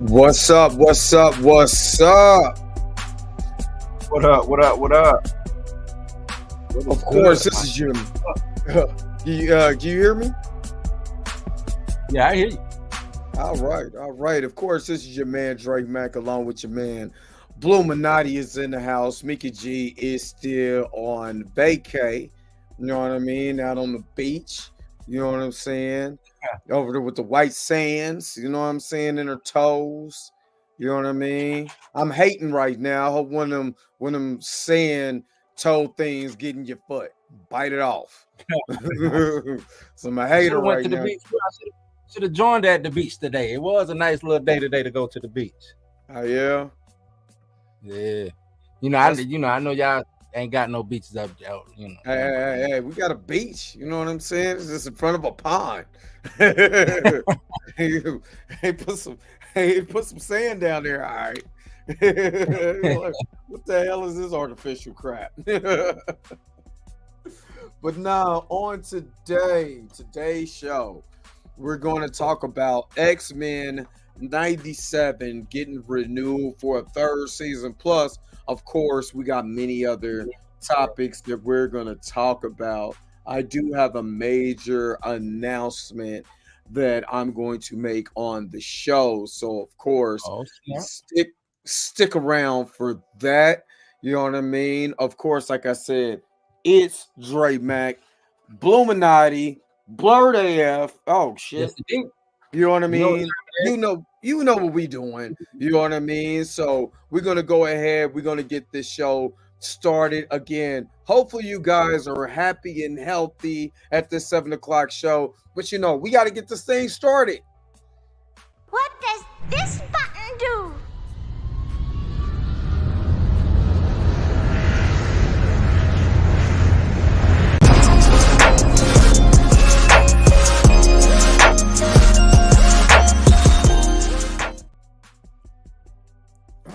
What's up? What's up? What's up? What up? What up? What up? What Of course, this is your. Do you hear me? Yeah, I hear you. All right. Of course, this is your man Drake Mack, along with your man Blue Minotti is in the house. Mickey G is still on vacay. You know what I mean? Out on the beach. You know what I'm saying? Over there with the white sands. You know what I'm saying? In her toes. You know what I mean? I'm hating right now. I hope one of them sand toe things get in your foot. Bite it off. So I'm a hater Went right to the now. beach. Should have joined at the beach today. It was a nice little day today to go to the beach. Oh yeah. Yeah. I know y'all ain't got no beaches up there. Hey, we got a beach. You know what I'm saying? It's just in front of a pond. Put some sand down there. All right. Like, what the hell is this artificial crap? But now on today's show, we're going to talk about X-Men 97 getting renewed for a third season. Plus, of course, we got many other topics that we're going to talk about. I do have a major announcement that I'm going to make on the show. So, of course, stick around for that. You know what I mean? Of course, like I said, it's Dre Mac, Bluminati, Blurred AF. Oh shit. Yes, you know what I mean? You know what we doing. You know what I mean? So we're gonna go ahead. We're gonna get this show started again. Hopefully you guys are happy and healthy at this 7:00 show. But we got to get this thing started. What does this button do?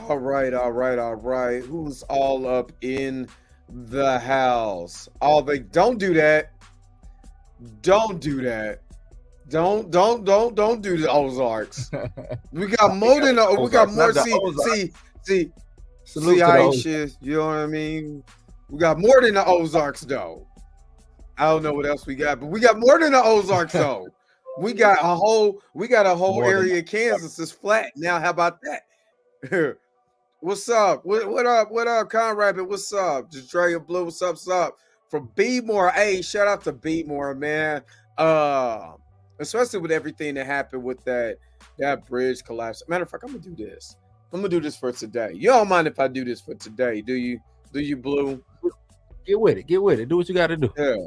All right. Who's all up in the house? Don't do that. Don't do that. Don't do the Ozarks. We got more than we got more. See, Aisha, you know what I mean? We got more than the Ozarks though. I don't know what else we got, but we got more than the Ozarks though. We got a whole area of Kansas is flat. Now, how about that? What's up? What up, Conrad? What's up? Australia Blue, what's up? From B-More. Hey, shout out to B-More, man. Especially with everything that happened with that bridge collapse. Matter of fact, I'm gonna do this. I'm gonna do this for today. You don't mind if I do this for today, do you? Do you, Blue? Get with it. Do what you got to do. Yeah.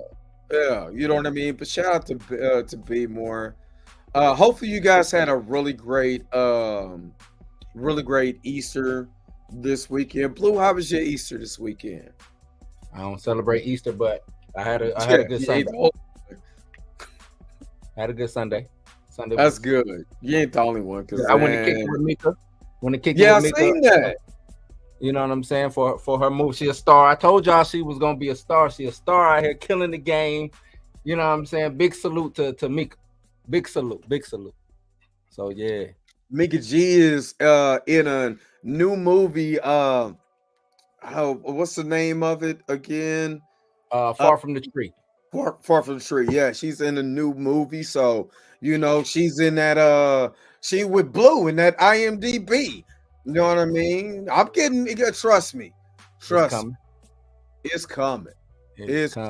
You know what I mean. But shout out to B-More. Hopefully, you guys had a really great Easter this weekend. Blue, how was your Easter this weekend? I don't celebrate Easter, but I had a good Sunday. Had a good Sunday. That's good. You ain't the only one. I went to kick it with Mika. I seen that. You know what I'm saying? For her move, she a star. I told y'all she was gonna be a star. She a star out here killing the game. You know what I'm saying? Big salute to Mika. Big salute. So yeah. Mika G is in a new movie. What's the name of it again? Far from the Tree. Far from the Tree. Yeah, she's in a new movie. So she's in that. She with Blue in that IMDb. You know what I mean? I'm getting. Trust me. It's coming.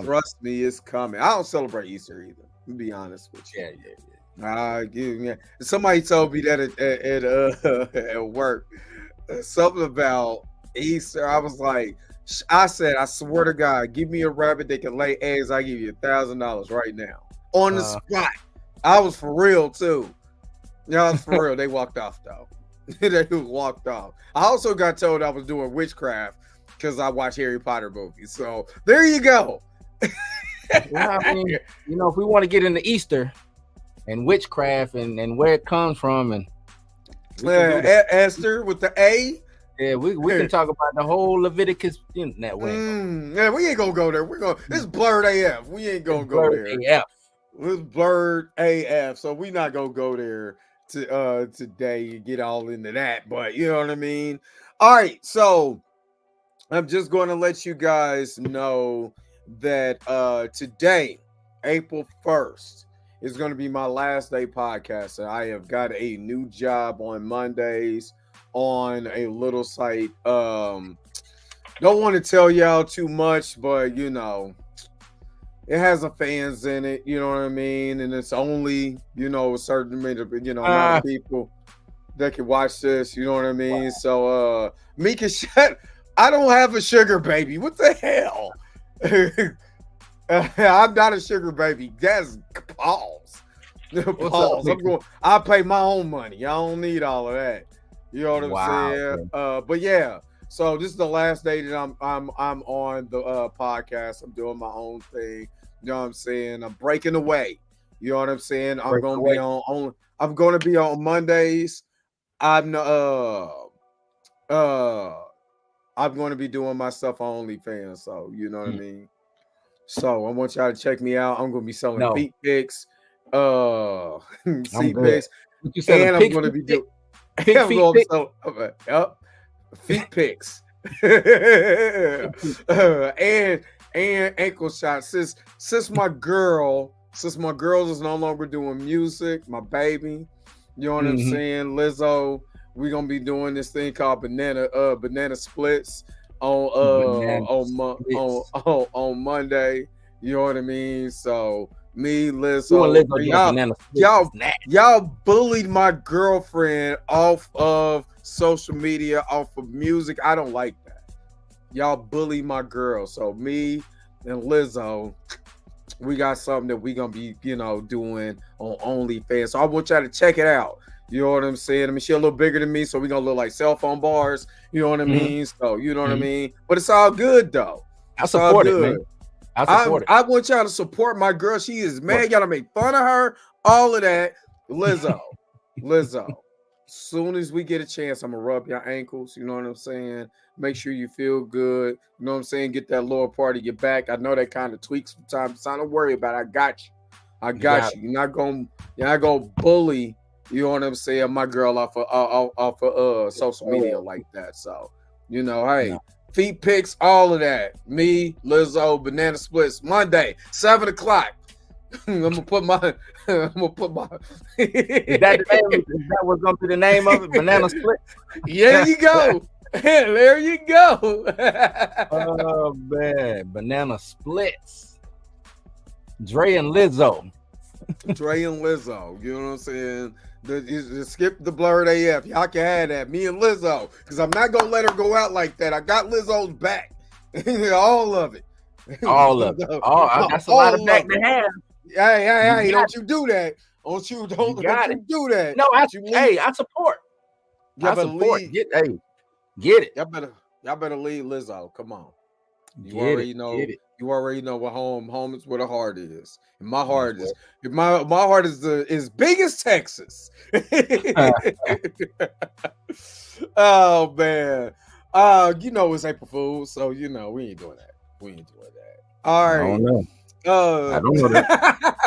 Trust me, it's coming. I don't celebrate Easter either. To be honest with you. Yeah. Somebody told me that at work, something about Easter. I was like, I swear to God, give me a rabbit that can lay eggs. I give you $1,000 right now on the spot. I was for real too. I was for real. They walked off though. They walked off. I also got told I was doing witchcraft because I watch Harry Potter movies. So there you go. Well, I mean, if we want to get into Easter and witchcraft and where it comes from, and Esther with the A. Yeah, we can talk about the whole Leviticus in that way. Yeah, we ain't gonna go there. This is Blurred AF. We ain't gonna go there. AF. It's Blurred AF. So we not gonna go there. today. You get all into that, but you know what I mean. All right, so I'm just going to let you guys know that today, April 1st, is going to be my last day podcasting. I have got a new job on Mondays on a little site. Don't want to tell y'all too much, but you know, it has a fans in it, you know what I mean? And it's only, you know, a certain amount of people that can watch this, you know what I mean? Wow. So Mika, shut. I don't have a sugar baby. What the hell? I'm not a sugar baby. That's pause. Pause. I pay my own money. I don't need all of that. You know what I'm saying? But yeah. So this is the last day that I'm on the podcast. I'm doing my own thing. You know what I'm saying? I'm breaking away. You know what I'm saying? I'm gonna be on. I'm gonna be on Mondays. I'm going to be doing my stuff on OnlyFans, so you know what I mean. So I want y'all to check me out. I'm going to be selling feet pics, seat pics, and I'm going to be doing feet pics, and ankle shots. Since my girls is no longer doing music, my baby. You know what I'm saying? Lizzo, we're gonna be doing this thing called banana splits on Monday. You know what I mean? So me, Lizzo, y'all bullied my girlfriend off of social media, off of music. I don't like that. Y'all bully my girl. So me and Lizzo, we got something that we gonna be, you know, doing on OnlyFans. So I want y'all to check it out. You know what I'm saying? I mean, she a little bigger than me, so we gonna look like cell phone bars. You know what I mean? So you know what I mean. But it's all good though. I support it, man. I want y'all to support my girl. She is mad. Y'all to make fun of her. All of that. Lizzo. Soon as we get a chance, I'm gonna rub your ankles. You know what I'm saying? Make sure you feel good. You know what I'm saying? Get that lower part of your back. I know that kind of tweaks from time to time. Don't worry about it. I got you. You're not gonna bully. You know what I'm saying? My girl off of social media like that. So you know, hey, feet pics, all of that. Me, Lizzo, banana splits. Monday, 7:00. I'm gonna put my. Is that what's gonna be the name of it? Banana split. Yeah, you go. There you go. Oh man, banana splits. Dre and Lizzo. You know what I'm saying? Skip the blurred AF. Y'all can have that. Me and Lizzo, because I'm not gonna let her go out like that. I got Lizzo's back. All of it. That's a lot of back to have. Hey, don't you do that. Don't you do that. No, I support. I support. Get it. Y'all better leave Lizzo. Come on. You already know what home is where the heart is. And my heart is my heart is as big as Texas. Oh man. You know it's April Fool's, so you know we ain't doing that. All right. I don't know. I don't know that.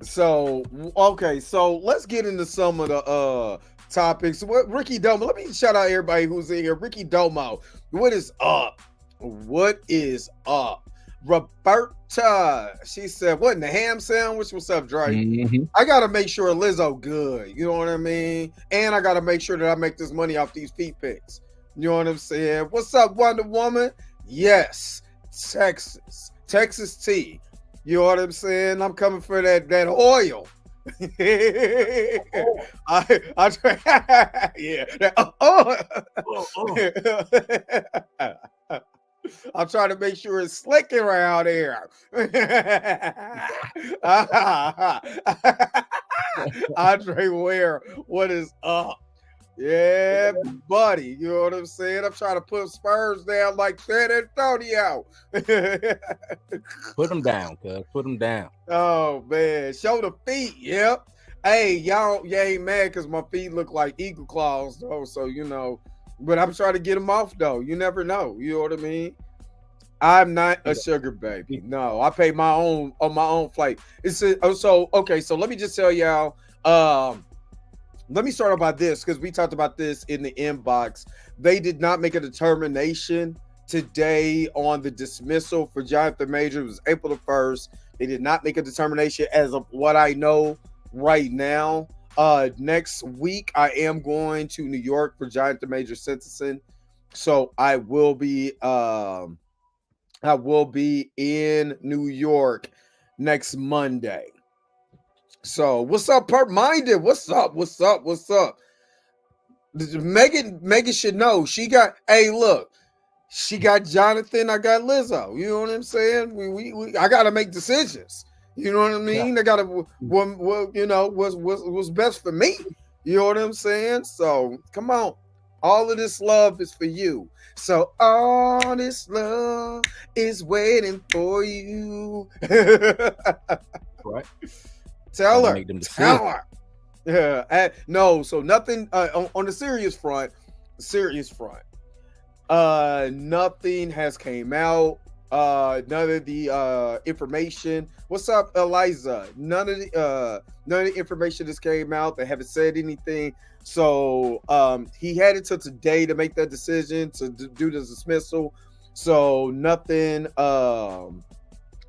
So let's get into some of the topics. Ricky Domo, let me shout out everybody who's in here. Ricky Domo, what is up? Roberta, she said, what in the ham sandwich? What's up, Dre? I gotta make sure Lizzo good, you know what I mean? And I gotta make sure that I make this money off these feet pics. You know what I'm saying? What's up, Wonder Woman? Yes, Texas tea. You know what I'm saying? I'm coming for that oil. I'm trying to make sure it's slicking around here. Andre Ware, what is up? Yeah, buddy. You know what I'm saying? I'm trying to put Spurs down like San Antonio. Put them down, cuz. Put them down. Oh, man. Show the feet. Yep. Hey, y'all ain't mad because my feet look like eagle claws, though. So, you know. But I'm trying to get them off, though. You never know. You know what I mean? I'm not a sugar baby. No, I pay my own on my own flight. So okay. So let me just tell y'all. Let me start off by this because we talked about this in the inbox. They did not make a determination today on the dismissal for Jonathan Major. It was April the 1st. They did not make a determination as of what I know right now. Next week, I am going to New York for Jonathan Major sentencing. So I will be in New York next Monday. So what's up, Perp Minded? What's up? Megan should know. She got she got Jonathan, I got Lizzo. You know what I'm saying? We I gotta make decisions. You know what I mean? Yeah. I gotta what's best for me. You know what I'm saying? So come on. All of this love is for you. So all this love is waiting for you. Right. Tell her. Yeah. No, so nothing on the serious front. Nothing has came out. None of the information. What's up, Eliza? None of the information just came out. They haven't said anything. So he had until today to make that decision to do the dismissal. So nothing.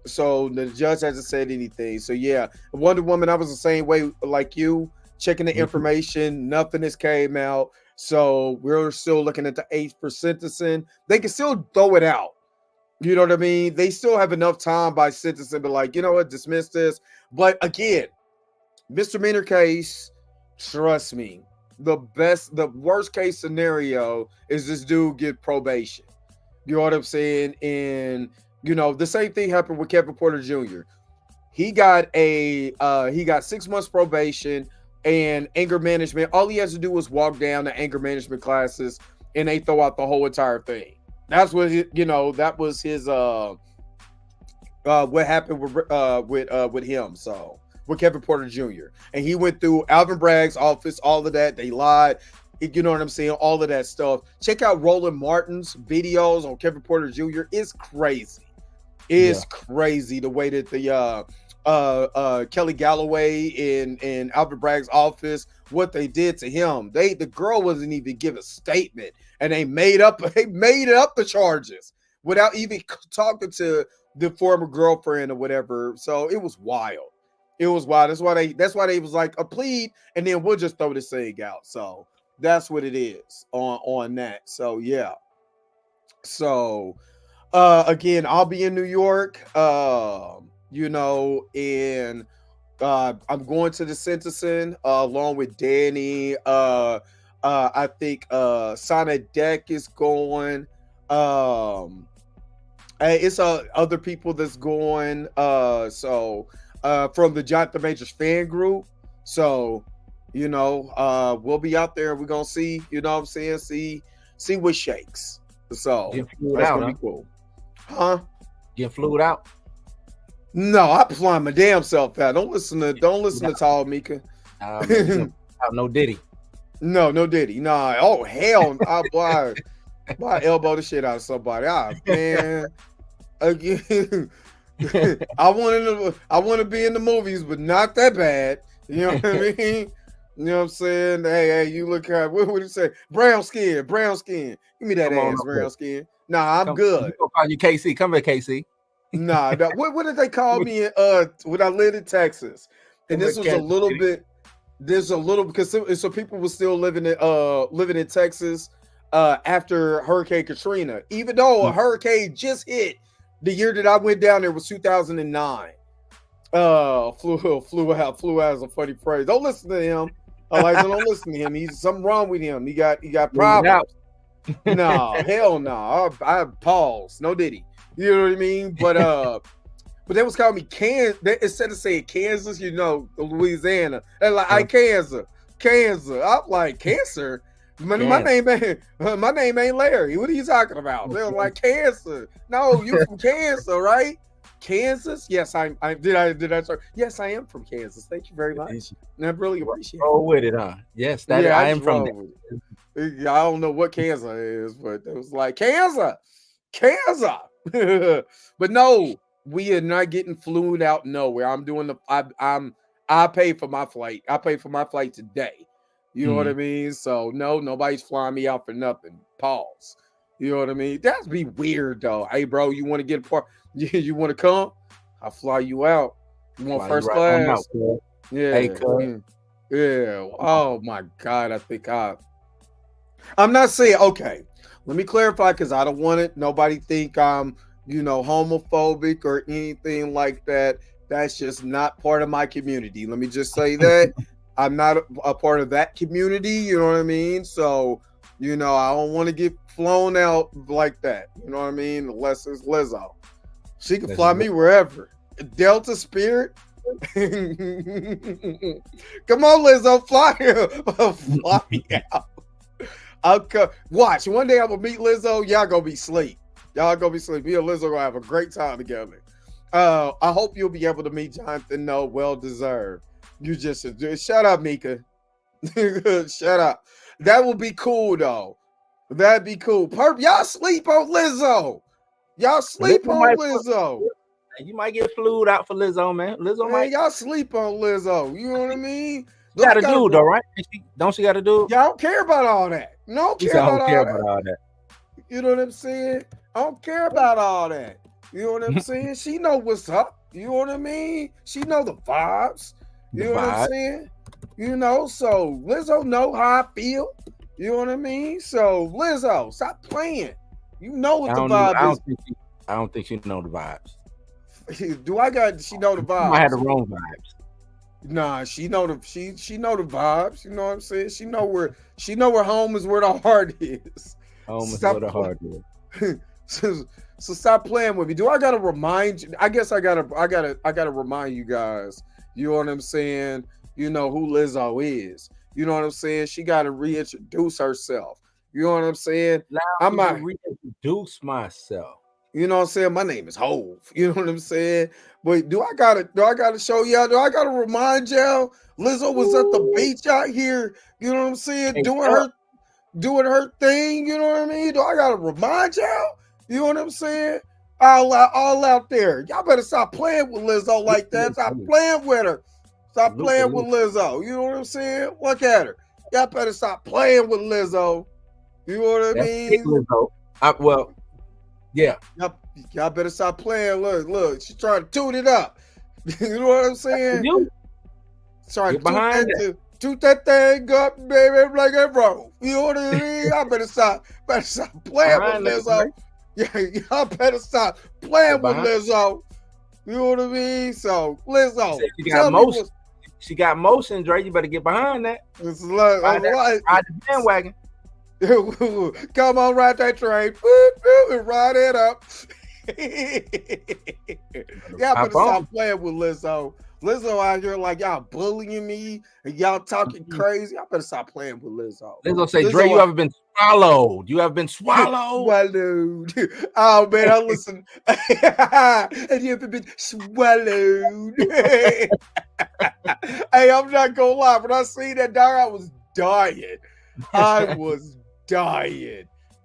So the judge hasn't said anything. So yeah, Wonder Woman, I was the same way like you, checking the information. Nothing has came out. So we're still looking at the 8th for sentencing. They can still throw it out. You know what I mean? They still have enough time by sentencing, but like, you know what, dismiss this. But again, misdemeanor case, trust me, the worst case scenario is this dude get probation. You know what I'm saying? And you know, the same thing happened with Kevin Porter Jr. He got 6 months probation and anger management. All he has to do is walk down the anger management classes and they throw out the whole entire thing. That's what that was his what happened with him. So with Kevin Porter Jr. And he went through Alvin Bragg's office, all of that. They lied. You know what I'm saying? All of that stuff. Check out Roland Martin's videos on Kevin Porter Jr. It's crazy. It's crazy the way that the Kelly Galloway in Alvin Bragg's office, what they did to him. The girl wasn't even give a statement, and they made up the charges without even talking to the former girlfriend or whatever. So it was wild. That's why they was like a plead, and then we'll just throw this thing out. So that's what it is on that. So yeah. So again, I'll be in New York. And I'm going to the sentencing along with Danny. I think Sana Deck is going. It's other people that's going. So from the Jonathan Majors fan group. So we'll be out there. We're gonna see. You know what I'm saying? See what shakes. So that's gonna be cool. Huh? Get flued out? No, I flying my damn self out. Don't listen to Tall Mika. No Diddy. No Diddy. Nah. Oh hell! I elbow the shit out of somebody. Man. Again, I want to be in the movies, but not that bad. You know what I mean? You know what I'm saying? Hey, you look at what would you say? Brown skin. Give me that ass, brown skin. Nah, I'm good. I'll call you KC. Come here, KC. Nah, what did they call me when I lived in Texas? And this was a little bit. There's a little because so people were still living in Texas after Hurricane Katrina, even though a hurricane just hit. The year that I went down there was 2009. Flew out is a funny phrase. Don't listen to him. Don't listen to him. He's something wrong with him. He got problems. No, hell no. I pause. No Diddy. You know what I mean? But they was calling me Kansas. Instead of saying Kansas, Louisiana. They're like, Kansas. I'm like, cancer? My name ain't Larry. What are you talking about? They were like, cancer. No, you from Kansas, right? Kansas? Yes, I did I start? Yes, I am from Kansas. Thank you very much. And I really appreciate it. Roll with it, huh? Yes, I am from there. I don't know what Kansas is, but it was like Kansas. But no, we are not getting flued out nowhere. I'm doing the I pay for my flight. I pay for my flight today. You know what I mean? So no, nobody's flying me out for nothing. Pause. You know what I mean? That'd be weird though. Hey, bro, you want to get a part? You want to come? I'll fly you out. You want first class? Yeah. Hey, cuz. Yeah. Oh my God. I think I'm not saying, okay, let me clarify because I don't want it. Nobody think I'm, homophobic or anything like that. That's just not part of my community. Let me just say that. I'm not a part of that community. You know what I mean? So, I don't want to get flown out like that. You know what I mean? Unless it's Lizzo. She can fly me wherever. Delta Spirit. Come on, Lizzo, fly me out. Watch, one day I'm gonna meet Lizzo. Y'all gonna be asleep. Me and Lizzo gonna have a great time together. I hope you'll be able to meet Jonathan. No, well deserved. You just shut up, Mika. Shut up. That would be cool though. That'd be cool. Y'all sleep on Lizzo. Y'all sleep on Lizzo. You might get flued out for Lizzo, man. Y'all sleep on Lizzo. You know what I mean? She got a dude though, right? Don't she got a dude? Y'all don't care about all that. No, care about all that. You know what I'm saying? I don't care about all that. You know what I'm saying? She know what's up. You know what I mean? She know the vibes. You know what I'm saying? So Lizzo know how I feel. You know what I mean? So Lizzo, stop playing. You know what the vibe is. I don't think she know the vibes. She know the vibes? I had the wrong vibes. Nah, she know the vibes. You know what I'm saying? She know where home is, where the heart is. Home is where the heart is. So stop playing with me. Do I gotta remind you? I guess I gotta remind you guys. You know what I'm saying? You know who Lizzo is. You know what I'm saying? She gotta reintroduce herself. You know what I'm saying? I'm not reintroduce myself. You know what I'm saying? My name is Hove. You know what I'm saying? But do I gotta show y'all? Do I gotta remind y'all? Lizzo was at the beach out here. You know what I'm saying? Doing her thing. You know what I mean? Do I gotta remind y'all? You know what I'm saying? All out there. Y'all better stop playing with Lizzo like that. Stop playing with her. Stop playing with Lizzo. You know what I'm saying? Look at her. Y'all better stop playing with Lizzo. You know what I mean? Lizzo. Yeah. Y'all better stop playing. Look, she's trying to tune it up. You know what I'm saying? Trying to toot that thing up, baby, like a bro. You know what I mean? Y'all better stop playing with Lizzo. Yeah, y'all better stop playing with Lizzo. You know what I mean? So Lizzo, she got motion, Dre. You better get behind that. It's like ride the bandwagon. Come on, ride that train. And ride it up. Y'all better stop playing with Lizzo. Lizzo out here like y'all bullying me and y'all talking crazy. Y'all better stop playing with Lizzo. Lizzo say, Dre, you ever been swallowed? You have been swallowed? Swallowed. Oh man, I listen. Have you ever been swallowed? Hey, I'm not gonna lie. When I seen that dog, I was dying.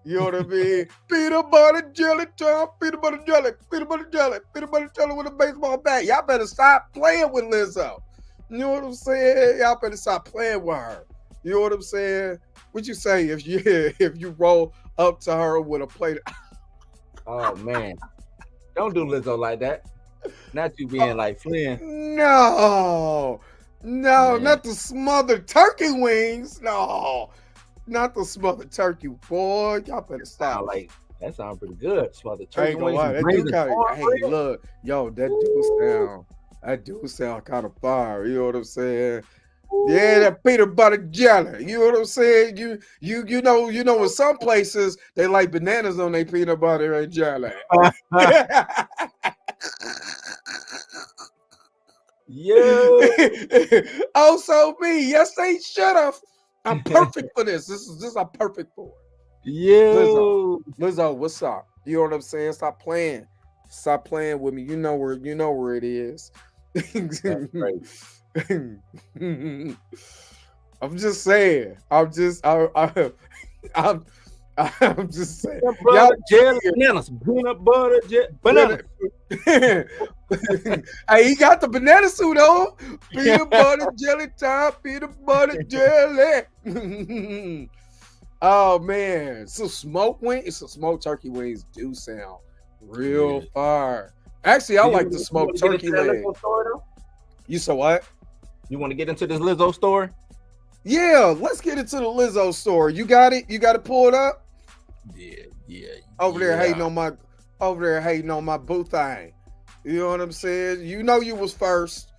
You know what I mean? Peanut butter jelly time, peanut butter jelly with a baseball bat. Y'all better stop playing with Lizzo. You know what I'm saying? Y'all better stop playing with her. You know what I'm saying? What you say if you roll up to her with a plate? Oh man, don't do Lizzo like that. Not you being like Flynn. No, man. Not the smothered turkey wings. No. Not the smothered turkey, boy. Y'all better stop. That sounds pretty good. Smothered turkey wings. Hey, look, yo, that do sound kind of fire. You know what I'm saying? Ooh. Yeah, that peanut butter jelly. You know what I'm saying? You know, in some places they like bananas on their peanut butter and jelly. Yeah. Also me. Yes, they should have. I'm perfect for this. I'm perfect for it. Yeah. Lizzo, what's up? You know what I'm saying? Stop playing with me. You know where it is. I'm just saying. I'm I'm just saying. Peanut butter, jelly, bananas, peanut butter, banana. Hey, he got the banana suit on. Peanut butter jelly time, peanut butter jelly. Oh man, so smoked turkey wings do sound real fire. Actually, I like the smoked turkey leg. You saw what? You want to get into this Lizzo story? Yeah, let's get into the Lizzo story. You got it? You got to pull it up? Yeah. Over there hating on my boo thing. You know what I'm saying? You know you was first,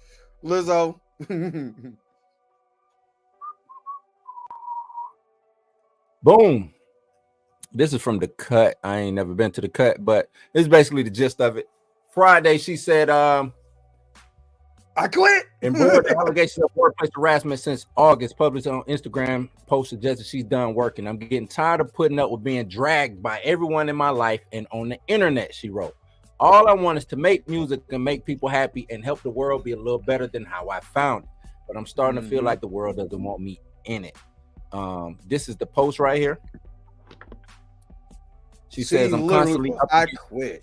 Lizzo. Boom. This is from The Cut. I ain't never been to The Cut, but it's basically the gist of it. Friday, she said, I quit. Embroidered allegations of workplace harassment since August, published on Instagram. Post suggested she's done working. I'm getting tired of putting up with being dragged by everyone in my life and on the internet, she wrote. All I want is to make music and make people happy and help the world be a little better than how I found it. But I'm starting to feel like the world doesn't want me in it. This is the post right here. She says, I'm constantly I quit.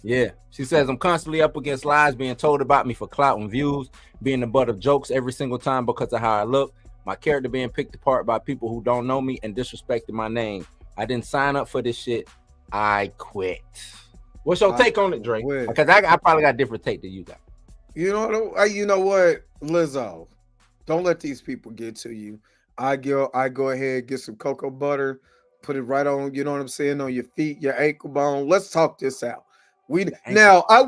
Yeah, she says, I'm constantly up against lies being told about me for clout and views, being the butt of jokes every single time because of how I look, my character being picked apart by people who don't know me and disrespecting my name. I didn't sign up for this shit. I quit. What's your take on it, Drake? Because I probably got a different take than you got. You know what, Lizzo, don't let these people get to you. I go ahead, get some cocoa butter, put it right on, you know what I'm saying, on your feet, your ankle bone. Let's talk this out. I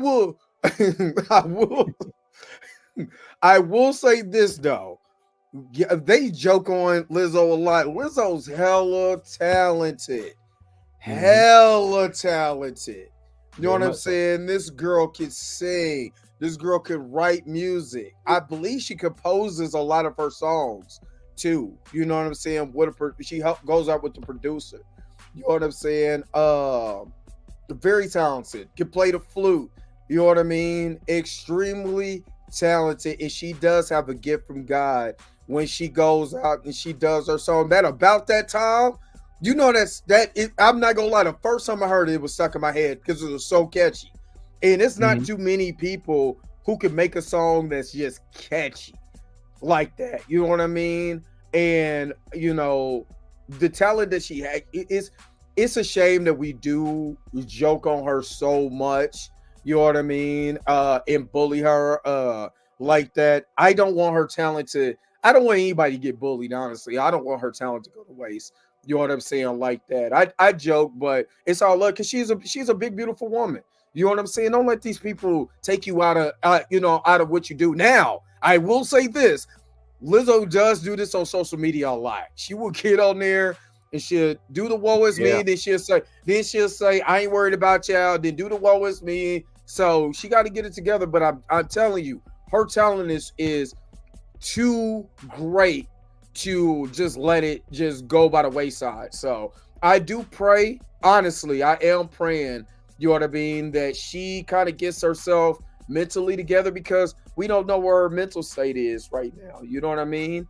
will say this though. They joke on Lizzo a lot. Lizzo's hella talented. Hella talented. You know what I'm saying? This girl can sing. This girl can write music. I believe she composes a lot of her songs too. You know what I'm saying? She goes out with the producer. You know what I'm saying? Very talented, can play the flute, you know what I mean? Extremely talented, and she does have a gift from God when she goes out and she does her song. That about that time, you know, I'm not gonna lie, the first time I heard it, it was stuck in my head because it was so catchy. And it's not too many people who can make a song that's just catchy like that, you know what I mean? And you know, the talent that she had it's a shame that we do joke on her so much, you know what I mean, and bully her like that. I don't want her talent I don't want anybody to get bullied, honestly. I don't want her talent to go to waste, you know what I'm saying, like that. I joke, but it's all love because she's a big, beautiful woman. You know what I'm saying? Don't let these people take you out of what you do. Now, I will say this. Lizzo does do this on social media a lot. She will get on there and she'll do the woe is me. Then she'll say, I ain't worried about y'all. Then do the woe is me. So she got to get it together. But I'm telling you, her talent is too great to just let it just go by the wayside. So I do pray, honestly, I am praying, you know what I mean, that she kind of gets herself mentally together because we don't know where her mental state is right now. You know what I mean?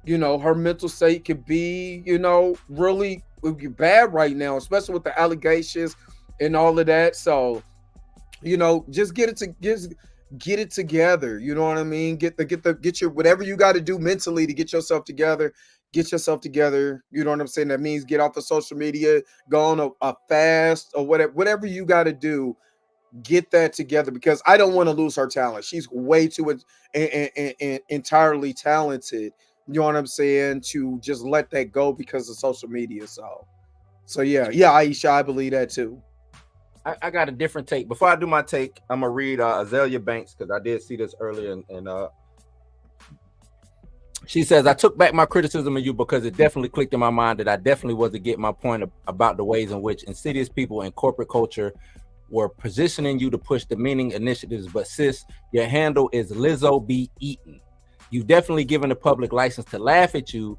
You know, her mental state could be, you know, really bad right now, especially with the allegations and all of that. So, you know, just get it together. You know what I mean? Get your whatever you got to do mentally to get yourself together. Get yourself together. You know what I'm saying? That means get off of social media, go on a fast or whatever you got to do. Get that together because I don't want to lose her talent. She's way too entirely talented. You know what I'm saying? To just let that go because of social media. So yeah, Aisha, I believe that too. I got a different take. Before I do my take, I'm gonna read Azalea Banks because I did see this earlier, and she says, I took back my criticism of you because it definitely clicked in my mind that I definitely wasn't getting my point about the ways in which insidious people in corporate culture were positioning you to push demeaning initiatives. But sis, your handle is Lizzo Be Eaten. You've definitely given the public license to laugh at you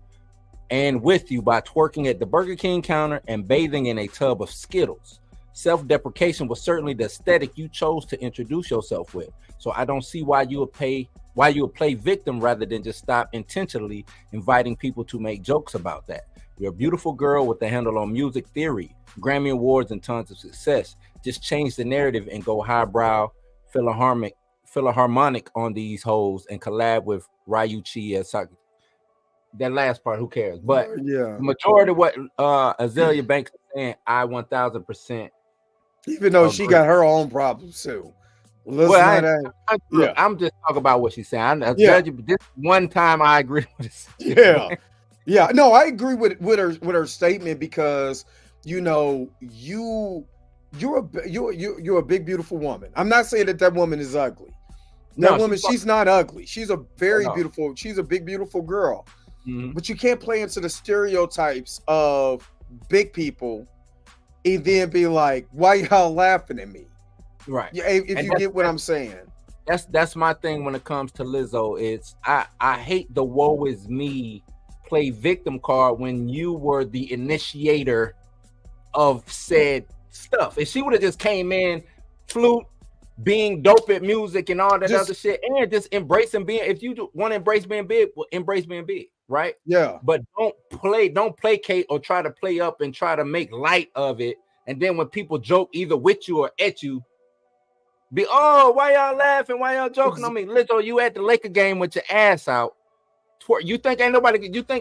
and with you by twerking at the Burger King counter and bathing in a tub of Skittles. Self-deprecation was certainly the aesthetic you chose to introduce yourself with. So I don't see why you would play victim rather than just stop intentionally inviting people to make jokes about that. You're a beautiful girl with a handle on music theory, Grammy Awards, and tons of success. Just change the narrative and go highbrow, philharmonic on these hoes and collab with Ryuichi as that last part, who cares? But yeah, the majority of what Azalea Banks is saying, I 1000% even though she agree. got her own problems too. Let's Well, not look, yeah. I'm just talking about what she's saying. Yeah. This one time I agree with it. Yeah. Yeah. No, I agree with her statement because you know you're a big beautiful woman. I'm not saying that woman is ugly. That woman, she's not ugly. She's a very beautiful. She's a big beautiful girl. Mm-hmm. But you can't play into the stereotypes of big people and then be like, "Why y'all laughing at me?" Right. Yeah, if you get what I'm saying. That's my thing when it comes to Lizzo. It's I hate the woe is me play victim card when you were the initiator of said stuff. If she would have just came in, flute, being dope at music and all that other shit, and just embracing being, if you want to embrace being big, well, embrace being big, right? Yeah. But don't placate or try to play up and try to make light of it. And then when people joke either with you or at you, be, oh, why y'all laughing? Why y'all joking on me? Lizzo, you at the Laker game with your ass out. You think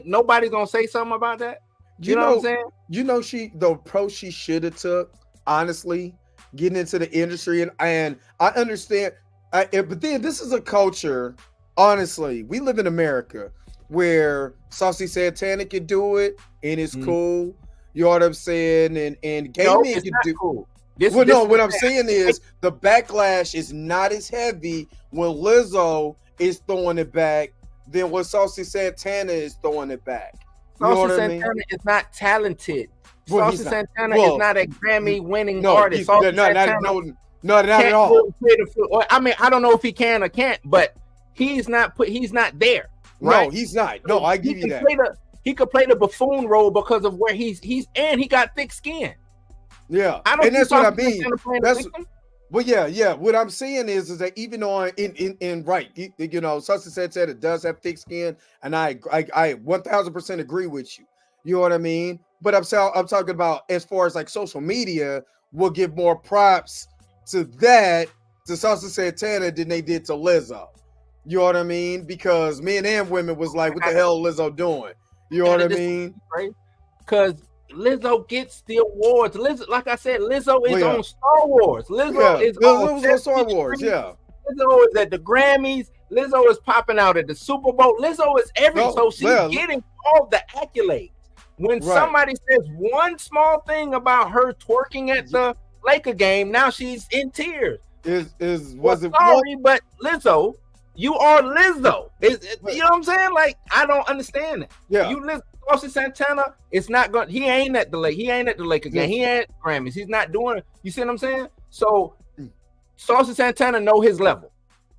nobody's gonna say something about that? You know what I'm saying? You know, the approach she should have took, honestly, getting into the industry, and I understand, but then this is a culture, honestly, we live in America where Saucy Santana can do it and it's cool. You know what I'm saying? And gay men can do cool. What I'm saying is the backlash is not as heavy when Lizzo is throwing it back than when Saucy Santana is throwing it back. You know what I mean? Santana is not talented. Well, Saucy Santana is not a Grammy-winning artist. Not at all. I mean, I don't know if he can or can't, but he's not there. Right? No, he's not. No, I give you that. He could play the buffoon role because of where he's and he got thick skin. Yeah, and that's what I mean. Well, yeah. What I'm saying is that even on in right, you know, Saucy Santana does have thick skin, and I 1000% agree with you. You know what I mean? But I'm talking about as far as like social media will give more props to Saucy Santana than they did to Lizzo. You know what I mean? Because men and women was like, what the hell Lizzo doing? You know what I mean? Because Lizzo gets the awards. Lizzo, like I said, Lizzo is on Star Wars. Lizzo is on Star Wars. Yeah. Lizzo is at the Grammys. Lizzo is popping out at the Super Bowl. Lizzo is so she's getting all the accolades. When somebody says one small thing about her twerking at the Laker game, now she's in tears. Sorry, but Lizzo, you are Lizzo. You know what I'm saying? Like, I don't understand it. Yeah. You Lizzo, Saucy Santana, it's not going. He ain't at the Laker game. He ain't at Grammys. He's not doing it. You see what I'm saying? So Saucy Santana know his level.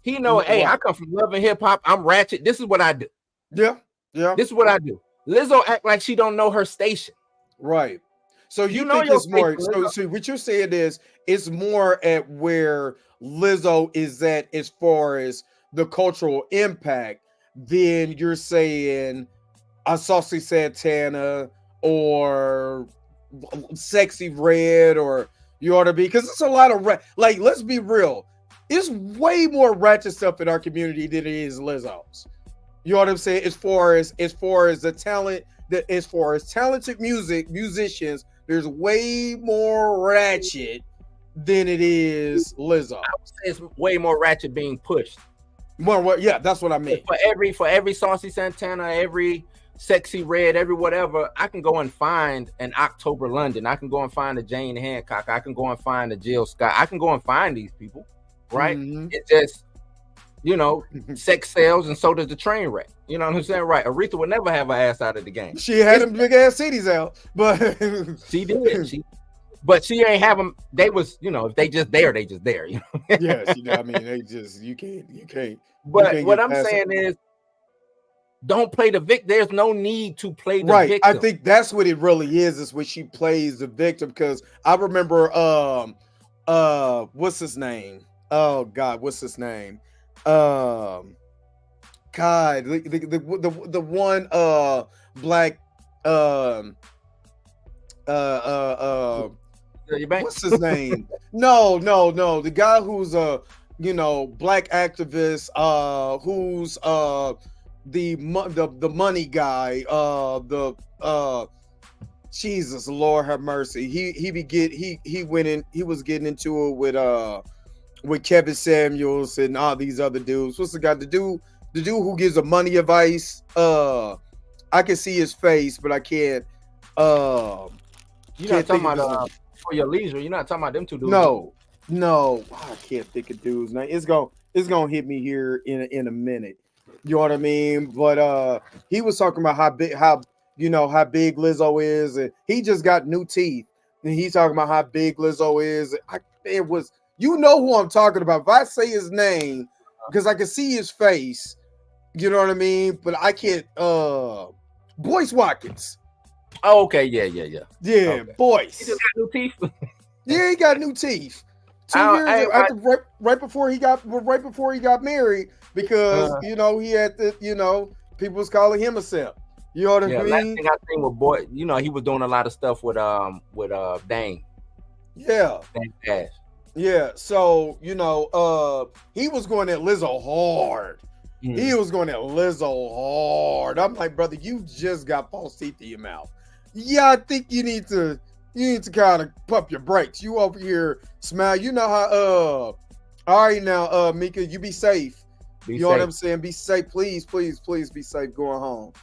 He know, hey, I come from love and hip hop. I'm ratchet. This is what I do. Yeah. This is what I do. Lizzo act like she don't know her station. Right. So you think it's more. So what you're saying is it's more at where Lizzo is at as far as the cultural impact than you're saying a Saucy Santana or Sexy Red, or you ought to be, because it's a lot of like, let's be real, it's way more ratchet stuff in our community than it is Lizzo's. You know what I'm saying? As far as the talent, as far as talented musicians, there's way more ratchet than it is Lizzo. I would say it's way more ratchet being pushed. More, yeah, that's what I mean. For every Saucy Santana, every Sexy Red, every whatever, I can go and find an October London. I can go and find a Jane Hancock. I can go and find a Jill Scott. I can go and find these people, right? Mm-hmm. It's just, you know, sex sells, and so does the train wreck. You know what I'm saying? Right. Aretha would never have her ass out of the game. She had them big ass CDs out, but she did. But she ain't have them. They was, you know, if they just there, they just there. You know. Yes, you know, I mean, they just you can't. But what I'm saying is, don't play the victim. There's no need to play the victim. I think that's what it really is when she plays the victim. Because I remember, what's his name? Oh God, what's his name? God, the one black Your bank? what's his name? No. The guy who's black activist, who's the money guy, Jesus Lord have mercy. He was getting into it with Kevin Samuels and all these other dudes. What's the guy? The dude who gives the money advice. I can see his face, but I can't. You're not talking about For Your Leisure. You're not talking about them two dudes. No, I can't think of dudes' name. It's gonna hit me here in a minute. You know what I mean? But he was talking about how big Lizzo is, and he just got new teeth, and he's talking about how big Lizzo is. You know who I'm talking about. If I say his name, because I can see his face, you know what I mean? But I can't. Boyce Watkins. Oh, okay, yeah. Yeah, okay. Boyce. He just got new teeth. Yeah, he got new teeth. 2 years after, right before he got married, because he had people was calling him a simp. You know what I mean? Last thing I think with Boy, he was doing a lot of stuff with Dane. Yeah. Dane Dash. Yeah. So he was going at Lizzo hard. Mm. He was going at Lizzo hard. I'm like, brother, you just got false teeth in your mouth. Yeah, I think you need to kind of pump your brakes. You over here smile. You know how all right now, Mika, you be safe. You know what I'm saying? Be safe. Please be safe going home.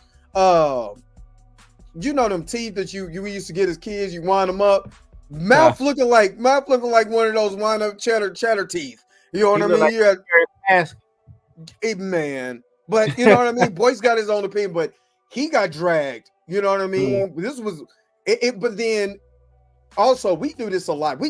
Them teeth that you used to get as kids, you wind them up. Mouth looking like one of those wind up cheddar teeth. You know what I mean? Like man. But you know what I mean? Boyce got his own opinion, but he got dragged. You know what I mean? Mm-hmm. This was it, but then also we do this a lot.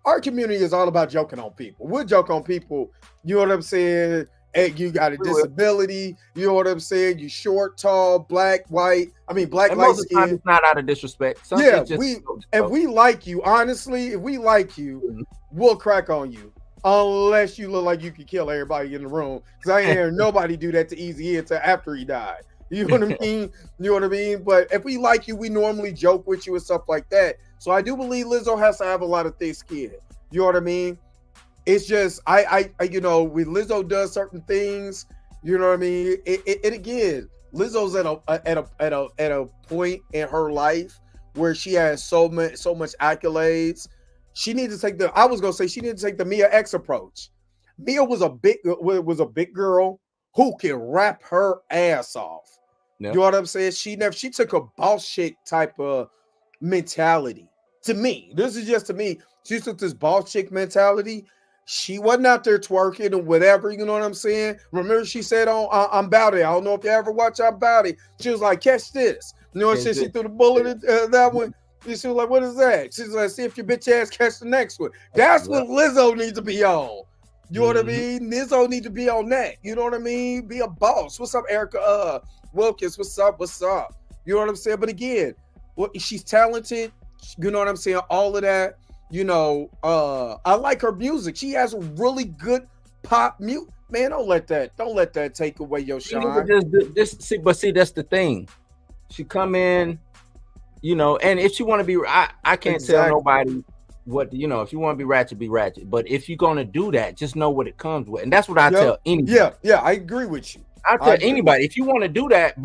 Our community is all about joking on people. We'll joke on people, you know what I'm saying? Hey, you got a disability, you know what I'm saying? You short, tall, black, white. I mean, black, light skin. It's not out of disrespect. If we like you, honestly, if we like you, we'll crack on you. Unless you look like you could kill everybody in the room. Because I ain't hear nobody do that to Eazy until after he died. You know what I mean? You know what I mean? But if we like you, we normally joke with you and stuff like that. So I do believe Lizzo has to have a lot of thick skin. You know what I mean? It's just when Lizzo does certain things, you know what I mean. And again, Lizzo's at a point in her life where she has so much accolades. She needs to take the Mia X approach. Mia was a big girl who can rap her ass off. Yep. You know what I'm saying? She took a boss chick type of mentality. To me, this is just to me. She took this boss chick mentality. She wasn't out there twerking or whatever. You know what I'm saying? Remember, she said on I'm About It. I don't know if you ever watch I'm About It. She was like, catch this. You know what I'm saying? She threw the bullet at that one. She was like, what is that? She's like, see if your bitch ass catch the next one. That's what Lizzo needs to be on. You know what I mean? Lizzo need to be on that. You know what I mean? Be a boss. What's up, Erica Wilkins? What's up? You know what I'm saying? But again, she's talented. You know what I'm saying? All of that. I like her music. She has a really good pop music. Man, don't let that take away your shine. But see, that's the thing. She come in, and if she want to be, I can't tell nobody what, if you want to be ratchet, be ratchet. But if you're going to do that, just know what it comes with. And that's what I tell anybody. Yeah, I agree with you. I tell anybody, if you want to do that,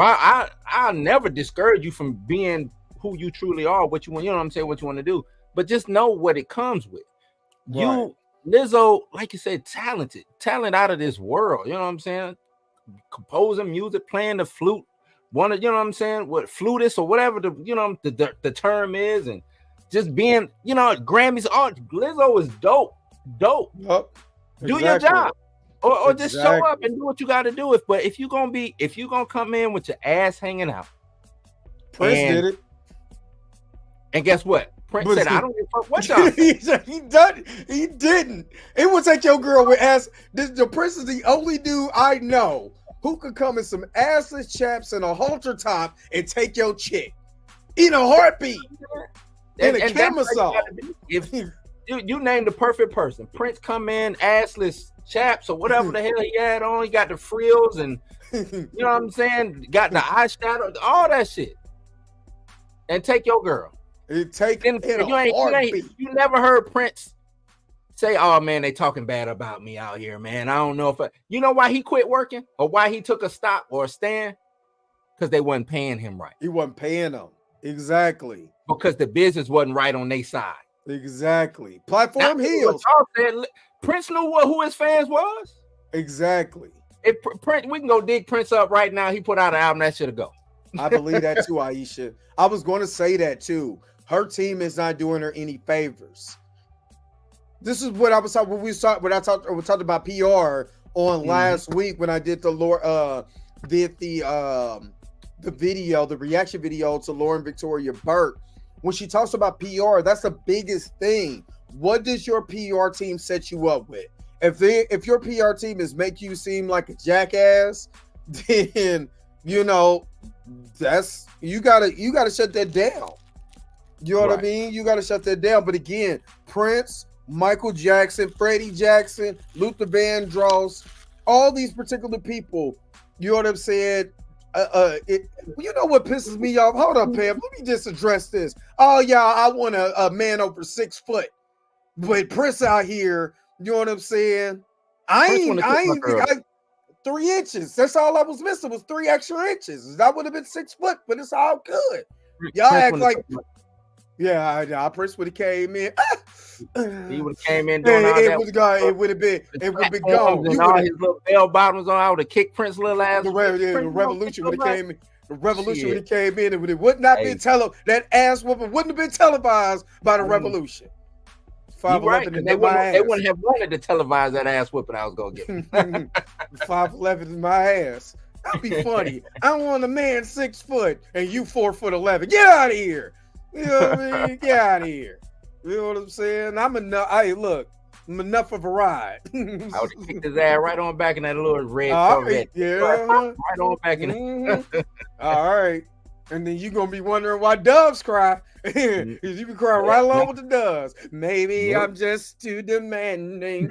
I'll never discourage you from being who you truly are, what you want, you know what I'm saying, what you want to do. But just know what it comes with. Right. Lizzo, like you said, talent out of this world. You know what I'm saying? Composing music, playing the flute, you know what I'm saying? What flutist or whatever the term is, and just being, Grammys. Oh, Lizzo is dope. Yep. Do your job, or just show up and do what you got to do. If you're gonna come in with your ass hanging out, Prince did it, and guess what? Prince said, I don't give a fuck what y'all he didn't. It would take your girl with ass. The Prince is the only dude I know who could come in some assless chaps and a halter top and take your chick in a heartbeat. In a camera saw. If you name the perfect person, Prince come in assless chaps or whatever the hell he had on. He got the frills and you know what I'm saying? Got the eyeshadow, all that shit. and take your girl. It take Then in a heartbeat. you never heard Prince say, "Oh man, they talking bad about me out here, man. I don't know if you know why he quit working or why he took a stop or a stand, because they wasn't paying him right. He wasn't paying them exactly Because the business wasn't right on their side. Exactly. Platform heels. Prince knew who his fans was. Exactly. If Prince, we can go dig Prince up right now. He put out an album that should have go. I believe that too, Aisha. I was going to say that too. Her team is not doing her any favors. This is what I was talking we talked about PR on last week when I did the video, the reaction video to Lauren Victoria Burke. When she talks about PR, that's the biggest thing. What does your PR team set you up with? If your PR team is make you seem like a jackass, then that's you gotta shut that down. You know what I mean? You gotta shut that down. But again, Prince, Michael Jackson, Freddie Jackson, Luther Vandross, all these particular people, you know what I'm saying? You know what pisses me off? Hold up, Pam. Let me just address this. Oh, y'all, I want a man over 6 foot. But Prince out here, you know what I'm saying? I ain't 3 inches. That's all I was missing was 3 extra inches. That would have been 6 foot, but it's all good. Y'all act like, yeah, Prince would have came in. He would have came in doing all that. It would have been gone. And all his little bell bottoms on. I would have kicked Prince little ass. The revolution would have came in. The revolution would have came in, and it would not be that ass whooping wouldn't have been televised by the revolution. 5'11" they wouldn't have wanted to televise that ass whooping I was gonna get. 5'11" in my ass. That'd be funny. I want a man 6 foot and you 4'11". Get out of here. You know what I mean? Get out of here. You know what I'm saying? I'm enough. Hey, look, I'm enough of a ride. I would have kicked his ass right on back in that little red Corvette. Yeah. Right on back in All right. And then you're going to be wondering why doves cry. You be crying right along with the doves. Maybe I'm just too demanding.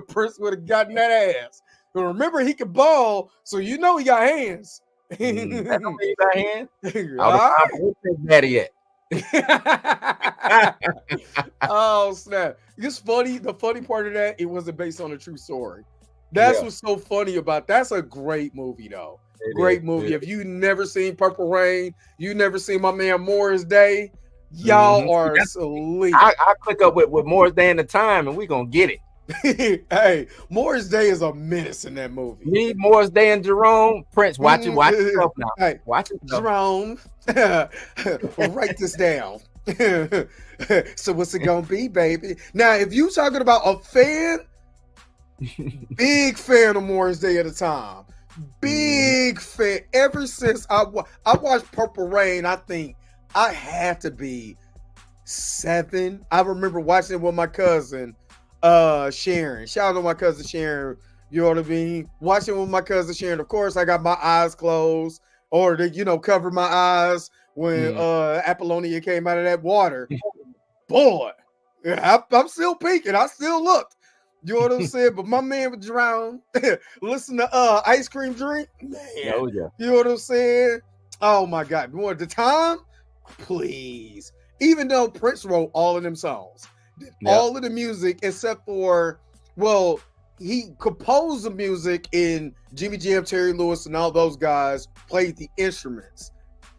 Prince would have gotten that ass. But remember, he could ball, so you know he got hands. He got hands? Where's daddy at? Oh, snap. It's funny. The funny part of that, it wasn't based on a true story. That's what's so funny about. That's a great movie, though. Great movie. If you never seen Purple Rain, you never seen my man Morris Day, y'all are asleep. I click up with Morris Day in the time, and we gonna get it. Hey, Morris Day is a menace in that movie. Me, Morris Day, and Jerome Prince. Watch yourself now. Hey, watch yourself. Jerome, write this down. So what's it gonna be, baby? Now, if you talking about a fan, big fan of Morris Day at the time. Big fan. Ever since I watched Purple Rain, I think I had to be 7. I remember watching it with my cousin. Sharon. Shout out to my cousin Sharon. You know what I mean? Watching with my cousin Sharon. Of course, I got my eyes closed or to, cover my eyes when Apollonia came out of that water. Boy, I'm still peeking. I still looked. You know what I'm saying? But my man would drown. Listen to Ice Cream Drink. Man. Oh, yeah. You know what I'm saying? Oh my God. More at the time, please. Even though Prince wrote all of them songs. All of the music except for, he composed the music in Jimmy Jam, Terry Lewis, and all those guys played the instruments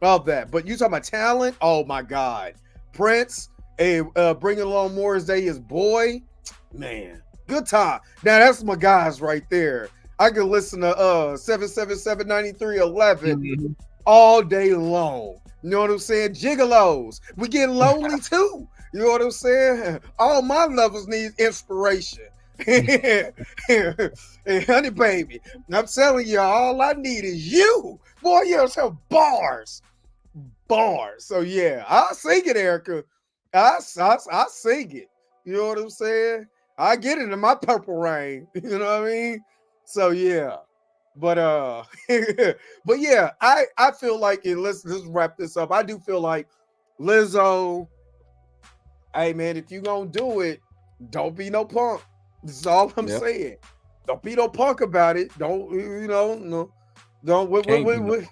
of that. But you talking about talent? Oh my God. Prince, bringing along Morris Day, his boy, man, good time. Now that's my guys right there. I can listen to 777-9311 all day long. You know what I'm saying? Gigolos. We get lonely too. You know what I'm saying? All my lovers need inspiration. Hey, honey baby, I'm telling you, all I need is you. Boy, you're some bars. So yeah, I'll sing it, Erica. I sing it. You know what I'm saying? I get it in my Purple Rain. You know what I mean? So yeah. But but yeah, I feel like let's wrap this up. I do feel like Lizzo. Hey man, if you gonna do it, don't be no punk. This is all I'm saying. Don't be no punk about it. Don't Don't Can't be no-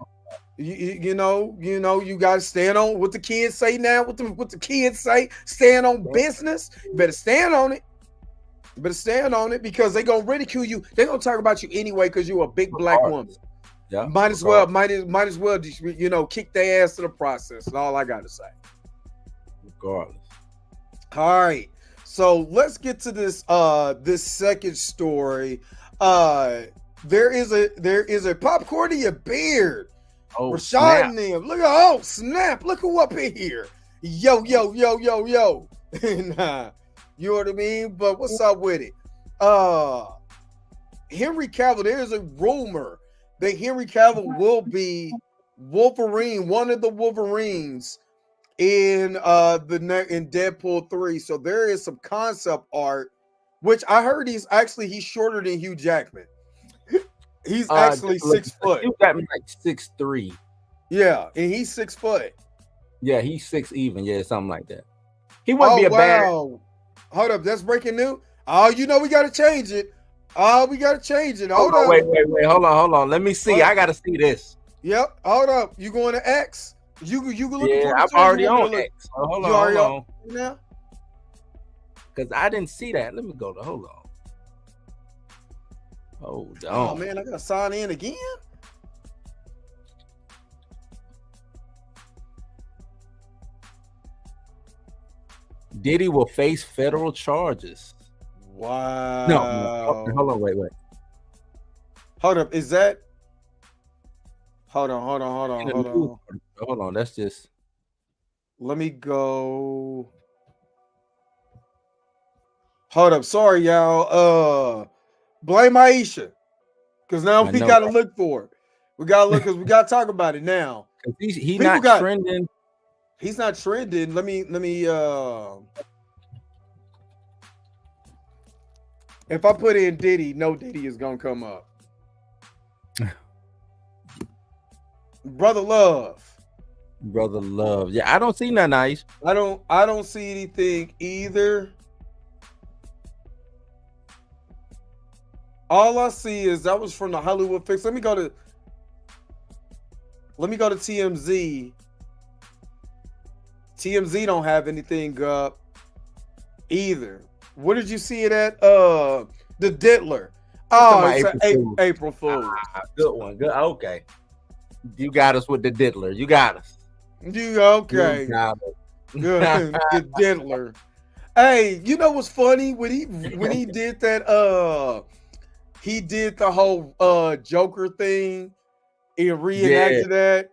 you got to stand on what the kids say now. What the kids say, stand on business. You better stand on it. You better stand on it because they gonna ridicule you. They gonna talk about you anyway because you're a big black woman. Yeah, might as well kick their ass to the process. That's all I gotta say. Regardless. All right, so let's get to this this second story. There is a popcorn in your beard. Oh, Rashad and them. Look snap! Look who up in here. Yo. Nah, you know what I mean? But what's up with it? Henry Cavill. There's a rumor that Henry Cavill will be Wolverine, one of the Wolverines in Deadpool 3. So there is some concept art, which I heard he's shorter than Hugh Jackman. He's actually 6 foot. You got me like 6'3". Yeah, and he's 6 foot. Yeah, he's 6 even. Yeah, something like that. He wouldn't be a bad. Hold up, that's breaking news. Oh, we got to change it. Hold on. Wait. Hold on. Let me see. I got to see this. Yep. Hold up. You going to X? You looking? Yeah, I'm already on X. Hold on. Now? Because I didn't see that. Let me go to. Hold on. Hold on. Oh man, I gotta sign in again. Diddy will face federal charges. Wow. No, hold on, wait. Hold up, is that? Hold on. Hold on, that's just. Let me go. Hold up, sorry y'all. Blame Aisha, because now we gotta look for it. We gotta look because we gotta talk about it now. He's not trending. He's not trending. Let me. If I put in Diddy, no Diddy is gonna come up. Brother Love. Yeah, I don't see nothing nice. I don't see anything either. All I see is that was from the Hollywood Fix. Let me go to TMZ. TMZ don't have anything up either. What did you see it at? The Diddler. Oh, it's April Fool. Good one. Good. Okay. You got us with the Diddler. You got us. You okay? Good. The Diddler. Hey, you know what's funny when he did that? He did the whole Joker thing and reenacted that.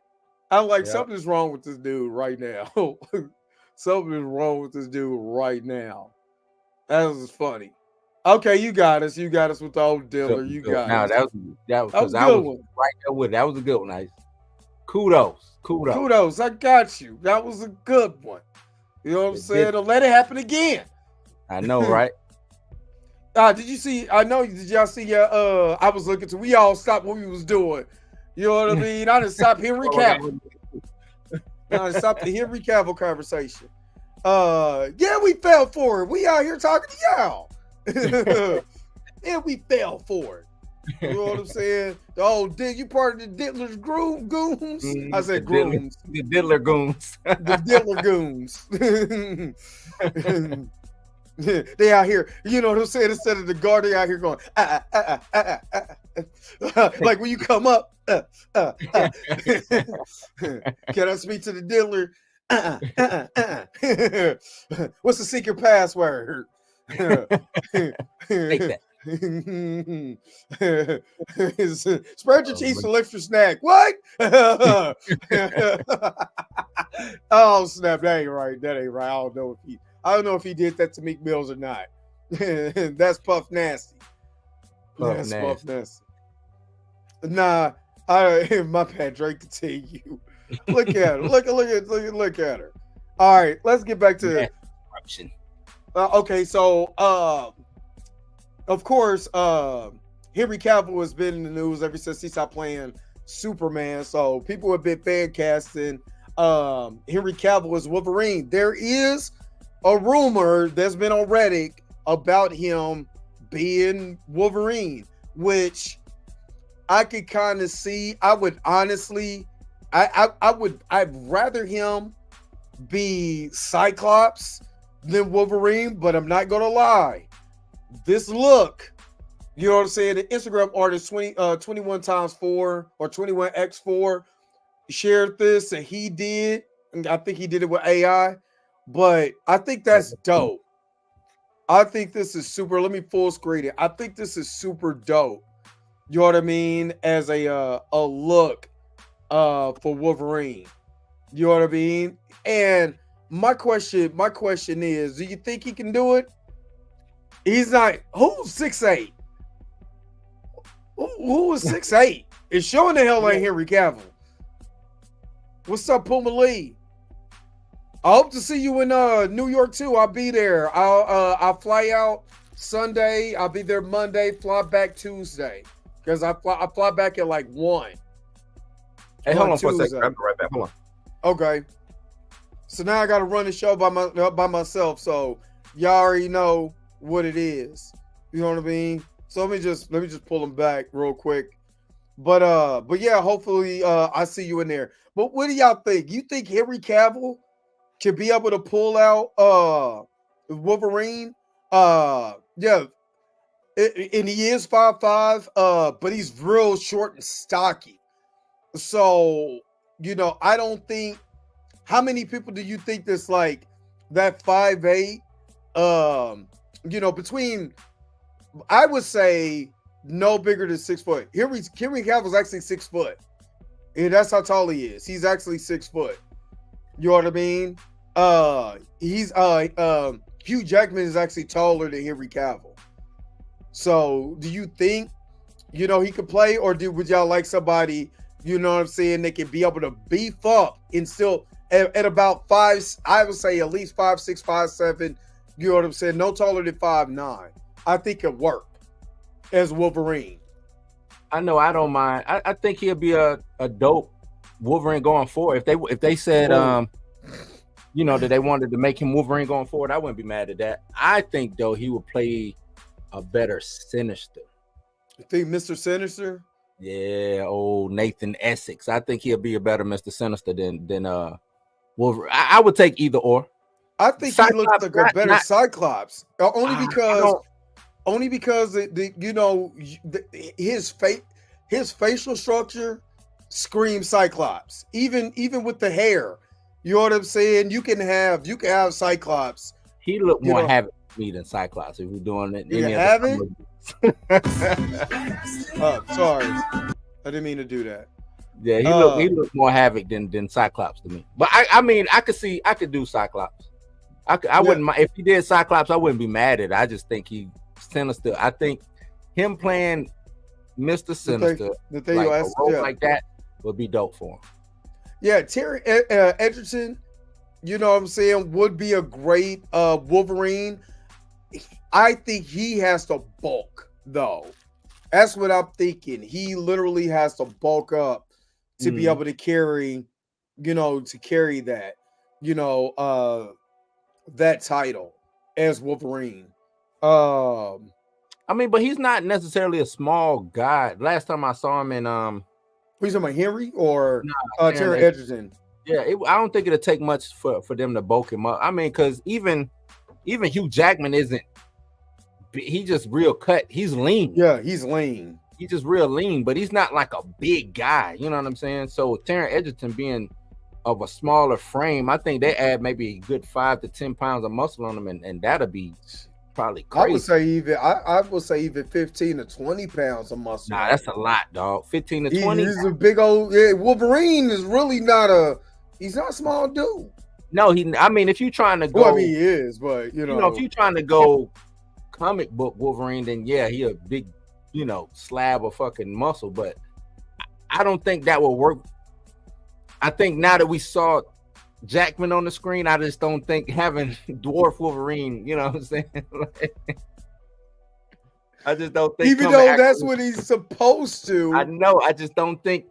I'm like, something's wrong with this dude right now. Something is wrong with this dude right now. That was funny. Okay, you got us. You got us with the old Diller. You got us. That was a good one. Right there with it. That was a good one. Nice. Kudos. I got you. That was a good one. You know what I'm saying? Don't let it happen again. I know, right? Did you see? Did y'all see? I was looking to. We all stopped what we was doing. You know what I mean? I didn't stop Henry Cavill. I didn't stop the Henry Cavill conversation. Yeah, we fell for it. We out here talking to y'all. Yeah, we fell for it. You know what I'm saying? You part of the Diddler's goons? I said grooms. The Diddler goons. The Diddler goons. They out here, you know what I'm saying? Instead of the guard, they out here going, like when you come up, can I speak to the Diddler? What's the secret password? Take that. Spread your cheese for extra snack. What? Oh snap! That ain't right. I don't know if he did that to Meek Mills or not. That's Puff Nasty. Puff Nasty. Nah, my bad. Drake continue. Look at her. Look at her. All right, let's get back to corruption. Okay, so of course, Henry Cavill has been in the news ever since he stopped playing Superman. So people have been fan casting Henry Cavill as Wolverine. There is a rumor that's been on Reddit about him being Wolverine, which I could kind of see. I would honestly, I'd rather him be Cyclops than Wolverine, but I'm not gonna lie. This look, you know what I'm saying? The Instagram artist 21 times 4 or 21x4 shared this, and he did. And I think he did it with AI, but I think that's dope. I think this is super. Let me full screen it. I think this is super dope. You know what I mean? As a look for Wolverine. You know what I mean? And my question is, do you think he can do it? He's not. Who's 6'8"? Who is 6'8"? It's showing the hell ain't Henry Cavill. What's up, Puma Lee? I hope to see you in New York too. I'll be there. I'll fly out Sunday. I'll be there Monday. Fly back Tuesday because I fly back at like 1. Hey, hold on for a second. I'll be right back. Hold on. Okay. So now I got to run the show by myself. So y'all already know what it is. You know what I mean? So let me just pull them back real quick. But yeah, hopefully I see you in there. But what do y'all think? You think Henry Cavill to be able to pull out Wolverine? Yeah. And he is 5'5", but he's real short and stocky. So, you know, I don't think, how many people do you think this like that 5'8", you know, between, I would say no bigger than 6 foot. Henry Cavill's actually 6 foot. And that's how tall he is. He's actually 6 foot. You know what I mean? Hugh Jackman is actually taller than Henry Cavill. So do you think, you know, he could play, or would y'all like somebody, you know what I'm saying, they can be able to beef up and still at about 5, I would say at least 5'6", 5'7", you know what I'm saying? No taller than 5'9". I think it work as Wolverine. I know, I don't mind. I think he'll be a dope Wolverine going forward. If they said you know, that they wanted to make him Wolverine going forward, I wouldn't be mad at that. I think though he would play a better Sinister. You think Mr. Sinister? Yeah, old Nathan Essex. I think he'll be a better Mr. Sinister than Wolverine. I would take either or. I think Cyclops, he looks like a better Cyclops. Only because you know, his facial structure screams Cyclops. Even with the hair. You know what I'm saying? You can have Cyclops. He looked more Havoc to me than Cyclops. If we're doing it, you haven't. Sorry, I didn't mean to do that. Yeah, he looked more Havoc than Cyclops to me. But I mean, I could do Cyclops. I wouldn't mind if he did Cyclops. I wouldn't be mad at it. I just think he's Sinister. I think him playing Mr. Sinister, like that, would be dope for him. Yeah, Terry Edgerton, you know what I'm saying, would be a great Wolverine. I think he has to bulk, though. That's what I'm thinking. He literally has to bulk up to be able to carry, you know, that, you know, that title as Wolverine. I mean, but he's not necessarily a small guy. Last time I saw him in Who's talking about, Henry or Terry Edgerton? Yeah, I don't think it'll take much for them to bulk him up. I mean, because even Hugh Jackman isn't. He just real cut. He's lean. Yeah, he's lean. He's just real lean, but he's not like a big guy. You know what I'm saying? So Taron Egerton being of a smaller frame, I think they add maybe a good 5 to 10 pounds of muscle on him, and that'll be probably crazy. I would say even 15 to 20 pounds of muscle. Nah, that's a lot, dog. 15 to 20. He's a big old. Yeah, Wolverine is really not he's not a small dude. No, I mean, if you're trying to go, well, I mean, he is, but you know, if you're trying to go comic book Wolverine, then yeah, he a big, you know, slab of fucking muscle. But I don't think that will work. I think now that we saw Jackman on the screen, I just don't think having dwarf Wolverine, you know what I'm saying? I just don't think, even though that's what he's supposed to. I know. I just don't think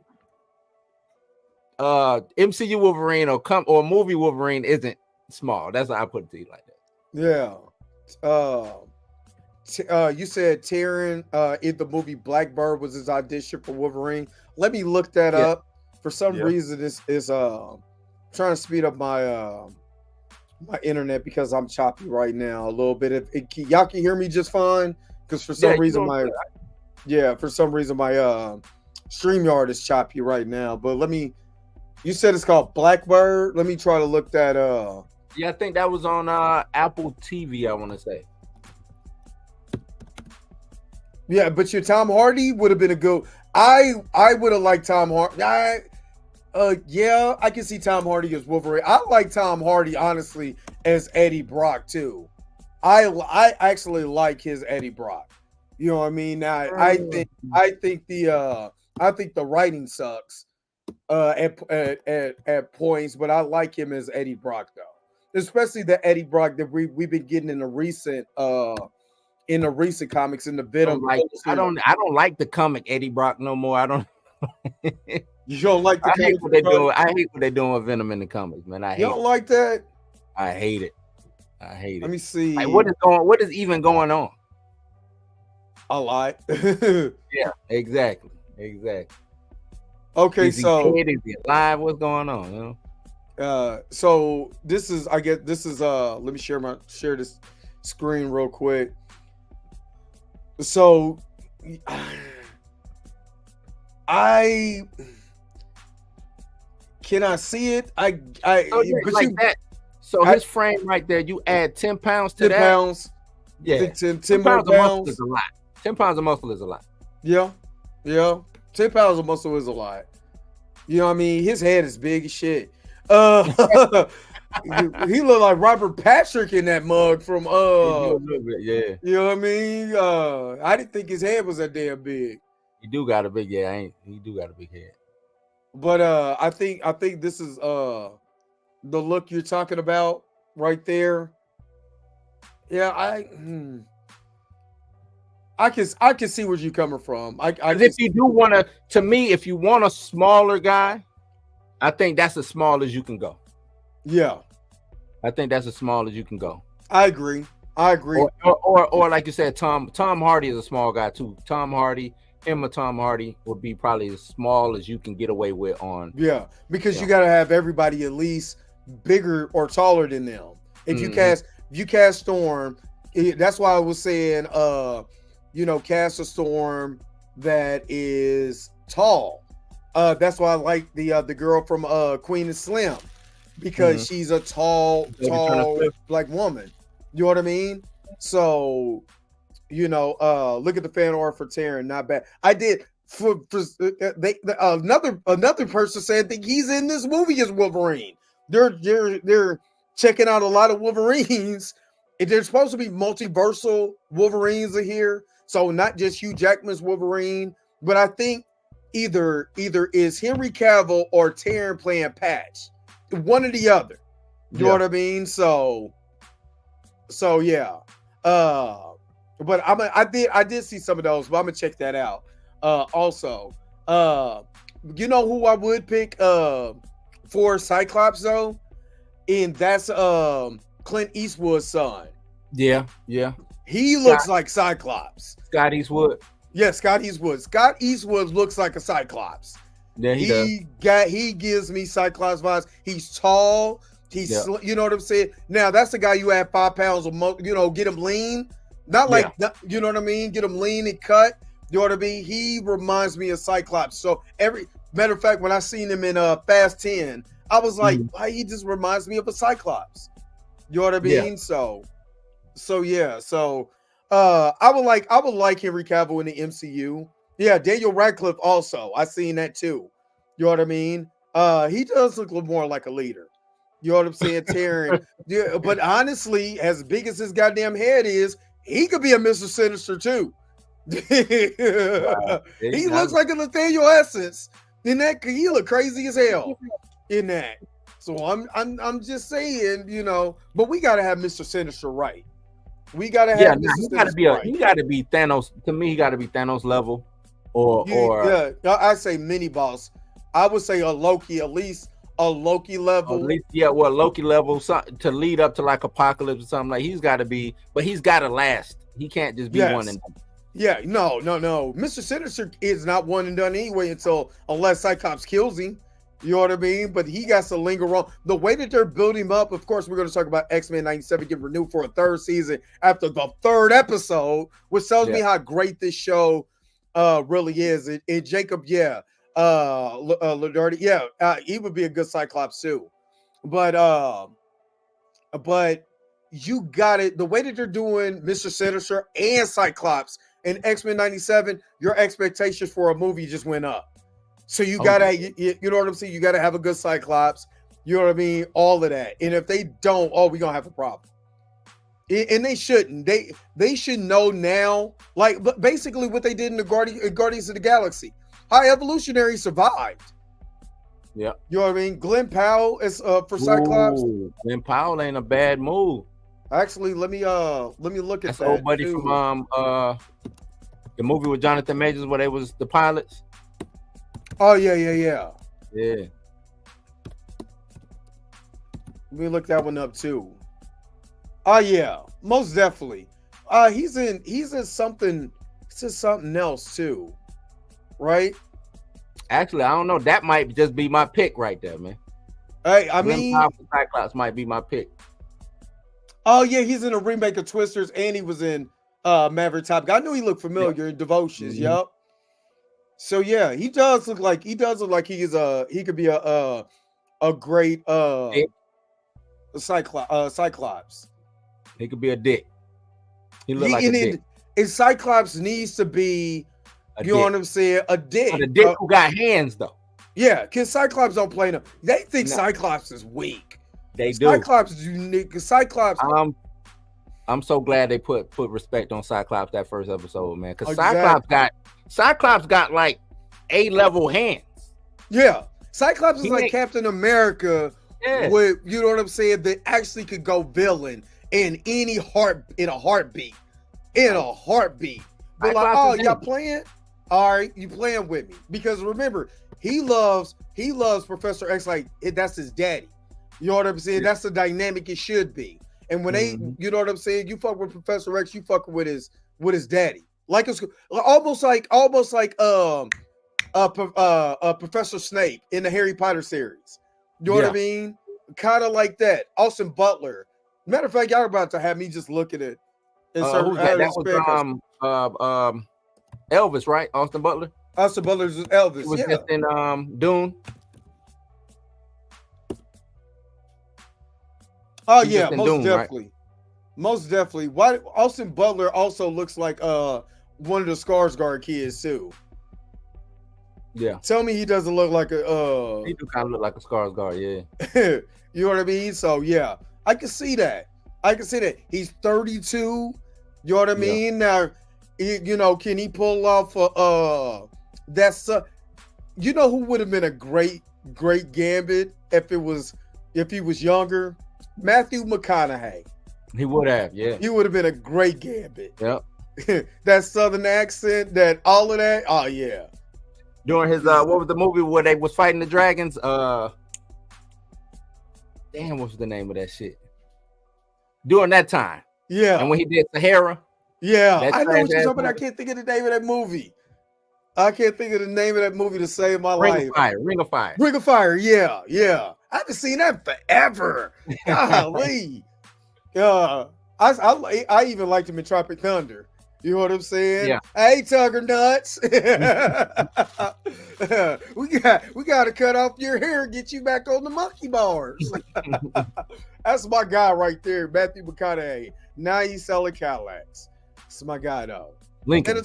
MCU Wolverine or movie Wolverine isn't small. That's how I put it to you like that. Yeah. You said Taron in the movie Blackbird was his audition for Wolverine. Let me look that Yeah. up. For some Yeah. reason, this is trying to speed up my my internet because I'm choppy right now a little bit. If y'all can hear me just fine, because for some reason my StreamYard is choppy right now. But you said it's called Blackbird. Let me try to look that up. Yeah, I think that was on Apple TV, I want to say. Yeah, but your Tom Hardy would have been a good. I would have liked Tom Hardy. Yeah, I can see Tom Hardy as Wolverine. I like Tom Hardy honestly as Eddie Brock too. I actually like his Eddie Brock. You know what I mean? Now I think the writing sucks at points, but I like him as Eddie Brock though, especially the Eddie Brock that we've been getting in the recent comics in the Venom. I don't like the comic Eddie Brock no more. I don't. You don't like the I hate what they doing. I hate what they're doing with Venom in the comics, man. I hate. You don't like that? I hate it. I hate it. Let me see. Like, what is even going on? A lot. Yeah, exactly. Okay, is he so dead? Is he alive? What's going on? You know? So this is let me share this screen real quick. So I see it. That. So his frame right there, you add 10 pounds to 10 that. pounds. Yeah, 10 pounds more of muscle pounds. is a lot. 10 pounds of muscle is a lot. Yeah. 10 pounds of muscle is a lot. You know what I mean? His head is big as shit. He looked like Robert Patrick in that mug from yeah. You know what I mean? I didn't think his head was that damn big. He do got a big he do got a big head. But I think this is the look you're talking about right there. Yeah, I can see where you're coming from. If you do want if you want a smaller guy, I think that's as small as you can go. Yeah, I think that's as small as you can go. I agree. Or like you said, Tom Hardy is a small guy too. Tom Hardy would be probably as small as you can get away with on. Yeah, because you got to have everybody at least bigger or taller than them. If you cast Storm, that's why I was saying, cast a Storm that is tall. That's why I like the girl from Queen and Slim, because she's a tall black woman. You know what I mean? So, look at the fan art for Taron. Not bad. I did another person said that he's in this movie as Wolverine. They're checking out a lot of Wolverines. There's supposed to be multiversal Wolverines in here, so not just Hugh Jackman's Wolverine, but I think either is Henry Cavill or Taron playing Patch, one or the other. You know what I mean? So yeah. But I did see some of those, but I'm gonna check that out. Also, you know who I would pick for Cyclops though, and that's Clint Eastwood's son. Yeah. He looks like Cyclops. Scott Eastwood. Yeah, Scott Eastwood. Scott Eastwood looks like a Cyclops. Yeah, he gives me Cyclops vibes. He's tall. You know what I'm saying? Now that's the guy you add 5 pounds of get him lean. Not like you know what I mean? Get him lean and cut. You know what I mean? He reminds me of Cyclops. So matter of fact, when I seen him in Fast 10, I was like, he just reminds me of a Cyclops. You know what I mean? So yeah. So I would like Henry Cavill in the MCU. Yeah, Daniel Radcliffe also. I seen that too. You know what I mean? He does look a little more like a leader. You know what I'm saying, Taron? Yeah, but honestly, as big as his goddamn head is, he could be a Mr. Sinister too. He looks like a Nathaniel Essence. In that, he look crazy as hell in that. So I'm just saying, but we gotta have Mr. Sinister right. We gotta have he gotta be Thanos. To me, he gotta be Thanos level, I say mini boss. I would say a Loki, at least a Loki level. At least, Loki level to lead up to like Apocalypse or something. Like he's got to be, but he's got to last He can't just be one Yes. and done. Yeah, no. Mr. Sinister is not one and done anyway unless Cyclops kills him. You know what I mean? But he got to linger on. The way that they're building him up, of course, we're going to talk about X-Men 97 getting renewed for a third season after the third episode, which tells me how great this show really is. And Jacob, Ladardi, he would be a good Cyclops too. But you got it. The way that they're doing Mr. Sinister and Cyclops in X-Men 97, your expectations for a movie just went up. So you gotta, you know what I'm saying? You gotta have a good Cyclops. You know what I mean? All of that. And if they don't, we're gonna have a problem. And they shouldn't. They should know now. Like, but basically what they did in the Guardians of the Galaxy. High Evolutionary survived. Yeah. You know what I mean? Glenn Powell is for Cyclops. Ooh, Glenn Powell ain't a bad move. Actually, let me look at That's that. old buddy too. from the movie with Jonathan Majors where they was the pilots. Oh yeah. Yeah. Let me look that one up too. Oh yeah, most definitely. He's in something. He's in something else too, right? Actually, I don't know. That might just be my pick right there, man. Hey, I mean, Cyclops might be my pick. Oh yeah, he's in a remake of Twisters, and he was in Maverick Top Gun. I knew he looked familiar in Devotions. Mm-hmm. Yep. So yeah, he does look like he is he could be a great Cyclops. He could be a dick. He look like a dick. And Cyclops needs to be, you know what I'm saying, a dick. But a dick who got hands though. Yeah, because Cyclops don't play them. They think Cyclops is weak. They do. Cyclops is unique. Cyclops. I'm so glad they put respect on Cyclops that first episode, man. Because Exactly. Cyclops got like A-level hands. Yeah, Cyclops is like Captain America. Yeah. With, you know what I'm saying, that actually could go villain in a heartbeat. But like, y'all playing? All right, you playing with me. Because remember, he loves Professor X like that's his daddy. You know what I'm saying? That's the dynamic it should be. And when they, you know what I'm saying, you fuck with Professor X, you fucking with his daddy. Like it's almost like Professor Snape in the Harry Potter series. You know what I mean? Kind of like that. Austin Butler. Matter of fact, y'all are about to have me just look at it. That was Elvis, right? Austin Butler. Austin Butler's Elvis. He was just in Dune. Oh yeah, most definitely. Right? Most definitely. Why Austin Butler also looks like one of the Skarsgård kids too. Yeah. Tell me he doesn't look like a he do kind of look like a Skarsgård, yeah. You know what I mean? So yeah, I can see that. He's 32. You know what I mean? Now, you know, can he pull off that's you know who would have been a great Gambit if he was younger? Matthew McConaughey. He would have, yeah. He would have been a great Gambit. Yep. That southern accent, that all of that. Oh yeah. During his what was the movie where they was fighting the dragons? Damn, what's the name of that shit? During that time. Yeah. And when he did Sahara. Yeah. I know what you're talking about. I can't think of the name of that movie. To save my life. Ring of Fire. Ring of Fire, yeah. I haven't seen that forever. Golly. I even liked him in Tropic Thunder. You know what I'm saying? Yeah. Hey, Tugger Nuts. we got to cut off your hair and get you back on the monkey bars. That's my guy right there, Matthew McConaughey. Now he's selling Cadillacs. That's my guy, though. Lincoln.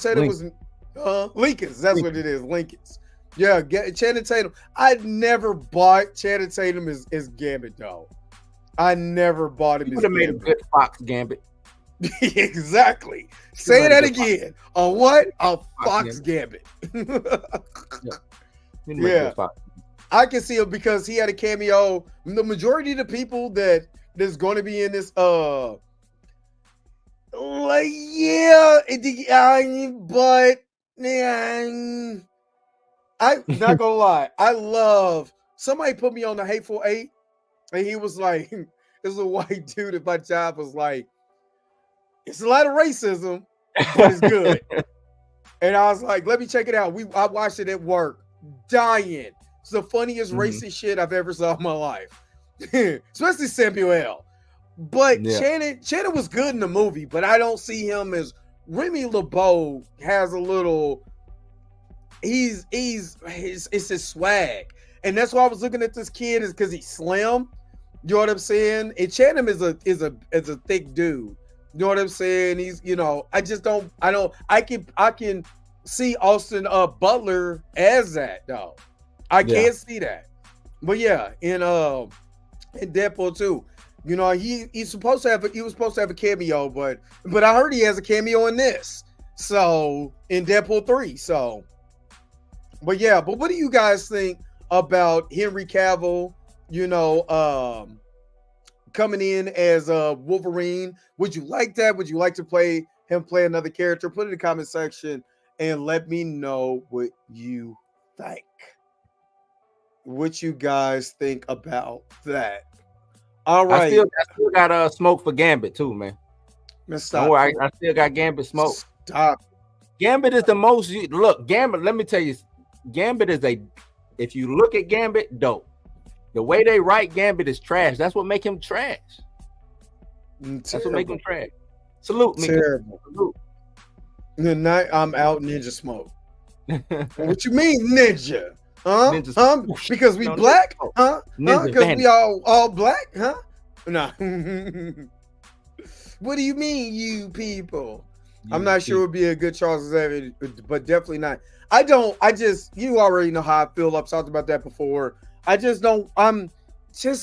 Lincoln's. That's what it is. Lincoln's. Yeah, Channing Tatum. I never bought Channing Tatum as Gambit, though. I never bought him as Gambit. Would have made a good Fox Gambit. Exactly. Say that again. A what? A Fox Gambit. Yeah. I can see him because he had a cameo. The majority of the people that's going to be in this, but I'm not gonna lie. I love somebody put me on the Hateful Eight, and he was like, this is a white dude at my job was like, It's a lot of racism, but it's good. And I was like, let me check it out. I watched it at work, dying. It's the funniest racist shit I've ever saw in my life, especially Samuel. But Channing was good in the movie, but I don't see him as Remy LeBeau has a little. It's his swag, and that's why I was looking at this kid is because he's slim. You know what I'm saying? And Channing is a thick dude. You know what I'm saying? He's I can see Austin Butler as that though. I can't see that. But yeah, in Deadpool 2, he was supposed to have a cameo, but I heard he has a cameo in this. So in Deadpool 3. So but what do you guys think about Henry Cavill, coming in as Wolverine? Would you like that? Would you like to play another character? Put it in the comment section and let me know what you think. What you guys think about that? All right. I still got smoke for Gambit too, man. Stop. I still got Gambit smoke. Stop. Gambit is the most look. Gambit. Let me tell you, Gambit is if you look at Gambit, dope. The way they write Gambit is trash. That's what make him trash. That's what make him trash. Salute me. Terrible. Salute. Tonight I'm out ninja smoke. What you mean ninja? Huh? Ninja because we black? Huh? Because we all black? Huh? No. What do you mean, you people? I'm not sure it would be a good Charles Xavier, but definitely not. You already know how I feel. I've talked about that before. Just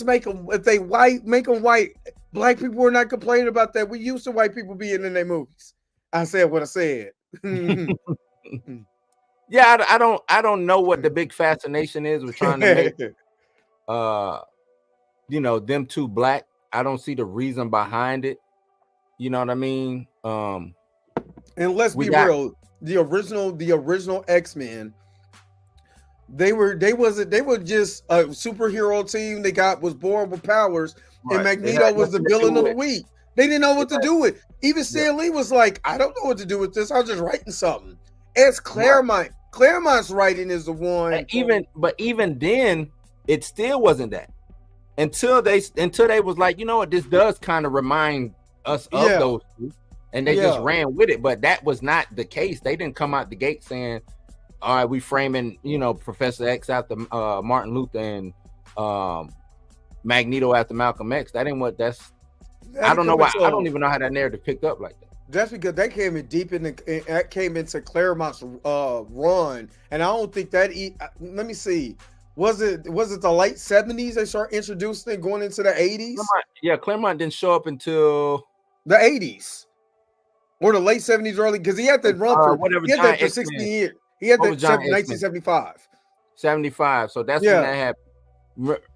make them, if they white, make them white. Black people are not complaining about that. We used to white people being in their movies. I said what I said. Yeah, I don't know what the big fascination is with trying to make them two black. I don't see the reason behind it. You know what I mean? And let's be real, the original X-Men, they were just a superhero team. Was born with powers, right. And Magneto was the villain of the week. They didn't know what to do with. Even Stan Lee was like, I don't know what to do with this. I was just writing something. It's Claremont. Right. Claremont's writing is the one. But even then, it still wasn't that. Until they was like, you know what, this does kind of remind us of those two. And they just ran with it. But that was not the case. They didn't come out the gate saying, all right, we framing, Professor X after Martin Luther and Magneto after Malcolm X. That ain't what I don't know why. I don't even know how that narrative picked up like that. That's because they came in deep came into Claremont's run, and I don't think that. Let me see. Was it the late 70s they started introducing it going into the 80s? Claremont didn't show up until the 80s or the late 70s, early, because he had that run for whatever. He had that for 16 years. He had that 1975. 75. So that's when that happened.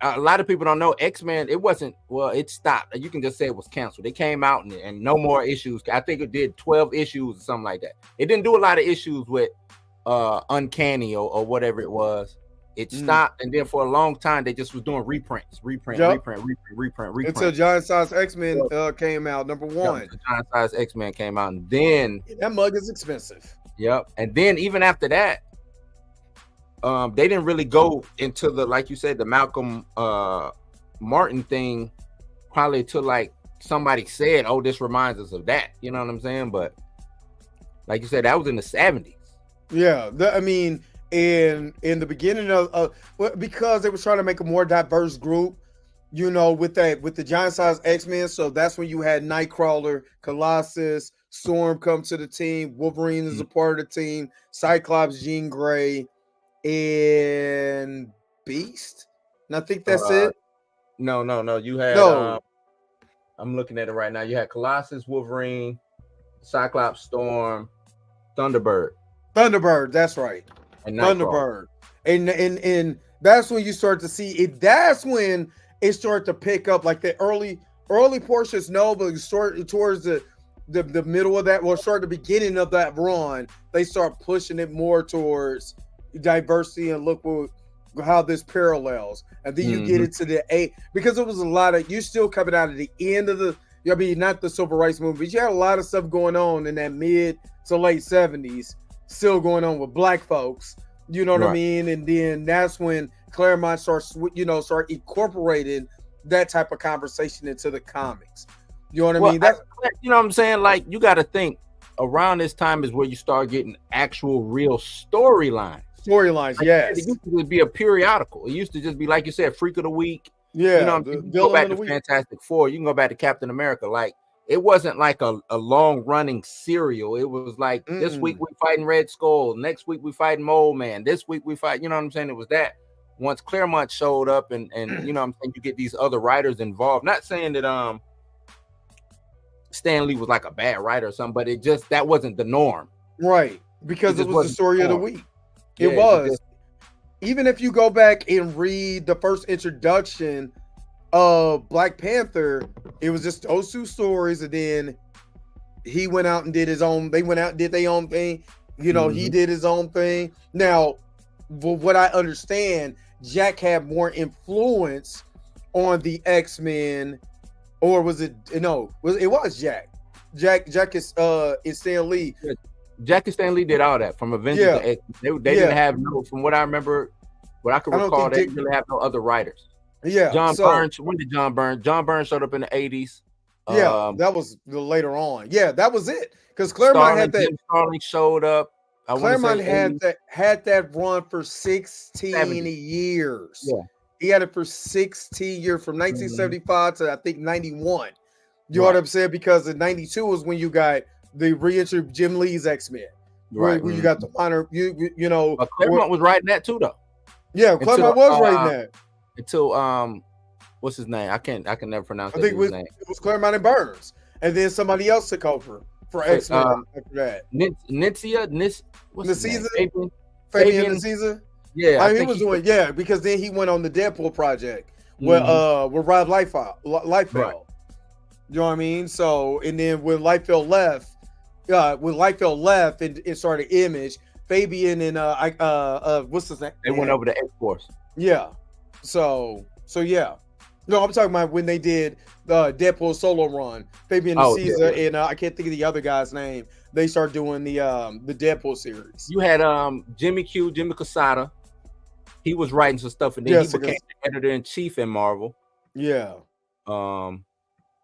A lot of people don't know X-Men. It stopped. You can just say it was canceled. They came out and no more issues. I think it did 12 issues or something like that. It didn't do a lot of issues with Uncanny or whatever it was. It stopped, and then for a long time they just was doing reprints. Until Giant Size X-Men came out, number 1. Giant Size X-Men came out, and then that mug is expensive. Yep, and then even after that, they didn't really go into the, like you said, the Malcolm Martin thing, probably till like somebody said, "Oh, this reminds us of that." You know what I'm saying? But like you said, that was in the 70s. Yeah, in the beginning of because they were trying to make a more diverse group, with the Giant Size X-Men. So that's when you had Nightcrawler, Colossus, Storm come to the team. Wolverine is a part of the team. Cyclops, Jean Grey, and Beast. And I think that's it. No. You had I'm looking at it right now. You had Colossus, Wolverine, Cyclops, Storm, Thunderbird. That's right. And Thunderbird. And that's when you start to see it. That's when it started to pick up, like the early portions. No, but you start towards the middle of that, or start the beginning of that run. They start pushing it more towards diversity and look how this parallels. And then you get into the 8, because it was a lot of, you still coming out of the end of I mean, not the civil rights movement, but you had a lot of stuff going on in that mid to late 70s, still going on with black folks. You know what I mean? And then that's when Claremont starts, start incorporating that type of conversation into the comics. You know what I mean? That's, you know what I'm saying? Like, you got to think around this time is where you start getting actual real storylines. Storylines, yes. It used to be a periodical. It used to just be, like you said, Freak of the Week. Yeah. You know, you can go back to Fantastic Four. You can go back to Captain America. Like, it wasn't like a long running serial. It was like this week we fighting Red Skull. Next week we fighting Mole Man. This week we fight. You know what I'm saying? It was that. Once Claremont showed up and you know what I'm saying, you get these other writers involved. Not saying that Stan Lee was like a bad writer or something, but it just that wasn't the norm. Right. Because it was the story of the week. It was. Even if you go back and read the first introduction of Black Panther, it was just those two stories, and then he went out and did his own. They went out and did their own thing. You know, he did his own thing. Now, what I understand, Jack had more influence on the X-Men, or was it? No, it was Jack. Jack is Stan Lee. Jack and Stan Lee did all that from Avengers to X. They didn't have no, from what I remember, what I can recall, they didn't have no other writers. Yeah, John Burns. When did John Burns? John Burns showed up in the 80s. Yeah, that was later on. Yeah, that was it. Because Claremont had that. Jim Starlin showed up. Claremont had that run for 16 years. Yeah, he had it for 16 years, from 1975 to I think 91. You know what I'm saying? Because in 92 was when you got the reentry of Jim Lee's X-Men. Right. Where you got the minor, you know. Claremont was writing that too, though. Yeah, Claremont was writing that. Until what's his name? I can never pronounce his name. It was Claremont and Burns, and then somebody else took over for X-Men after that. Fabian Nicieza. Yeah, I mean, he was doing because then he went on the Deadpool project with Rob Liefeld. Right. You know what I mean? So, and then when Liefeld left, and started Image, Fabian and what's his name? They went over to X-Force. Yeah. So yeah. No, I'm talking about when they did the Deadpool solo run. Fabian Caesar and I can't think of the other guy's name. They start doing the Deadpool series. You had Jimmy Casada. He was writing some stuff, and then he became the editor-in-chief in Marvel. Yeah.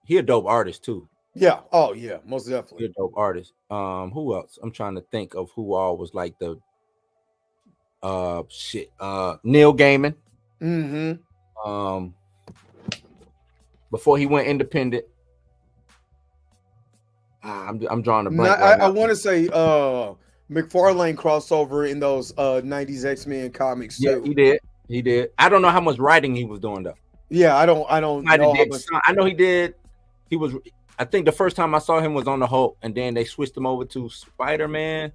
He a dope artist too. Yeah. Oh yeah, most definitely. He a dope artist. Who else? I'm trying to think of who all was like the Neil Gaiman. Before he went independent. I'm drawing a blank. I want to say McFarlane crossover in those 90s X-Men comics too. Yeah, he did. I don't know how much writing he was doing though. Yeah, I don't know. I know he did. He was. I think the first time I saw him was on the Hulk, and then they switched him over to Spider-Man.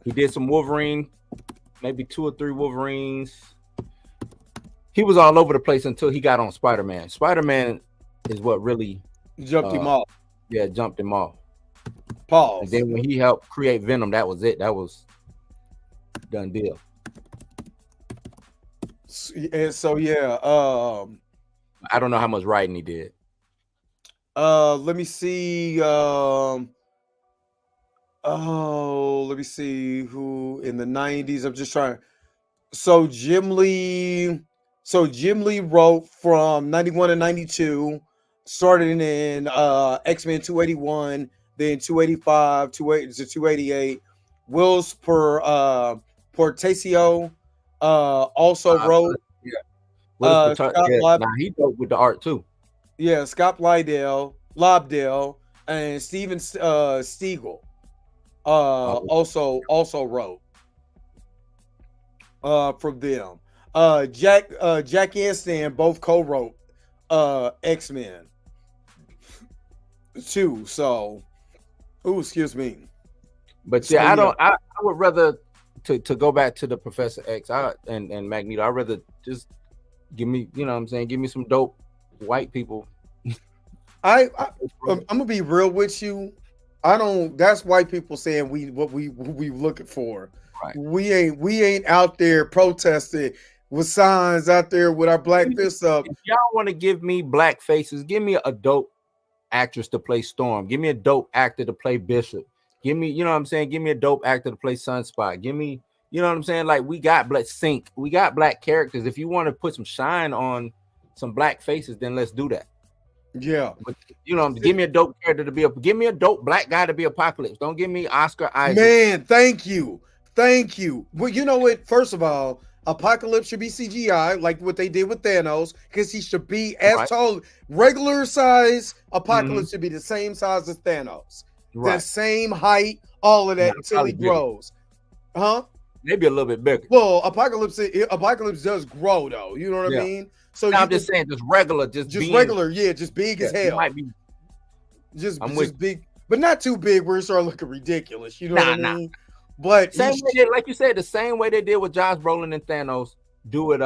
He did some Wolverine, maybe 2 or 3 Wolverines. He was all over the place until he got on Spider-Man. Spider-Man is what really jumped him off. Yeah, jumped him off. Pause. And then when he helped create Venom, that was it. That was done deal. And so I don't know how much writing he did. Let me see. Let me see who in the 90s. I'm just trying. So Jim Lee wrote from 91 to 92, started in X-Men 281, then 285, 288. Wills Portacio also wrote. He wrote with the art too. Yeah, Scott Lobdell and Steven Stiegel also wrote from them. Jack and Stan both co-wrote X-Men too. So, excuse me. But yeah, I would rather to go back to the Professor X and Magneto. I'd rather just give me, you know what I'm saying, give me some dope white people. I'm gonna be real with you. That's white people saying what we looking for. Right. We ain't out there protesting with signs out there with our black fists up. If y'all want to give me black faces, give me a dope actress to play Storm. Give me a dope actor to play Bishop. Give me, you know what I'm saying? Give me a dope actor to play Sunspot. Give me, you know what I'm saying? Like we got black sync. We got black characters. If you want to put some shine on some black faces, then let's do that. Yeah. But, you know, give me a dope character to be give me a dope black guy to be Apocalypse. Don't give me Oscar Isaac. Man, thank you. Thank you. Well, you know what? First of all, Apocalypse should be CGI, like what they did with Thanos, because he should be as tall. Regular size Apocalypse should be the same size as Thanos. The same height, all of that until he grows. Huh? Maybe a little bit bigger. Well, Apocalypse does grow though. You know what I mean? So I'm just saying, just regular, just regular, just big as hell. Might be just big, but not too big where it started looking ridiculous. You know what I mean? But same way, like you said, the same way they did with Josh Brolin and Thanos, do it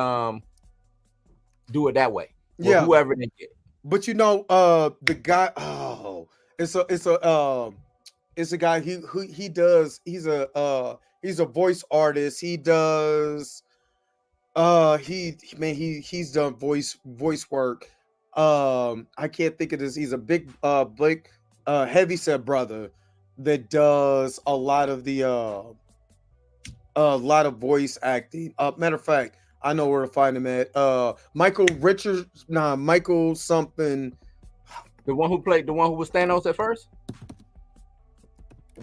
that way. Yeah, whoever they get. But you know, the guy. Oh, it's a guy. He does. He's a voice artist. He does. He's done voice work. I can't think of this. He's a big heavyset brother that does a lot of the voice acting. Matter of fact, I know where to find him at. Michael something. The one who was Thanos at first?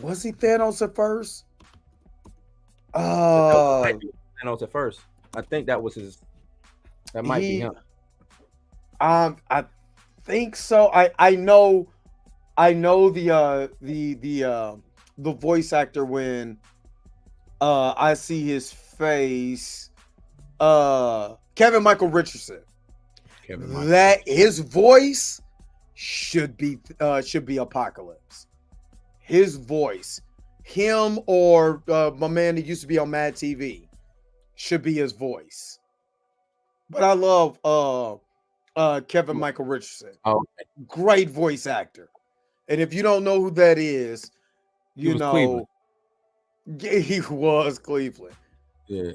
Was he Thanos at first? Thanos at first. I think that was his. That might be him. I think so. I know the voice actor when I see his face. Kevin Michael Richardson. His voice should be Apocalypse. His voice, him or my man that used to be on Mad TV, should be his voice. But I love Kevin Michael Richardson. Great voice actor. And if you don't know who that is, you know Cleveland. He was Cleveland. Yeah.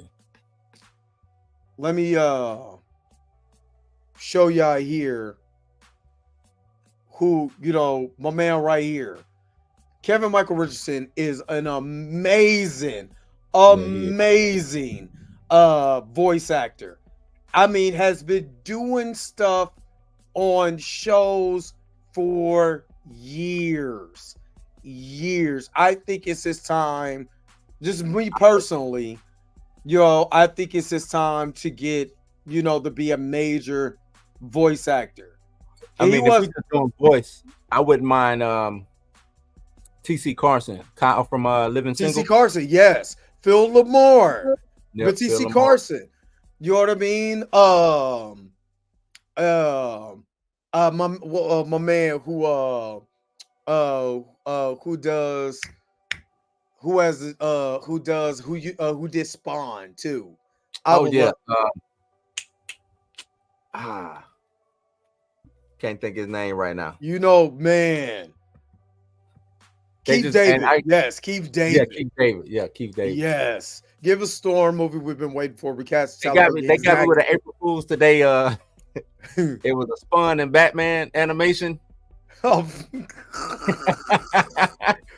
Let me show y'all here who, you know, my man right here. Kevin Michael Richardson is an amazing voice actor. I mean, has been doing stuff on shows for years. I think it's his time. Just me personally, I think it's his time to get, to be a major voice actor. And if we just doing voice, I wouldn't mind TC Carson, Kyle from Living Single. TC Carson, yes. Phil Lamar. Yep, but TC Carson. You know what I mean? My man who did Spawn too. Can't think his name right now. Man. Keith David. Keith David. Keith David. Yes. Give us Storm movie we've been waiting for. We cast. They got me with an April Fool's today. It was a Spawn and Batman animation. Oh,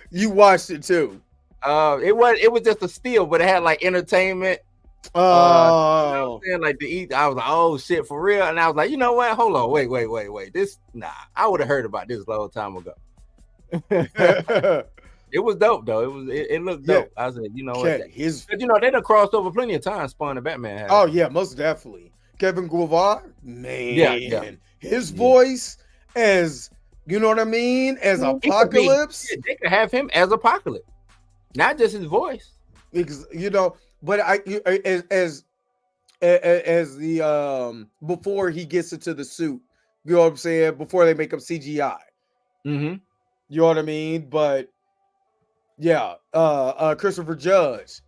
you watched it too. It was just a steal, but it had like entertainment. Oh, you know what I'm saying? Like to eat. I was like, oh shit, for real. And I was like, you know what? Hold on, wait. This I would have heard about this a long time ago. It was dope though. It looked dope. I said, you know what? They done crossed over plenty of times. Spawn and Batman had. Oh yeah, most definitely. Kevin Guevara, man, his voice as you know what I mean, as Apocalypse. They could have him as Apocalypse, not just his voice. Because but as the before he gets into the suit, you know what I'm saying? Before they make him CGI. Mm-hmm. You know what I mean? But yeah, Christopher Judge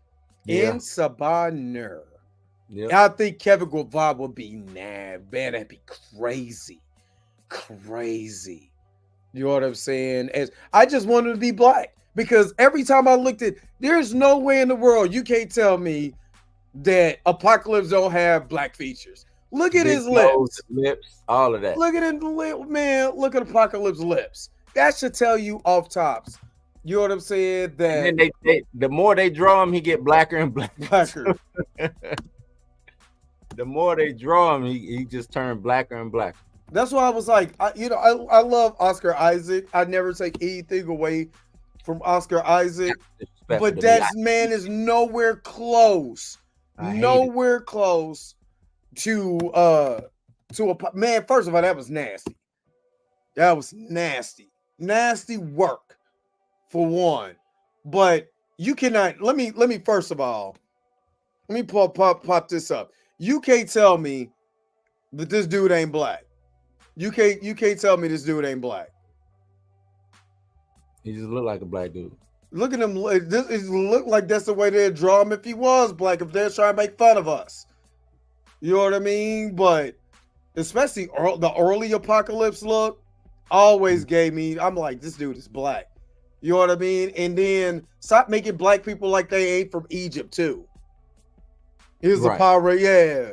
in Sabanner. Yeah, I think Kevin Guevara would be man. That'd be crazy. You know what I'm saying? As I just wanted to be black because every time I looked at, there's no way in the world you can't tell me that Apocalypse don't have black features. Look at Big his nose, lips. lips, all of that. Look at his lip, man. Look at Apocalypse lips. That should tell you off tops. You know what I'm saying? That And then the more they draw him, he get blacker and blacker. blacker. The more they draw him, he just turned blacker and blacker. That's why I was like, I love Oscar Isaac. I never take anything away from Oscar Isaac, but that man is nowhere close, nowhere close to a man. First of all, that was nasty. That was nasty work for one. But you cannot. Let me first of all, let me pop this up. You can't tell me that this dude ain't black. You can't tell me this dude ain't black. He just look like a black dude. Look at him. It look like that's the way they'd draw him if he was black. If they're trying to make fun of us, you know what I mean. But especially the early Apocalypse look always gave me. I'm like, this dude is black. You know what I mean. And then stop making black people like they ain't from Egypt too. Here's a pirate, yeah.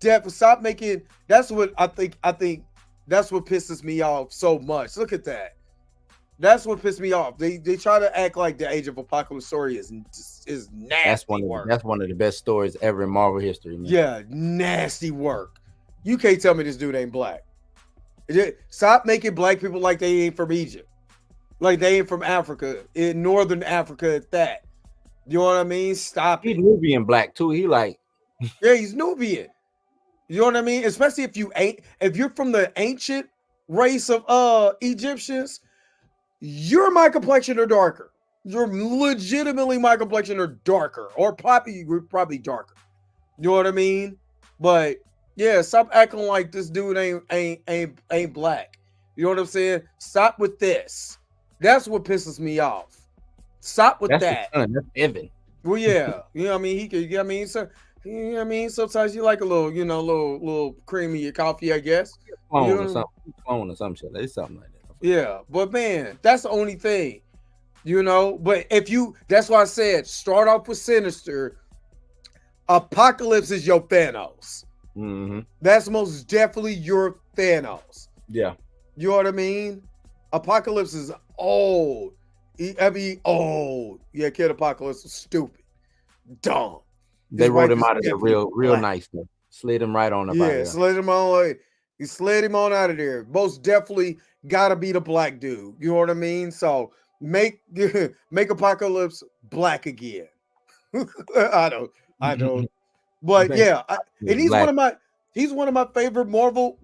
Definitely stop making. That's what I think that's what pisses me off so much. Look at that. That's what pissed me off. They try to act like the Age of Apocalypse story is nasty. That's one of the best stories ever in Marvel history, man. Yeah, nasty work. You can't tell me this dude ain't black. Stop making black people like they ain't from Egypt, like they ain't from Africa, in Northern Africa at that. You know what I mean? Stop. He's Nubian black too. He like, yeah, he's Nubian. You know what I mean? Especially if you're from the ancient race of Egyptians, you're my complexion or darker. You're legitimately my complexion or darker, or probably darker. You know what I mean? But yeah, stop acting like this dude ain't black. You know what I'm saying? Stop with this. That's what pisses me off. Stop with that. That's Evan. Well, yeah, you know what I mean. He could. You know what I mean? So, you know what I mean. Sometimes you like a little, little cream in your coffee, I guess. Clone or some shit. It's something like that. Yeah, but man, that's the only thing, But that's why I said start off with Sinister. Apocalypse is your Thanos. Mm-hmm. That's most definitely your Thanos. Yeah, you know what I mean. Apocalypse is old. Old. Yeah, Kid Apocalypse was stupid, dumb. They wrote him out of there real nice. Though. Slid him right on up out of there. Slid him on. He slid him on out of there. Most definitely gotta be the black dude. You know what I mean? So make Apocalypse black again. I don't. But yeah, and he's black. He's one of my favorite Marvel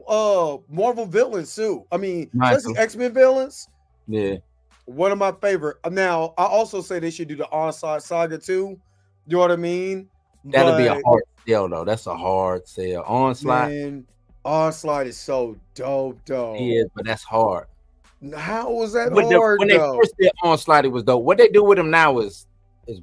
villains too. I mean, especially X-Men villains. Yeah. One of my favorite. Now, I also say they should do the Onslaught Saga too. You know what I mean? That'll be a hard sell though. That's a hard sell. Onslaught. Man, Onslaught is so dope, though. Yeah, but that's hard. How was that hard? When they first did Onslaught, it was dope. What they do with him now is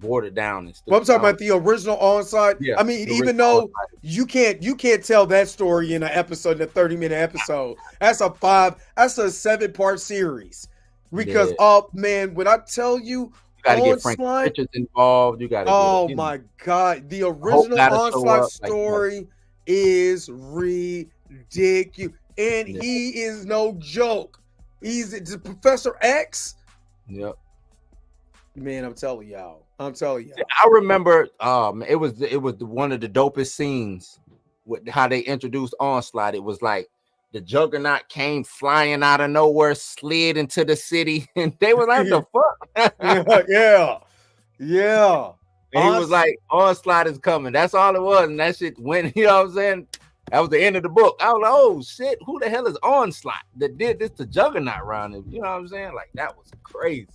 watered down and stuff. Well, I'm talking about the original Onslaught. Yeah, I mean, even though you can't tell that story in a 30-minute episode. That's a 7-part series. Because man, when I tell you gotta get Frank Richards involved. You gotta my god, the original Onslaught story is ridiculous. And he is no joke. He's Professor X. Yep. Man, I'm telling y'all. I remember it was one of the dopest scenes with how they introduced Onslaught. It was like the Juggernaut came flying out of nowhere, slid into the city, and they were like, the fuck? yeah. And he was like, Onslaught is coming. That's all it was. And that shit went, you know what I'm saying? That was the end of the book. I was like, oh shit, who the hell is Onslaught that did this to Juggernaut around him? You know what I'm saying? Like, that was crazy.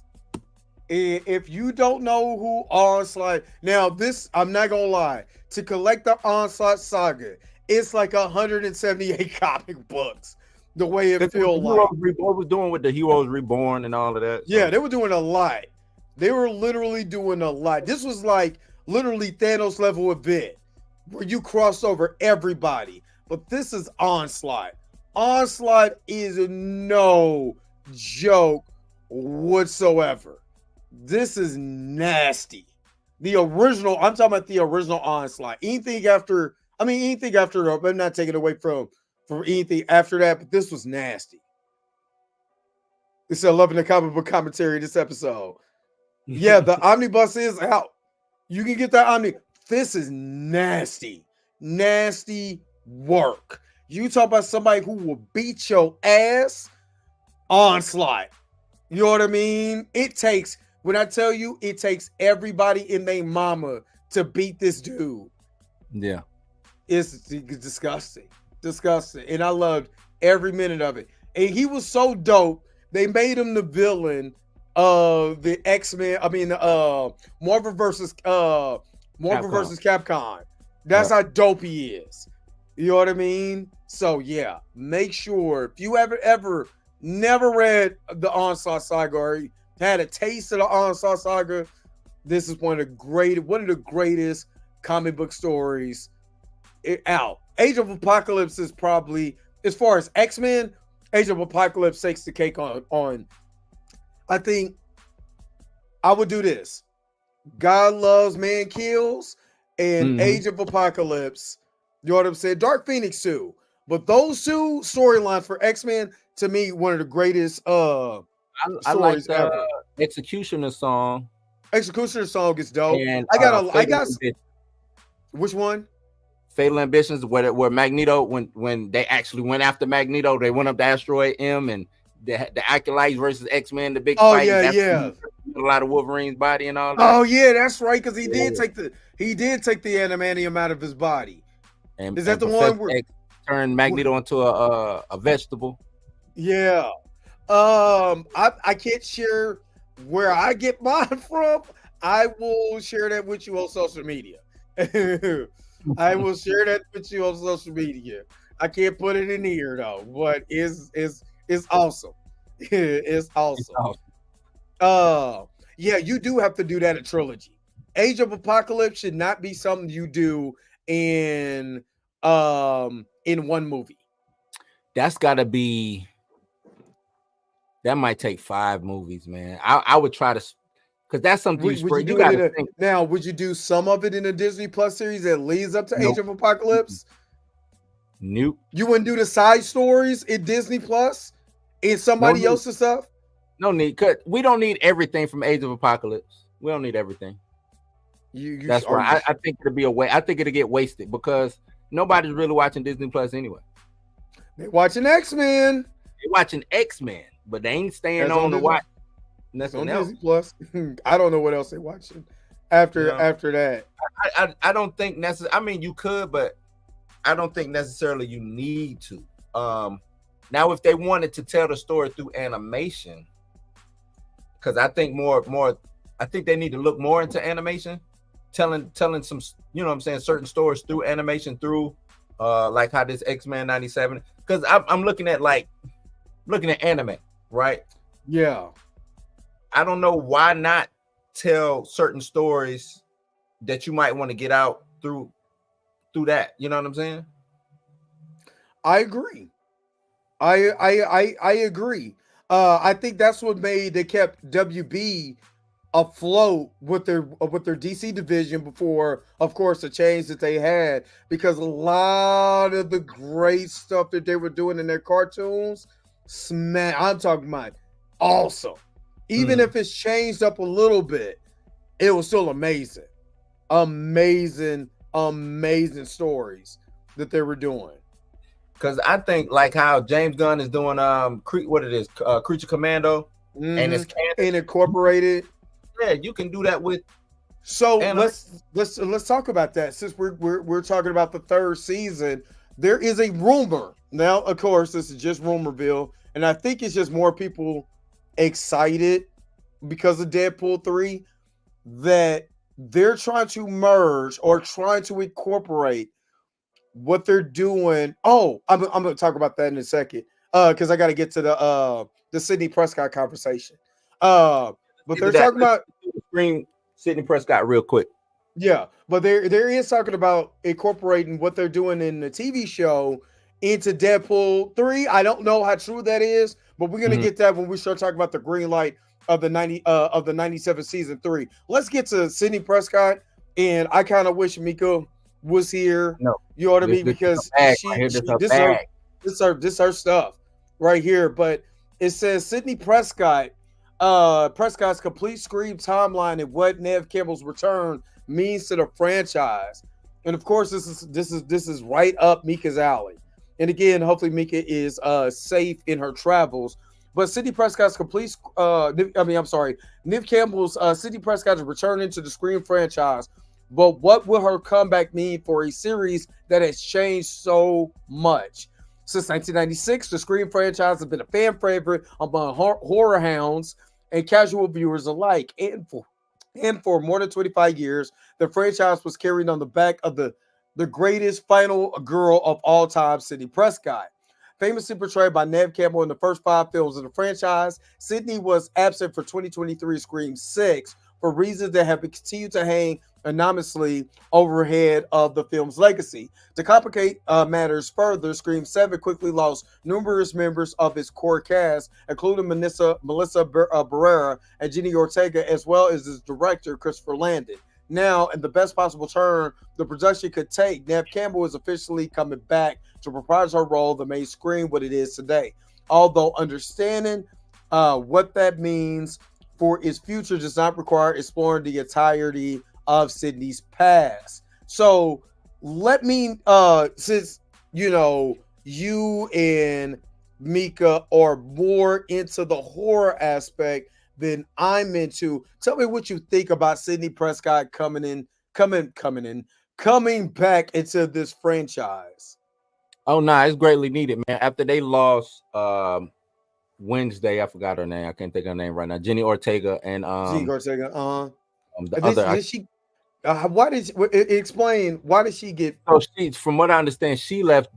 If you don't know who Onslaught, now this, I'm not gonna lie, to collect the Onslaught saga, it's like 178 comic books. The way it feels like. What was doing with the Heroes Reborn and all of that? Yeah, they were doing a lot. They were literally doing a lot. This was like literally Thanos level event where you cross over everybody. But this is Onslaught. Onslaught is no joke whatsoever. This is nasty. The original, I'm talking about the original Onslaught. Anything after I mean, anything after, I'm not taking away from anything after that, but this was nasty. This is loving the comic book commentary this episode. Yeah, the omnibus is out. You can get that omni. This is nasty, nasty work. You talk about somebody who will beat your ass. Onslaught. You know what I mean? It takes, when I tell you, it takes everybody in their mama to beat this dude. Yeah. It's disgusting. Disgusting. And I loved every minute of it. And he was so dope. They made him the villain of the X-Men. I mean, Marvel versus Capcom. That's how dope he is. You know what I mean? So yeah, make sure if you ever never read the Onslaught Saga or had a taste of the Onslaught Saga, this is one of the greatest comic book stories out. Age of Apocalypse is probably, as far as X-Men, Age of Apocalypse takes the cake on. I think I would do this. God Loves, Man Kills, and Age of Apocalypse. You know what I'm saying? Dark Phoenix too. But those two storylines for X-Men, to me, one of the greatest stories like the ever. Executioner song. Executioner song is dope. And, I got which one? Fatal Ambitions, where Magneto, when they actually went after Magneto, they went up to Asteroid M, and the Acolytes versus X-Men, the big fight. Yeah. A lot of Wolverine's body and all that. Oh yeah, that's right, because he did take the adamantium out of his body. And, is that the one where X turned Magneto into a vegetable? Yeah. I can't share where I get mine from. I will share that with you on social media. I will share that with you on social media. I can't put it in here though, but it's awesome. It's awesome. Yeah, you do have to do that in trilogy. Age of Apocalypse should not be something you do in one movie. That might take 5 movies, man. I would try to, because that's something you gotta think. Now, would you do some of it in a Disney Plus series that leads up to Age of Apocalypse? Nope. You wouldn't do the side stories in Disney Plus and somebody else's stuff? No need, because we don't need everything from Age of Apocalypse. We don't need everything. That's right. I think it'll be a way. I think it'll get wasted because nobody's really watching Disney Plus anyway. They're watching X-Men. They're watching X-Men, but they ain't staying on to watch nothing else. Disney Plus. I don't know what else they're watching after that. I don't think necessarily. I mean, you could, but I don't think necessarily you need to. Now, if they wanted to tell the story through animation, because I think I think they need to look more into animation, telling some, you know what I'm saying, certain stories through animation, through like how this X-Men 97, because I'm looking at anime, right? Yeah. I don't know why not tell certain stories that you might want to get out through that. You know what I'm saying? I agree. I agree. I think that's what they kept WB afloat with their DC division before, of course, the change that they had, because a lot of the great stuff that they were doing in their cartoons, I'm talking about awesome. Even if it's changed up a little bit, it was still amazing. Amazing stories that they were doing. Because I think like how James Gunn is doing Creature Commando, and it's and incorporated. Yeah, you can do that with. So let's talk about that, since we're talking about the 3rd season. There is a rumor now. Of course, this is just Rumorville, and I think it's just more people excited because of Deadpool 3 that they're trying to merge or trying to incorporate what they're doing. Oh, I'm going to talk about that in a second because I got to get to the Sidney Prescott conversation. But they're talking about Sidney Prescott real quick. Yeah, but there is talking about incorporating what they're doing in the TV show into Deadpool 3. I don't know how true that is, but we're gonna get that when we start talking about the green light of the 97 season 3. Let's get to Sidney Prescott, and I kind of wish Mika was here. No, You know what I this mean? is her Because bag she, right here. This she her this her bag. this her stuff right here. But it says Sidney Prescott, Prescott's complete Scream timeline and what Nev Campbell's return means to the franchise. And of course, this is right up Mika's alley. And again, hopefully Mika is safe in her travels. But Sidney Prescott's complete, Nev Campbell's Sidney Prescott is returning to the Scream franchise. But what will her comeback mean for a series that has changed so much? Since 1996, the Scream franchise has been a fan favorite among horror hounds and casual viewers alike. And for more than 25 years, the franchise was carried on the back of the greatest final girl of all time, Sidney Prescott. Famously portrayed by Nev Campbell in the first 5 films of the franchise, Sidney was absent for 2023 Scream 6 for reasons that have continued to hang anonymously overhead of the film's legacy. To complicate matters further, Scream 7 quickly lost numerous members of its core cast, including Melissa Barrera and Jenny Ortega, as well as its director, Christopher Landon. Now, in the best possible turn the production could take, Nev Campbell is officially coming back to reprise her role that made Scream what it is today. Although understanding what that means for its future does not require exploring the entirety of Sidney's past. So let me, since you and Mika are more into the horror aspect than I'm into, tell me what you think about Sidney Prescott coming back into this franchise. Oh no, it's greatly needed, man. After they lost Wednesday, I forgot her name. I can't think of her name right now. Jenny Ortega and Jenny Ortega. the other. Did she? Why did explain? Why did she get? So she, from what I understand, she left.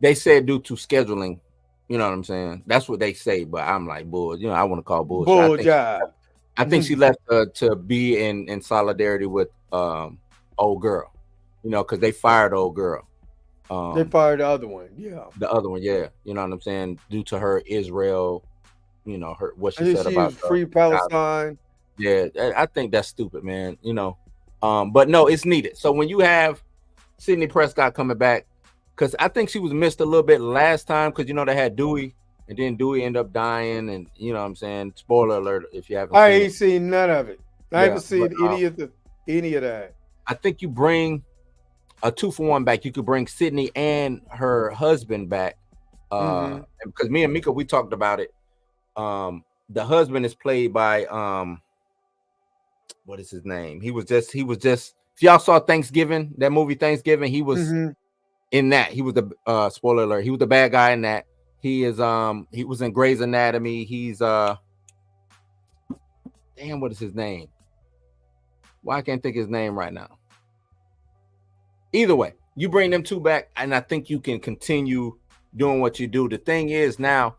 They said due to scheduling. You know what I'm saying? That's what they say, but I'm like, bull. I want to call bullshit. Bull job. I think she left to be in solidarity with old girl. Because they fired old girl. They fired the other one. Yeah. The other one, yeah. You know what I'm saying? Due to her Israel, her what she said about free Palestine. Yeah, I think that's stupid, man. But no, it's needed. So when you have Sidney Prescott coming back, because I think she was missed a little bit last time, because they had Dewey, and then Dewey ended up dying, and you know what I'm saying. Spoiler alert if you haven't. I ain't seen none of it. I haven't seen but, any of that. I think you bring a 2-for-1 back. You could bring Sidney and her husband back, because me and Mika, we talked about it. The husband is played by what is his name? He was just. If y'all saw Thanksgiving, that movie Thanksgiving, he was in that. He was the spoiler alert. He was the bad guy in that. He is he was in Grey's Anatomy. He's damn, what is his name? Why I can't think of his name right now. Either way, you bring them two back, and I think you can continue doing what you do. The thing is now,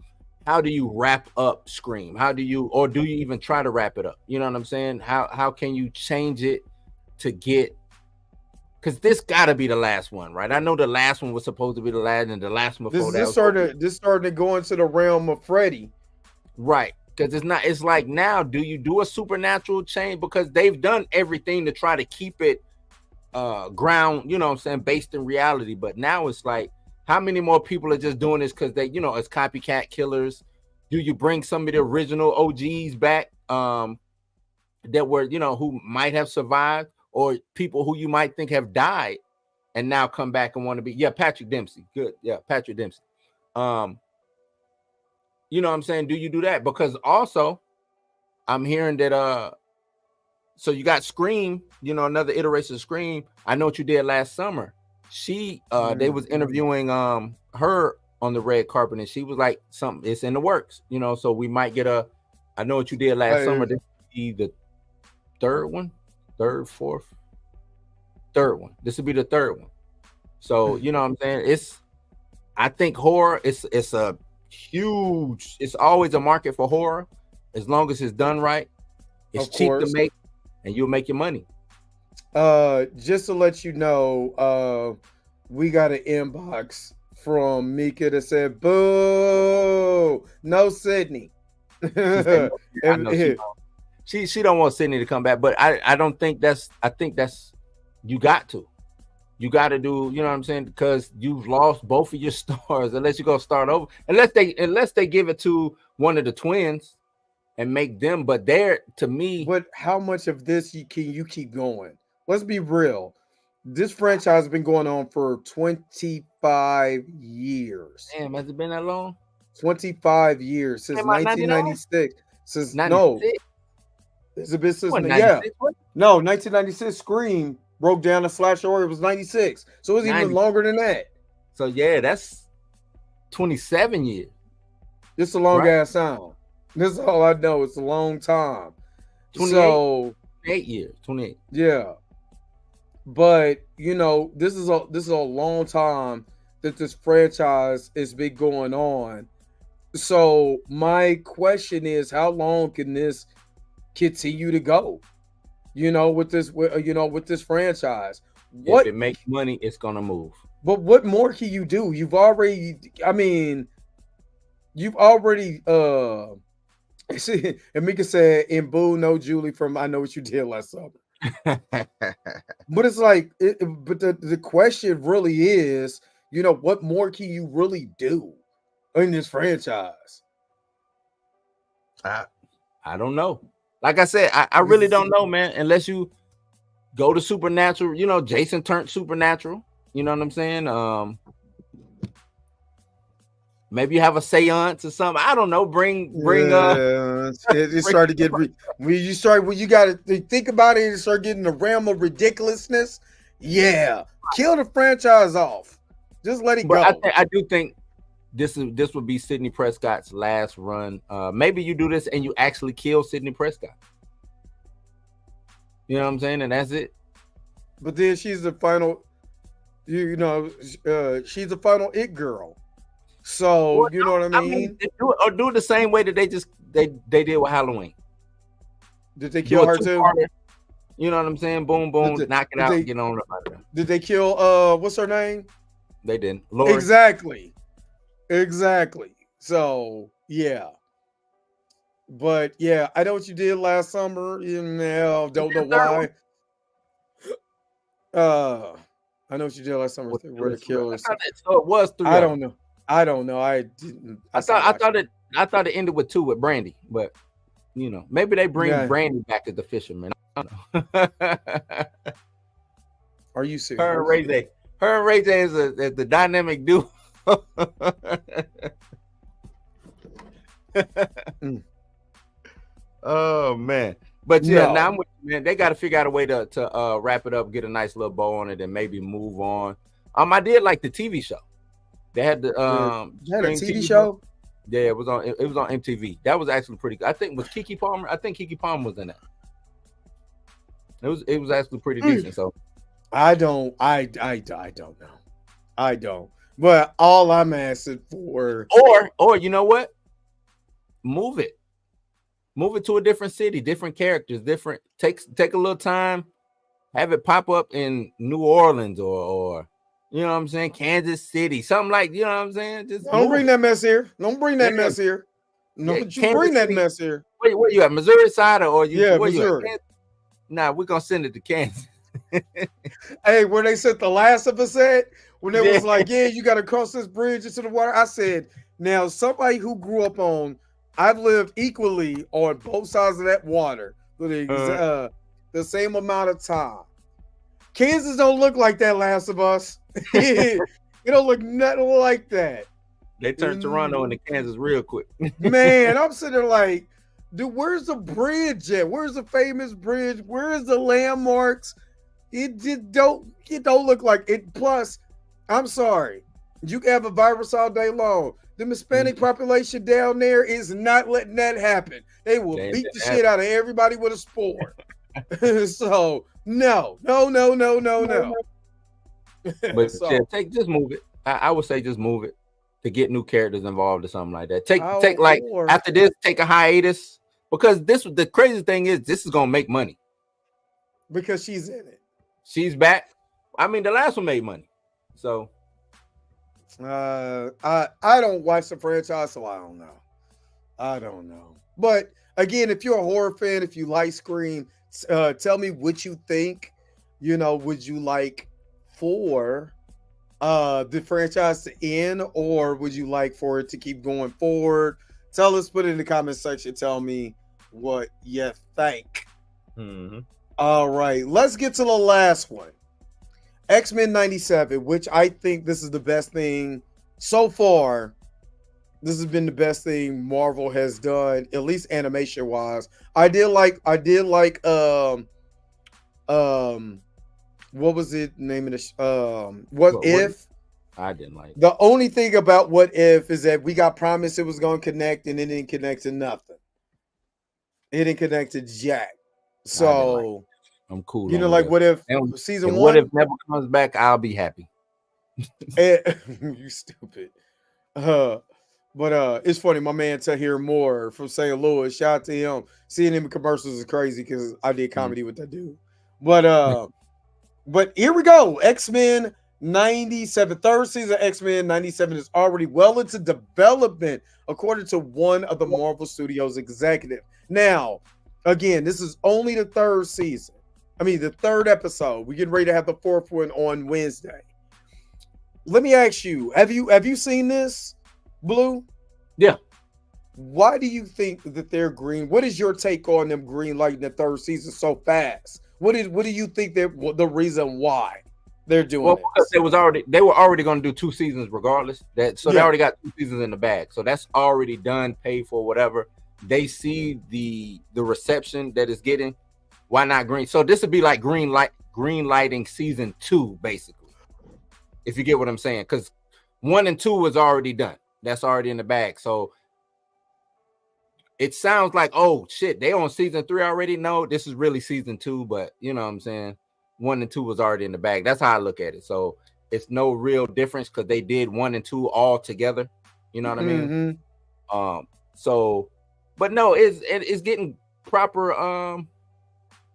how do you wrap up Scream? Or do you even try to wrap it up? You know what I'm saying? How can you change it to get? Because this got to be the last one, right? I know the last one was supposed to be the last, and the last one before this started to go into the realm of Freddy, right? Because it's not. It's like now, do you do a supernatural change? Because they've done everything to try to keep it ground, you know what I'm saying, based in reality. But now it's like, how many more people are just doing this because they, as copycat killers? Do you bring some of the original OGs back that were, who might have survived, or people who you might think have died and now come back and want to be? Yeah, Patrick Dempsey. Good. Yeah, Patrick Dempsey. You know what I'm saying? Do you do that? Because also I'm hearing that so you got Scream, another iteration of Scream. I Know What You Did Last Summer. She they was interviewing her on the red carpet, and she was like, something, it's in the works, so we might get a I Know What You Did Last Summer. This will be the third one. This will be the third one. So you know what I'm saying? I think horror it's a huge, it's always a market for horror as long as it's done right. It's cheap to make, and you'll make your money. Just to let you know, we got an inbox from Mika that said, boo, no Sidney. She don't want Sidney to come back, but I don't think I think that's You got to. You got to do, you know what I'm saying? Because you've lost both of your stars unless you go start over. Unless they give it to one of the twins and make them, but they're to me. But how much of this can you keep going? Let's be real. This franchise has been going on for 25 years. Damn, has it been that long? 25 years since 1996. Since 96? No, it's a bit since What, yeah. 96? What? No, 1996 Scream broke down the slash order. It was 96, so it was 90. even longer than that. So yeah, that's 27 years. It's a long ass sound. This is all I know. It's a long time. 28 years. 28. Yeah. But you know, this is a long time that this franchise has been going on. So my question is, how long can this continue to go? You know, with this franchise. If it makes money, it's gonna move. But what more can you do? You've already see, and Mika said, "In Boo, no Julie from I Know What You Did Last Summer." But it's like, but the question really is, you know, what more can you really do in this franchise? I don't know. Like I said, I really don't know, man. Unless you go to Supernatural, you know, Jason turned Supernatural. You know what I'm saying? Maybe you have a seance or something. I don't know. It started to get when you got to think about it and start getting the realm of ridiculousness. Yeah, kill the franchise off. Just let it go. I do think this would be Sidney Prescott's last run. Maybe you do this and you actually kill Sidney Prescott. You know what I'm saying? And that's it. But then she's the final. She's the final it girl. So well, you know what I mean? Do it the same way that they did with Halloween. Did they kill her too? You know what I'm saying? Boom, boom, knock it out, get on. Did they kill what's her name? They didn't. Lori. Exactly. So yeah. But yeah, I know what you did last summer. Don't know why. I know what you did last summer. Where the killers. So it was 3. I don't know. I didn't. I thought it ended with 2 with Brandy, but you know, maybe they bring Brandy back as the fisherman. I don't know. Are you serious? Her and Ray J is the dynamic duo. Oh man. But yeah, now I'm with you, man. They got to figure out a way to wrap it up, get a nice little bow on it, and maybe move on. I did like the TV show. They had the a TV show. Yeah, it was on MTV. That was actually pretty good. I think was Keke Palmer. I think Keke Palmer was in that. It was actually pretty decent. So I don't know. I don't. But all I'm asking for, or you know what? Move it to a different city, different characters, different. Take a little time, have it pop up in New Orleans or you know what I'm saying, Kansas City, something like, you know what I'm saying. Just don't bring that mess here. Don't bring that mess here. No, you bring that mess here. Where you at? Missouri side or you? Yeah, where Missouri. You at? Nah, we're gonna send it to Kansas. Hey, where they said The Last of Us at, when they was like, yeah, you got to cross this bridge into the water. I said, now somebody who grew up on, I've lived equally on both sides of that water for the same amount of time. Kansas don't look like that Last of Us. It don't look nothing like that. They turned Toronto into Kansas real quick. Man, I'm sitting there like, dude, where's the bridge at? Where's the famous bridge? Where's the landmarks? It don't look like it. Plus, I'm sorry, you can have a virus all day long. The Hispanic population down there is not letting that happen. They will beat the shit out of everybody with a spore. So no. But just move it. I would say just move it to get new characters involved or something like that. Take after this, take a hiatus, because the crazy thing is this is gonna make money because she's in it. She's back. I mean, the last one made money, so I don't watch the franchise, so I don't know. But again, if you're a horror fan, if you like Scream, tell me what you think. would you like for the franchise to end, or would you like for it to keep going forward? Tell us, put it in the comment section. Tell me what you think. Mm-hmm. All right, let's get to the last one. X-Men 97, which I think this is the best thing so far. This has been the best thing Marvel has done, at least animation wise. I did like what was it name of the What If? I didn't like. The only thing about What If is that we got promised it was going to connect, and it didn't connect to nothing. It didn't connect to jack. So I'm cool. Like What If season 1? What If never comes back, I'll be happy. You stupid. But it's funny. My man Tahir Moore from St. Louis. Shout out to him. Seeing him in commercials is crazy because I did comedy with that dude. But here we go. X-Men 97, third season. X-Men 97 is already well into development, according to one of the Marvel Studios executive. Now, again, this is only the third season. The third episode. We're getting ready to have the fourth one on Wednesday. Let me ask you: Have you seen this, Blue? Yeah. Why do you think that they're green? What is your take on them green lighting the third season so fast? What do you think the reason why they're doing it? Because they were already going to do 2 seasons regardless. They already got 2 seasons in the bag, so that's already done, paid for, whatever. They see the reception that it's getting. Why not green? So this would be like green lighting season 2, basically. If you get what I'm saying, because 1 and 2 was already done. That's already in the bag. So it sounds like, oh shit, they on season 3 already. No, this is really season 2, but you know what I'm saying? 1 and 2 was already in the bag. That's how I look at it. So it's no real difference because they did 1 and 2 all together. You know what I mean? So, but no, it's getting proper.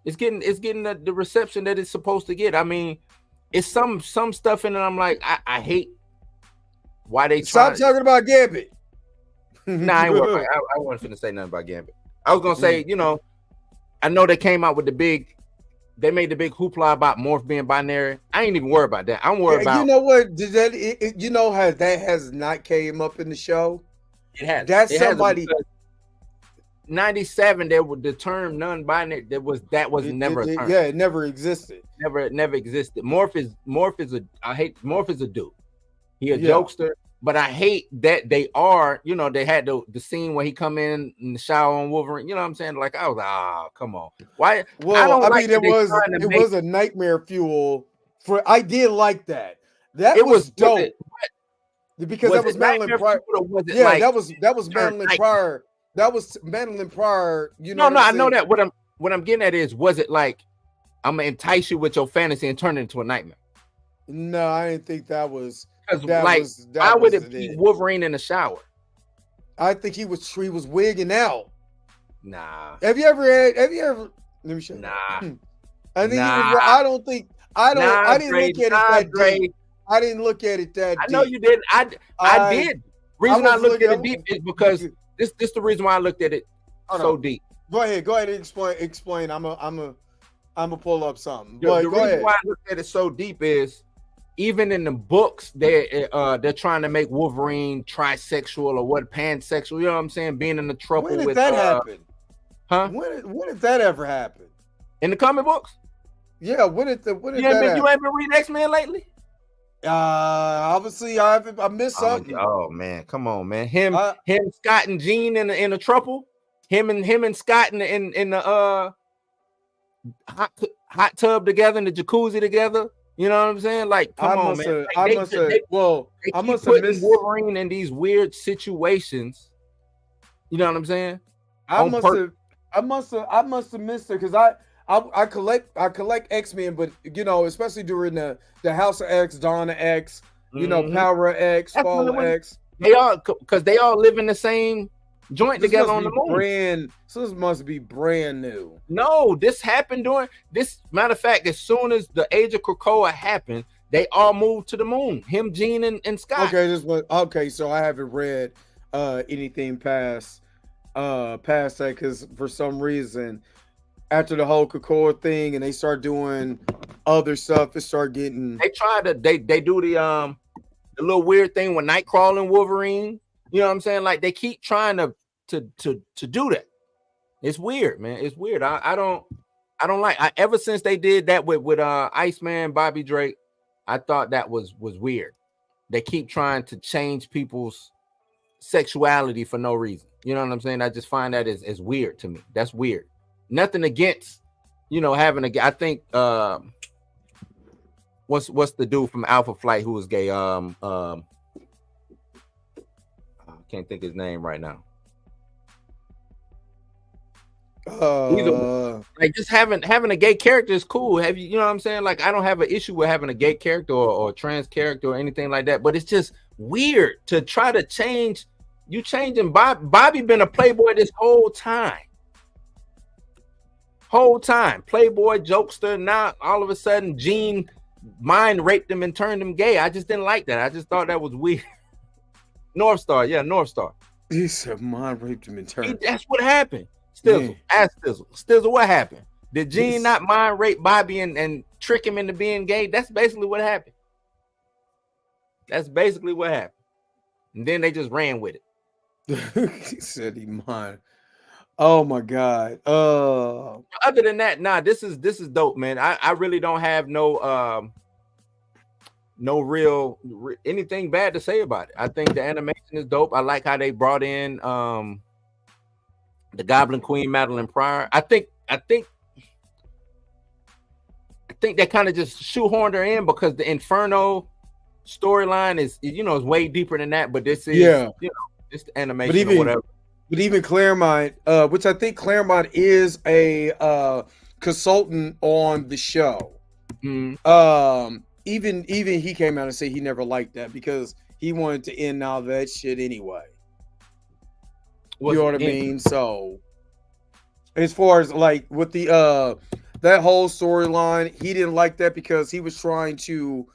It's getting the reception that it's supposed to get. It's some stuff in it. I'm like, I hate why they stop talking about Gambit. Nah, I wasn't finna say nothing about Gambit. I was gonna say, I know they came out with they made the big hoopla about Morph being binary. I ain't even worried about that. I'm worried about. You know what? How that has not came up in the show? It has. That's somebody. 97, there was the term non-binary. That was never a term. Yeah, it never existed. Never existed. Morph is a dude. He a jokester, but I hate that they are. They had the scene where he come in the shower on Wolverine. You know what I'm saying? Like I was, come on. Why? Well, it was a nightmare fuel for. I did like that. That was dope. Because that was Madeline Pryor. Yeah, that was Madeline Pryor. That was Madeline Pryor. No, I know that. What I'm getting at is, was it like I'm gonna entice you with your fantasy and turn it into a nightmare? No, I didn't think that was. Why would it be Wolverine in the shower? I think he was wigging out. Nah. Have you ever? Let me show you. Nah. I think he was. I don't think. I didn't look at it that deep. I didn't look at it that deep. I know you didn't. I did. Reason I looked at it deep is because this the reason why I looked at it so deep. Go ahead and explain. I'm a pull up something. The reason why I looked at it so deep is even in the books they're trying to make Wolverine trisexual or pansexual. You know what I'm saying? Being in the trouble. When did that happen? Huh? When did that ever happen? In the comic books? Yeah. When did that happen? You ain't been reading X-Men lately? Obviously I missed something. Oh man, come on, man. Him, Scott and Jean in the trouble. Him and Scott in the hot tub together, in the jacuzzi together. You know what I'm saying? Like, come on, man. I must have missed Wolverine in these weird situations. You know what I'm saying? I must have missed it because I collect X-Men, but especially during the House of X, Dawn of X, Power of X, Fall of X. They all live in the same joint together on the moon. So this must be brand new. No, this happened during this. Matter of fact, as soon as the Age of Krakoa happened, they all moved to the moon. Him, Jean, and Scott. Okay, so I haven't read anything past that because for some reason after the whole Kakor thing, and they start doing other stuff, it start getting. They try to they do the little weird thing with Nightcrawler and Wolverine. You know what I'm saying? Like they keep trying to do that. It's weird, man. It's weird. I don't like. Ever since they did that with Iceman, Bobby Drake, I thought that was weird. They keep trying to change people's sexuality for no reason. You know what I'm saying? I just find that as weird to me. That's weird. Nothing against, having a. I think what's the dude from Alpha Flight who was gay? I can't think his name right now. Like just having a gay character is cool. You know what I'm saying? Like I don't have an issue with having a gay character or a trans character or anything like that, but it's just weird to try to change. You changing Bobby been a playboy this whole time. Playboy, jokester. Now all of a sudden Gene mind raped him and turned him gay. I just didn't like that. I just thought that was weird. North Star. He said mind raped him and turned. That's what happened. Stizzle, ask Stizzle, what happened? Did Gene not mind rape Bobby and trick him into being gay? That's basically what happened. And then they just ran with it. He said he mind. Oh my God. Other than that, this is dope, man. I really don't have no real anything bad to say about it. I think the animation is dope. I like how they brought in the Goblin Queen, Madeline Pryor. I think they kind of just shoehorned her in because the Inferno storyline is way deeper than that. But this is it's the animation or whatever. But even Claremont, which I think Claremont is a consultant on the show. Mm-hmm. Even he came out and said he never liked that because he wanted to end all that shit anyway. You know what I mean? So as far as like with the that whole storyline, he didn't like that because he was trying to,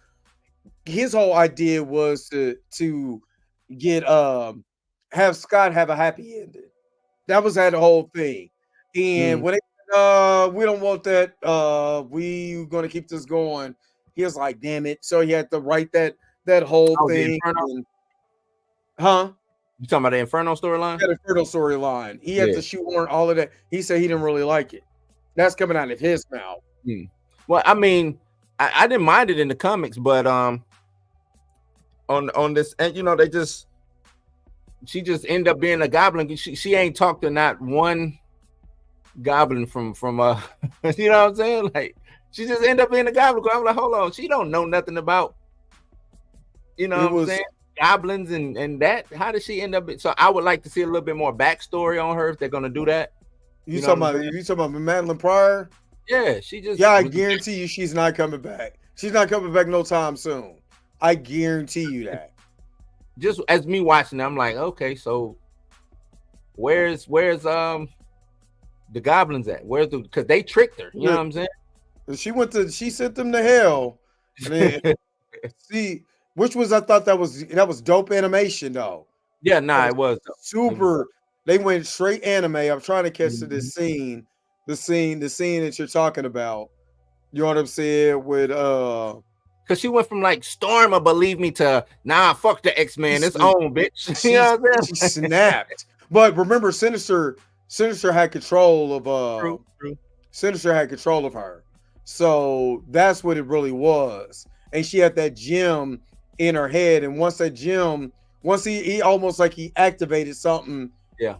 his whole idea was to get have Scott have a happy ending. That was that whole thing. And when they we don't want that, we gonna keep this going. He was like, damn it. So he had to write that whole thing. You talking about the Inferno storyline? The Inferno storyline. He had to shoehorn all of that. He said he didn't really like it. That's coming out of his mouth. Well, I mean, I didn't mind it in the comics, but on this, and she just ended up being a goblin. She ain't talked to not one goblin from you know what I'm saying? Like she just ended up being a goblin. I'm like, hold on, she don't know nothing about what I'm saying? Goblins and that. How did she end up? So I would like to see a little bit more backstory on her if they're gonna do that. You talking about Madeline Pryor? Yeah, she just. Yeah, I guarantee you, she's not coming back. She's not coming back no time soon. I guarantee you that. Just as me watching, I'm like, okay, so where's the goblins at? Because they tricked her. You know what I'm saying? She sent them to hell. See. Which was, I thought that was dope animation though. Yeah, it was super. They went straight anime. I'm trying to catch to this scene, the scene that you're talking about. You know what I'm saying? With because she went from like Storm, believe me, to fuck the X-Men. It's on, bitch. You know what I'm saying? She snapped. But remember, Sinister had control of True. Sinister had control of her. So that's what it really was. And she had that gem in her head, and once he almost like he activated something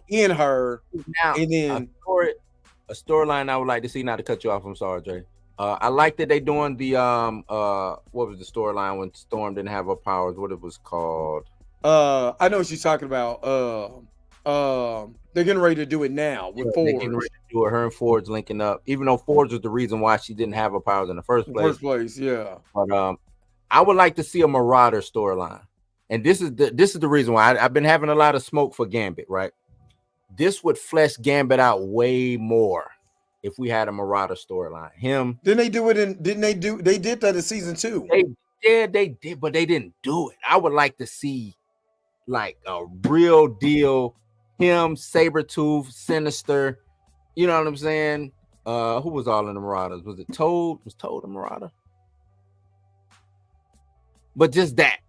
in her. Now, and then a storyline I would like to see, not to cut you off, I'm sorry, Jay. I like that they doing the what was the storyline when Storm didn't have her powers, what it was called. I know what you're talking about. They're getting ready to do it now with Forge. They're getting ready to do it. Her and Forge linking up, even though Forge was the reason why she didn't have her powers in the first place. Yeah. But I would like to see a Marauder storyline, and this is the reason why I've been having a lot of smoke for Gambit. Right, this would flesh Gambit out way more if we had a Marauder storyline. Didn't they do it they did that in season 2? They did, but they didn't do it. I would like to see like a real deal. Him, Sabretooth, Sinister. You know what I'm saying? Who was all in the Marauders? Was it Toad? Was Toad a Marauder? But just that,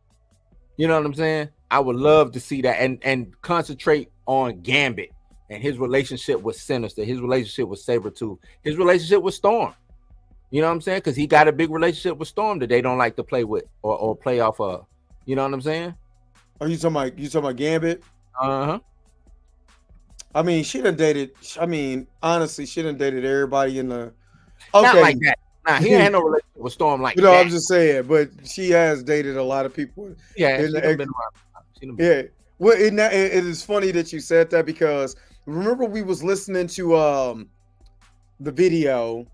you know what I'm saying? I would love to see that and concentrate on Gambit and his relationship with Sinister, his relationship with Sabretooth, his relationship with Storm. You know what I'm saying? Because he got a big relationship with Storm that they don't like to play with or play off of. You know what I'm saying? Are you talking about Gambit? Uh-huh. I mean, she done dated. I mean, honestly, she done dated everybody in the. Not like that. Nah, he ain't had no relationship with Storm like that. I'm just saying, but she has dated a lot of people. Yeah, she's been around. Yeah. Well, it is funny that you said that because remember we was listening to the video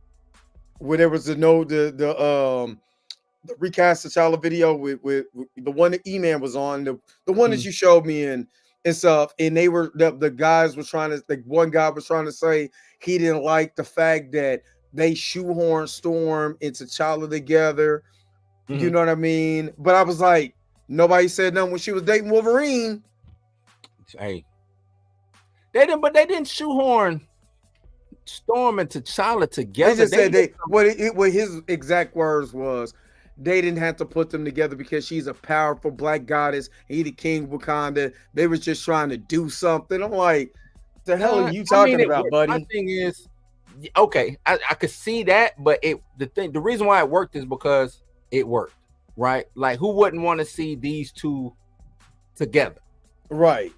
where there was the recast T'Challa video with the one that E-Man was on, the one that you showed me and stuff, and they were the guys were trying to, like, one guy was trying to say he didn't like the fact that they shoehorned Storm and T'Challa together. You know what I mean? But I was like, nobody said nothing when she was dating Wolverine. Hey, they didn't shoehorn Storm and T'Challa together. They just said what his exact words was, they didn't have to put them together because she's a powerful black goddess. He the king of Wakanda. They was just trying to do something. I'm like, the hell are you talking about, buddy? My thing is, okay, I could see that, but the reason why it worked is because it worked, right? Like, who wouldn't want to see these two together, right?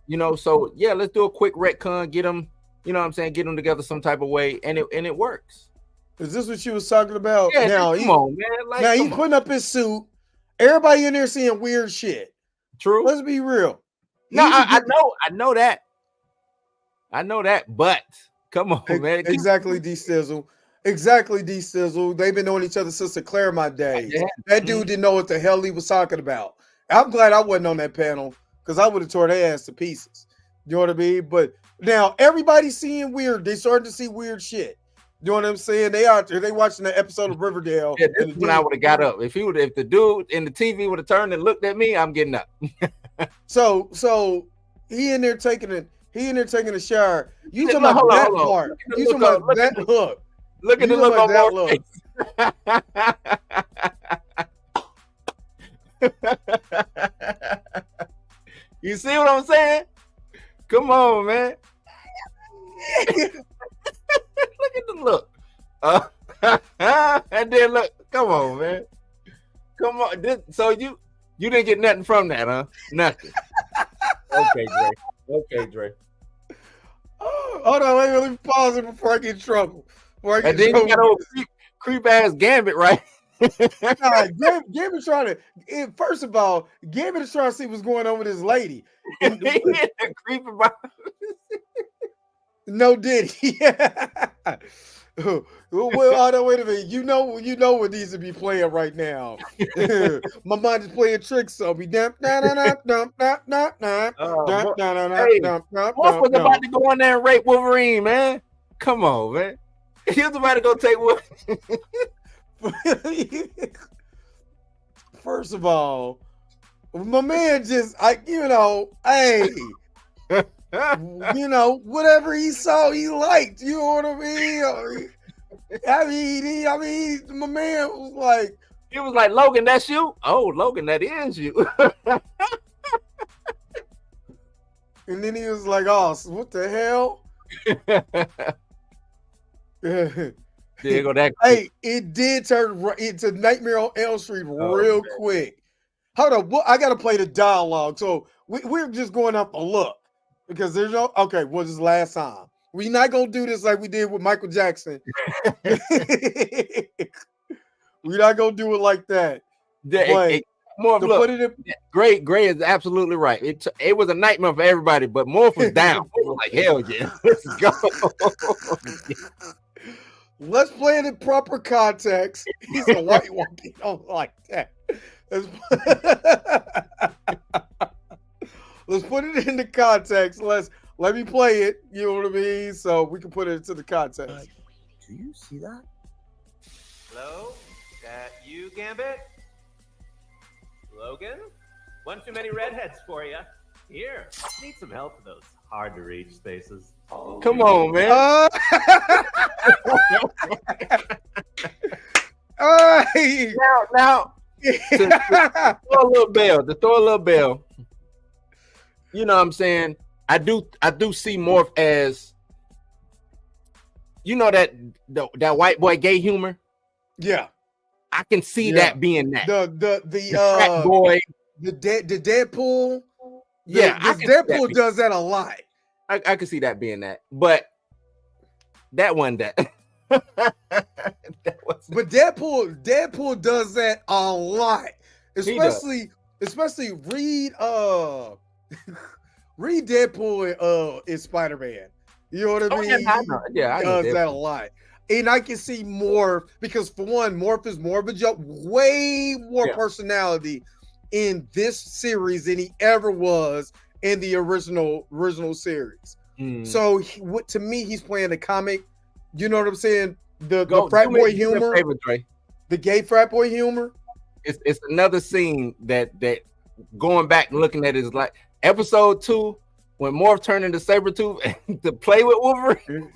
You know, so yeah, let's do a quick retcon, get them, you know what I'm saying, get them together some type of way, and it works. Is this what you was talking about? Yeah, now, come on, man. Like, now he's putting up his suit. Everybody in there seeing weird shit. True. Let's be real. No, I know that. I know that, but come on, man. Exactly, D-Sizzle. Exactly, D-Sizzle. They've been knowing each other since the Claremont days. Yeah. That dude didn't know what the hell he was talking about. I'm glad I wasn't on that panel because I would have tore their ass to pieces. You know what I mean? But now everybody's seeing weird. They starting to see weird shit. You know what I'm saying? They out there. They watching the episode of Riverdale. Yeah, this is when I would have got up. If the dude in the TV would have turned and looked at me, I'm getting up. So he in there taking a shower. You talking about that part? You talking about that look? Look at the look on that look. You see what I'm saying? Come on, man. Look at the look. And then look. Come on, man. Come on. So you didn't get nothing from that, huh? Nothing. Okay, Dre. Oh, hold on, let me pause it before I get in trouble. And then you got old creep ass Gambit, right? Nah, Gambit trying to. First of all, Gambit is trying to see what's going on with his lady. Creep about. No, did he? Well, hold on, wait a minute. You know what needs to be playing right now. My mind is playing tricks on me. Morph was about to go on there and rape Wolverine, man. Come on, man. He was about to go take Wolverine. First of all, my man just, hey. Whatever he saw, he liked. You know what I mean? I mean, my man was like, he was like, Logan, that's you? Oh, Logan, that is you. And then he was like, oh, so what the hell? There go that. Hey, it did turn into Nightmare on Elm Street real quick. Hold on, I got to play the dialogue. So we're just going up a look. Because there's this is last time. We're not gonna do this like we did with Michael Jackson. We're not gonna do it like that. Gray is absolutely right. It was a nightmare for everybody, but Morph was down. It was like, hell yeah, let's go. Let's play it in proper context. He's a white one. He don't like that. Let's put it into context. Let me play it. You know what I mean? So we can put it into the context. Do you see that? Hello? That you, Gambit? Logan? One too many redheads for you. Here, need some help with those hard to reach spaces. Come on, man. Hey. Now to throw a little bell. You know what I'm saying? I do see Morph as, you know, that white boy gay humor. Yeah, I can see that being that. The frat boy, the Deadpool. Yeah, this Deadpool does that a lot. I can see that being that, but that one that. But Deadpool does that a lot, especially read read Deadpool in Spider-Man. You know what I mean? I know. Yeah, I know does that a lot. And I can see Morph, because for one, Morph is more of a joke, way more personality in this series than he ever was in the original series. So to me, he's playing the comic. You know what I'm saying? The frat boy humor, the gay frat boy humor. It's another scene that going back and looking at it is like episode 2 when Morph turned into Sabretooth to play with Wolverine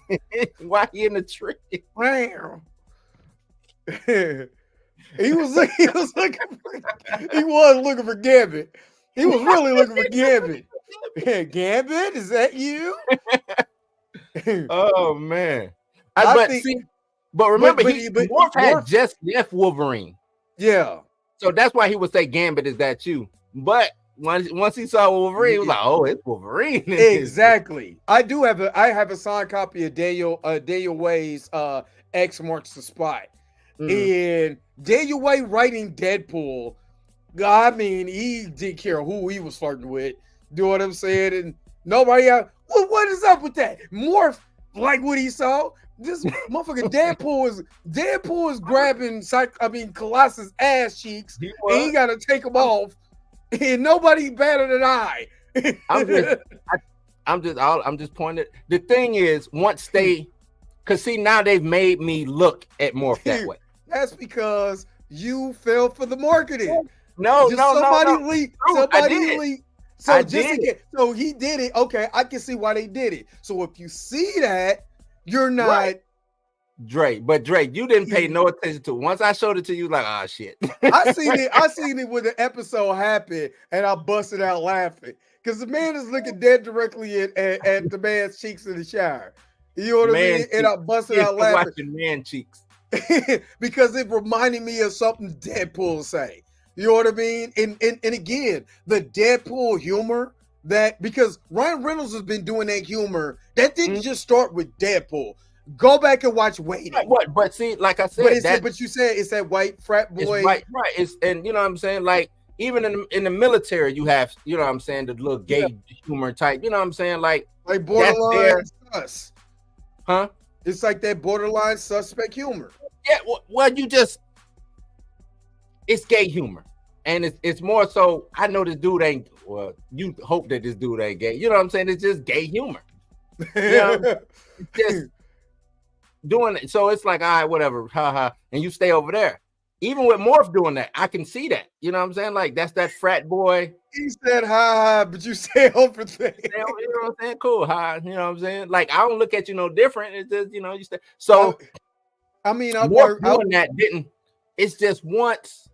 while he in the tree. Wow. He was looking for Gambit. He was really looking for Gambit. Gambit, is that you? Oh man. But remember, Morph had just left Wolverine. Yeah. So that's why he would say, Gambit, is that you? But once he saw Wolverine, he was like, oh, it's Wolverine. Exactly. I have a signed copy of Daniel Way's X Marks the Spot. And Daniel Way writing Deadpool, I mean, he didn't care who he was flirting with. Do what I'm saying? And nobody else. What is up with that? Morph like what he saw. This motherfucker Deadpool is grabbing Colossus ass cheeks, and he gotta take them off. And nobody better than I. I'm just pointing. The thing is, once because see, now they've made me look at Morph that way. That's because you fell for the marketing. Somebody leaked. So he did it. Okay, I can see why they did it. So if you see that, you're not right. Drake, you didn't pay no attention to it. Once I showed it to you, like, oh shit. I seen it when the episode happened, and I busted out laughing. Because the man is looking dead directly at the man's cheeks in the shower. You know what I mean? And I busted out laughing. Watching man cheeks. Because it reminded me of something Deadpool say. You know what I mean? And again, the Deadpool humor, because Ryan Reynolds has been doing that humor, that didn't just start with Deadpool. Go back and watch Waiting. But see, like I said, but you said it's that white frat boy. Right. And you know what I'm saying? Like, even in the military, you have, you know what I'm saying, the little gay humor type. You know what I'm saying? Like borderline sus. Huh? It's like that borderline suspect humor. Yeah, well, it's gay humor. And it's more so, I know this dude ain't, well, you hope that this dude ain't gay. You know what I'm saying? It's just gay humor. You know? It's just doing it. So it's like, all right, whatever, haha. And you stay over there. Even with Morph doing that, I can see that. You know what I'm saying? Like, that's that frat boy. He said hi, but you stay over there. You know what I'm saying? Cool, hi. You know what I'm saying? Like, I don't look at you no different. It's just, you know, you stay. So, I mean, that didn't. It's just once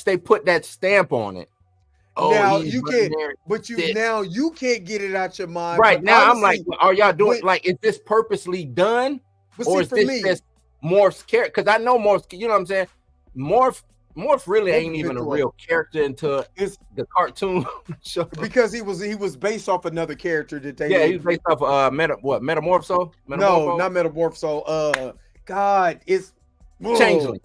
they put that stamp on it. Oh, now you can't, but you can't get it out your mind. Right now, I'm like, are y'all doing like? Is this purposely done, or is this just Morph's character? Because I know Morph's. You know what I'm saying? Morph really ain't even a real character until the cartoon show. Because he was based off another character that they. Yeah, he was based off Metamorpho? No, not Metamorpho. God, it's. Changeling.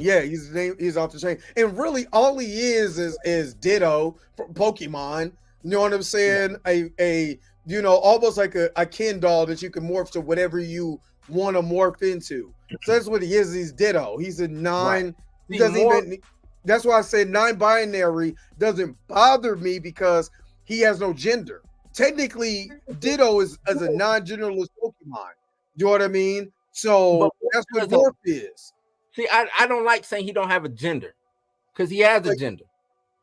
Yeah, he's off the chain. And really all he is Ditto from Pokemon. You know what I'm saying? A almost like a Ken doll that you can morph to whatever you want to morph into. So that's what he is. He's Ditto. He's a non. Right. That's why I said non-binary doesn't bother me, because he has no gender. Technically, Ditto is as a non-genderless Pokemon. You know what I mean? So that's what Morph is. See, I don't like saying he don't have a gender, because he has a gender.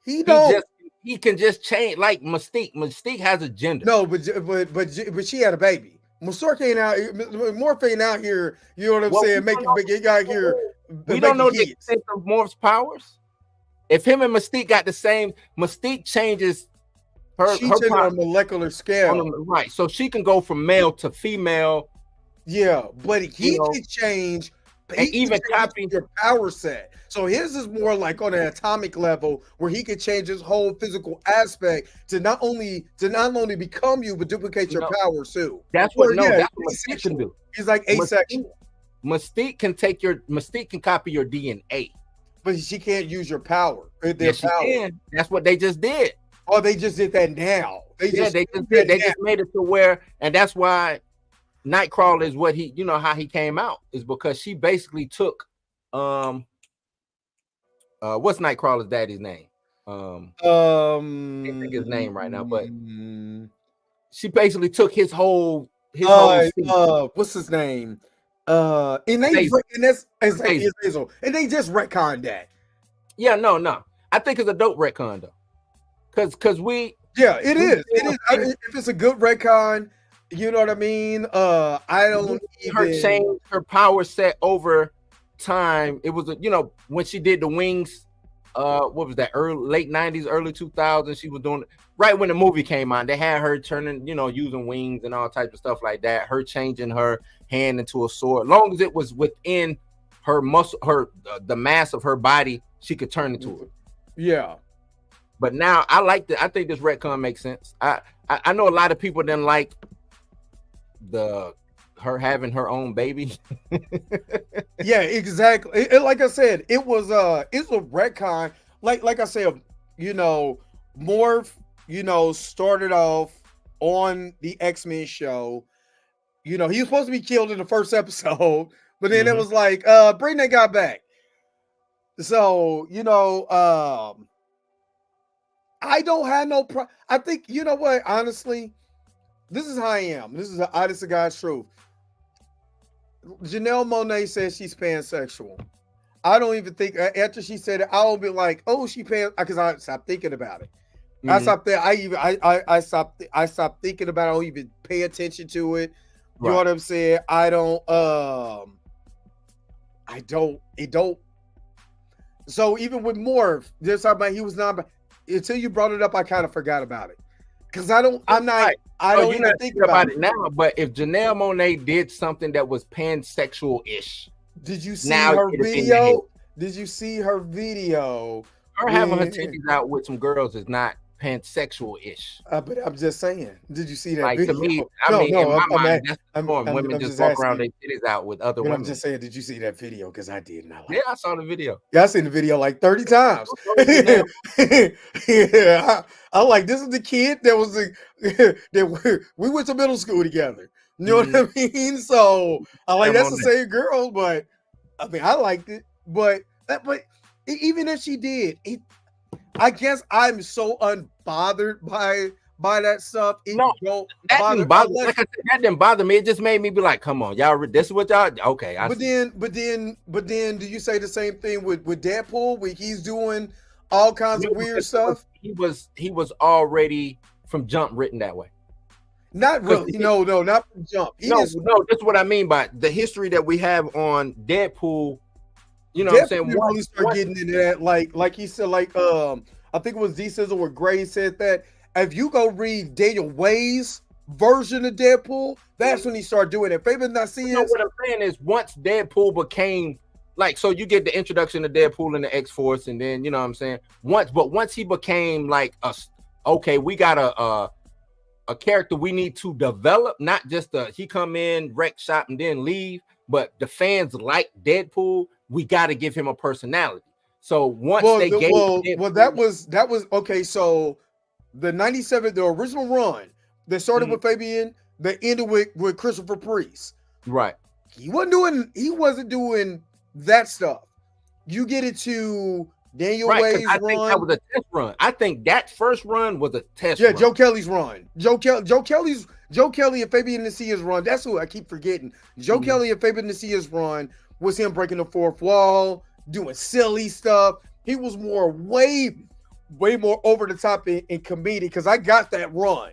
He don't. He can just change, like Mystique. Mystique has a gender. No, but she had a baby. Musark ain't out. Morph ain't out here. You know what I'm Well, saying? Making big. He got here. We don't know the making hits. extent of Morph's powers. If him and Mystique got the same, Mystique changes her She changes power on a molecular scale. right, so she can go from male to female. Yeah, but he know, can change. and He even can change copy your power set. So his is more like on an atomic level where he can change his whole physical aspect to not only become you but duplicate your power too. That's what yeah, that's what Mystique can do. He's like asexual. Mystique can copy your DNA. But she can't use your power. Yes, she can. That's what they just did. Oh, they just did that now. They just made it to where, and that's why Nightcrawler is what he, how he came out is because she basically took, what's Nightcrawler's daddy's name? I can't think his name right now, but she basically took his whole what's his name? And they just retconned that. Yeah, no. I think it's a dope retcon though. Cause it is. If it's a good retcon, you know what I mean? I don't her change her power set over time. It was when she did the wings, what was that? Late 90s, early 2000s. She was doing right when the movie came on. They had her turning, using wings and all types of stuff like that. Her changing her hand into a sword. As long as it was within her muscle, the mass of her body, she could turn into it. Yeah. But now I think this retcon makes sense. I know a lot of people didn't like her having her own baby. Yeah, exactly. Like I said, it's a retcon. Like I said, Morph, started off on the X-Men show. He was supposed to be killed in the first episode, but then it was like, bring that guy back. So, I don't have no I think, you know what, honestly, this is how I am. This is the honest to God's truth. Janelle Monáe says she's pansexual. I don't even think, after she said it, I'll be like, oh, she because I stopped thinking about it. I stopped there. I stopped thinking about it. I don't even pay attention to it. You know what I'm saying? It don't. So even with Morph, there's something he was not, until you brought it up, I kind of forgot about it. Because I don't even think about it now. But if Janelle Monáe did something that was pansexual-ish, did you see her video? Did you see her video? Her having her titties out with some girls is not pansexual-ish. But I'm just saying. Did you see that like, video? To me, in my mind, that's the norm. Women just walk around their titties out with other women. I'm just saying, did you see that video? Because I did not. Yeah, I saw the video. Yeah, I seen the video like 30 times. Yeah, I like, this is the kid that was we went to middle school together. You know what I mean? So I like, that's the same girl, but I mean, I liked it. But even if she did, I guess I'm so unbothered by that stuff. That didn't bother. Like I said, that didn't bother me. It just made me be like, "Come on, y'all. This is what y'all." Okay, but then, do you say the same thing with Deadpool? Where he's doing all kinds of weird stuff. He was already from jump written that way. Not really. No, not from jump. No, that's what I mean by the history that we have on Deadpool. You know what I'm saying? Really start getting into that, like he said, I think it was D Sizzle where Gray said that if you go read Daniel Way's version of Deadpool, that's when he started doing it. Fabian Nacias. What I'm saying is, once Deadpool became so you get the introduction of Deadpool in the X-Force, and then you know what I'm saying. Once he became like we got a character we need to develop, not just he come in, wreck shop, and then leave, but the fans like Deadpool. We got to give him a personality. So once that was okay. So the 97, the original run that started with Fabian, that ended with Christopher Priest. Right. He wasn't doing that stuff. You get it to Daniel Way's I run. think that was a test run. I think that first run was a test run. Yeah, Joe Kelly's run. Joe Kelly and Fabian Nacia's run. That's who I keep forgetting. Joe Kelly and Fabian Nacia's run was him breaking the fourth wall, doing silly stuff. He was way more over the top in comedic, because I got that run.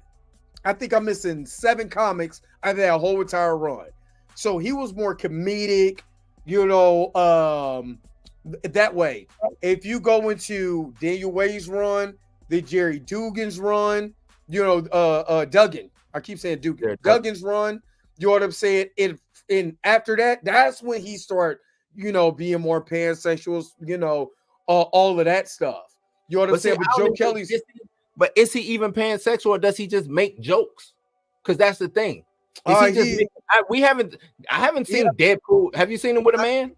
I think I'm missing 7 comics out of that whole entire run. So he was more comedic, that way. If you go into Daniel Way's run, the Jerry Dugan's run, Duggan. I keep saying Dugan. Duggan's run. You know what I'm saying? And after that, that's when he started, being more pansexual, all of that stuff. You know what I'm saying? But Joe Kelly's. But is he even pansexual, or does he just make jokes? Because that's the thing. I haven't seen Deadpool. Have you seen him with a man?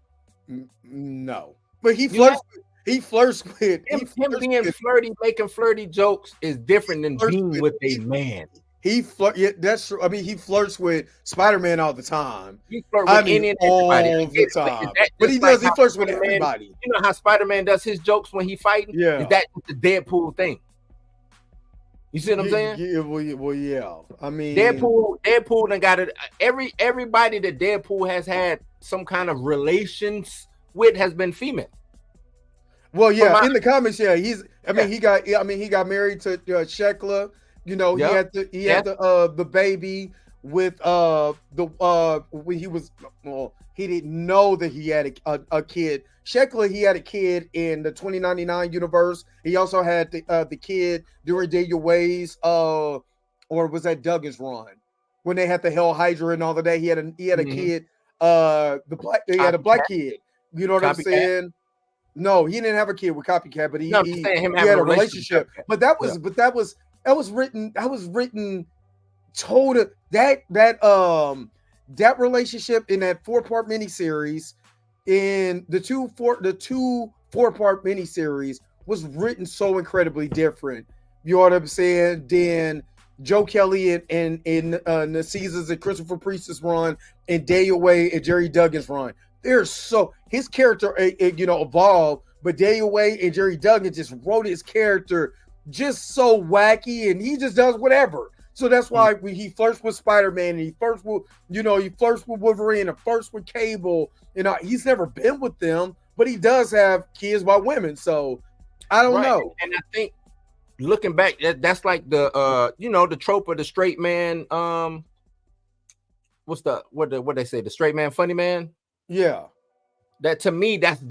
No, but he flirts. He flirts with him being flirty, making flirty jokes is different than being with a man. Yeah, that's true. I mean, he flirts with Spider-Man all the time. He flirts with any and everybody all the time. But he does. He flirts with everybody. You know how Spider-Man does his jokes when he fighting? Yeah, is that the Deadpool thing? You see what I'm saying? Yeah, well, yeah. I mean, Deadpool done got it. Everybody that Deadpool has had some kind of relations with has been female. Well, yeah, in the comics, yeah, he got married to Shekla. He had the baby with when he was he didn't know that he had a kid. Shekla, he had a kid in the 2099 universe. He also had the kid during Daniel Way's or was that Duggan's run when they had the Hell Hydra and all of that. He had a kid. He had a black kid. You know what I'm saying? No, he didn't have a kid with Copycat, but he had a relationship. But that was written total that relationship in that 4-part miniseries in the two 4-part miniseries was written so incredibly different. You know what I'm saying? Then Joe Kelly and the Caesars and Christopher Priest's run and Daniel Way and Jerry Duggan's run. His character evolved, but Daniel Way and Jerry Duggan just wrote his character just so wacky, and he just does whatever. So that's why when he flirts with Spider-Man, and he flirts with Wolverine, and flirts with Cable. He's never been with them, but he does have kids by women. So I don't know. And I think looking back, that's like the trope of the straight man. What they say? The straight man, funny man. Yeah. That to me, that's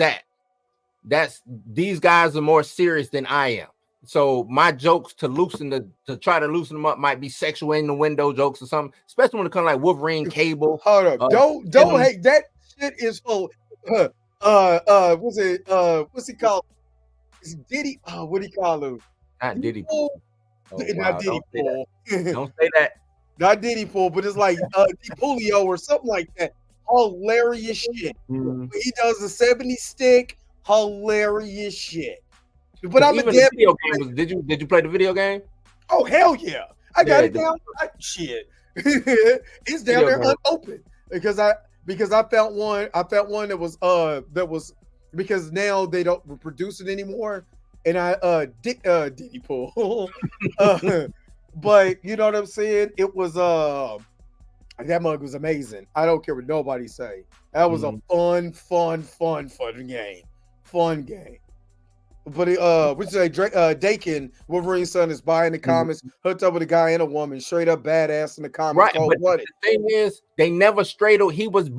these guys are more serious than I am. So my jokes to try to loosen them up might be sexual innuendo jokes or something, especially when it comes like Wolverine, Cable. Hold up, don't hate that shit is what's he called? Is Diddy? What do you call him? Not Diddy Pool. Not Diddy Pool. Don't say that. Not Diddy Pool, but it's like DiPulio or something like that. Hilarious shit. Mm-hmm. He does the 70 stick. Hilarious shit. But I'm a dead video game. Did you play the video game? Oh hell yeah! I got it down. Shit, it's down there unopened because I found one. I found one that was because now they don't produce it anymore, and I Diddy Pool. But you know what I'm saying? It was that mug was amazing. I don't care what nobody say. That was a fun game. Fun game. But Dakin, Wolverine's son, is buying the comics, hooked up with a guy and a woman, straight up badass in the comics. Right, but the thing is, they never strayed. He was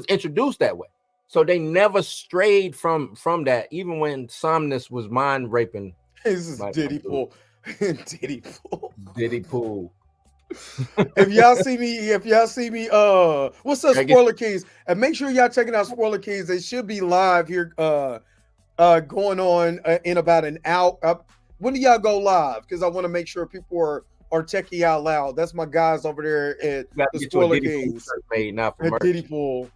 introduced that way, so they never strayed from that. Even when Somnus was mind raping. This is Diddy Pool. Diddy Pool. If y'all see me, what's up, Spoiler Kings? And make sure y'all checking out Spoiler Kings. They should be live here. Going on in about an hour. When do y'all go live? Because I want to make sure people are checking out loud. That's my guys over there at the Spoiler Kings. Made now for Diddy Pool.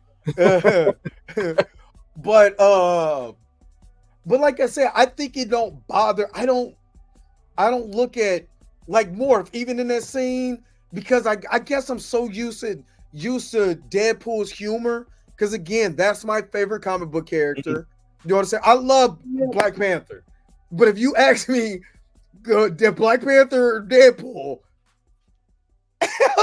But like I said, I think it don't bother. I don't look at like Morph even in that scene because I guess I'm so used to Deadpool's humor. Because again, that's my favorite comic book character. You know what I'm saying? I love Black Panther. But if you ask me, Black Panther or Deadpool,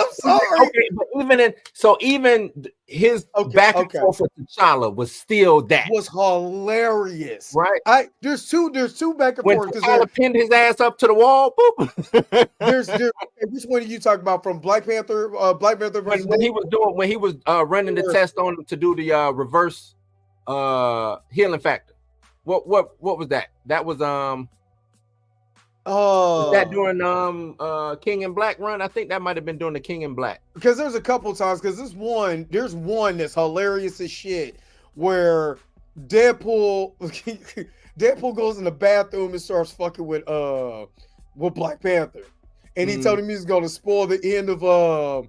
I'm sorry. Okay, but even his Okay, back and okay. forth with T'Challa was still that. Was hilarious. Right. There's two back and When forth because T'Challa pinned his ass up to the wall, boop. which one are you talking about from Black Panther? Black Panther versus when he was running the test on him to do the reverse healing factor. What was that? That was that during King in Black run? I think that might have been during the King in Black. Because there's a couple times because there's one that's hilarious as shit where Deadpool goes in the bathroom and starts fucking with Black Panther, and he told him he's gonna spoil the end of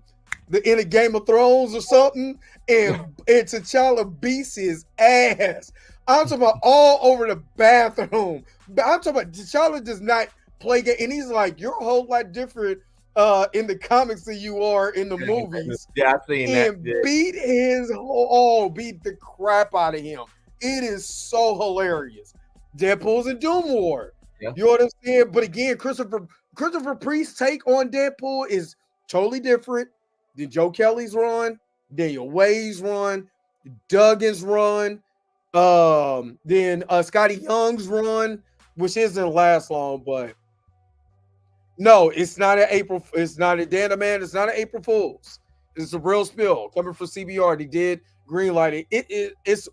Game of Thrones or something, and T'Challa beats his ass. I'm talking about all over the bathroom. I'm talking about T'Challa does not play game, and he's like, "You're a whole lot different in the comics than you are in the movies." Yeah, I've seen that. And beat the crap out of him. It is so hilarious. Deadpool's in Doom War. Yeah. You know what I'm saying? But again, Christopher Priest's take on Deadpool is totally different than Joe Kelly's run, Daniel Way's run, Duggan's run. Then Scotty Young's run, which isn't last long, but no, it's not a April Fool's. It's not an April Fool's. It's a real spill coming from CBR. They did greenlight it. It's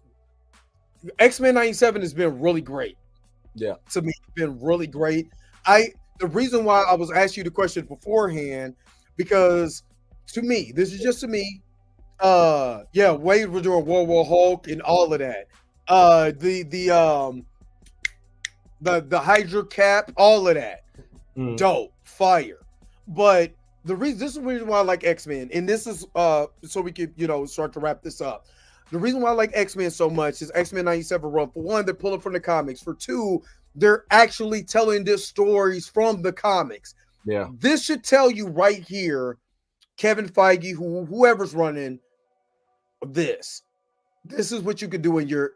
X-Men 97 has been really great. Yeah, to me, it's been really great. The reason why I was asking you the question beforehand, because to me, this is just to me. Wade was doing World War Hulk and all of that. The Hydra cap, all of that, dope, fire. But this is the reason why I like X-Men, and this is so we could start to wrap this up. The reason why I like X-Men so much is X-Men 97 run. For one, they're pulling from the comics. For two, they're actually telling their stories from the comics. Yeah, this should tell you right here, Kevin Feige, whoever's running this. This is what you could do in your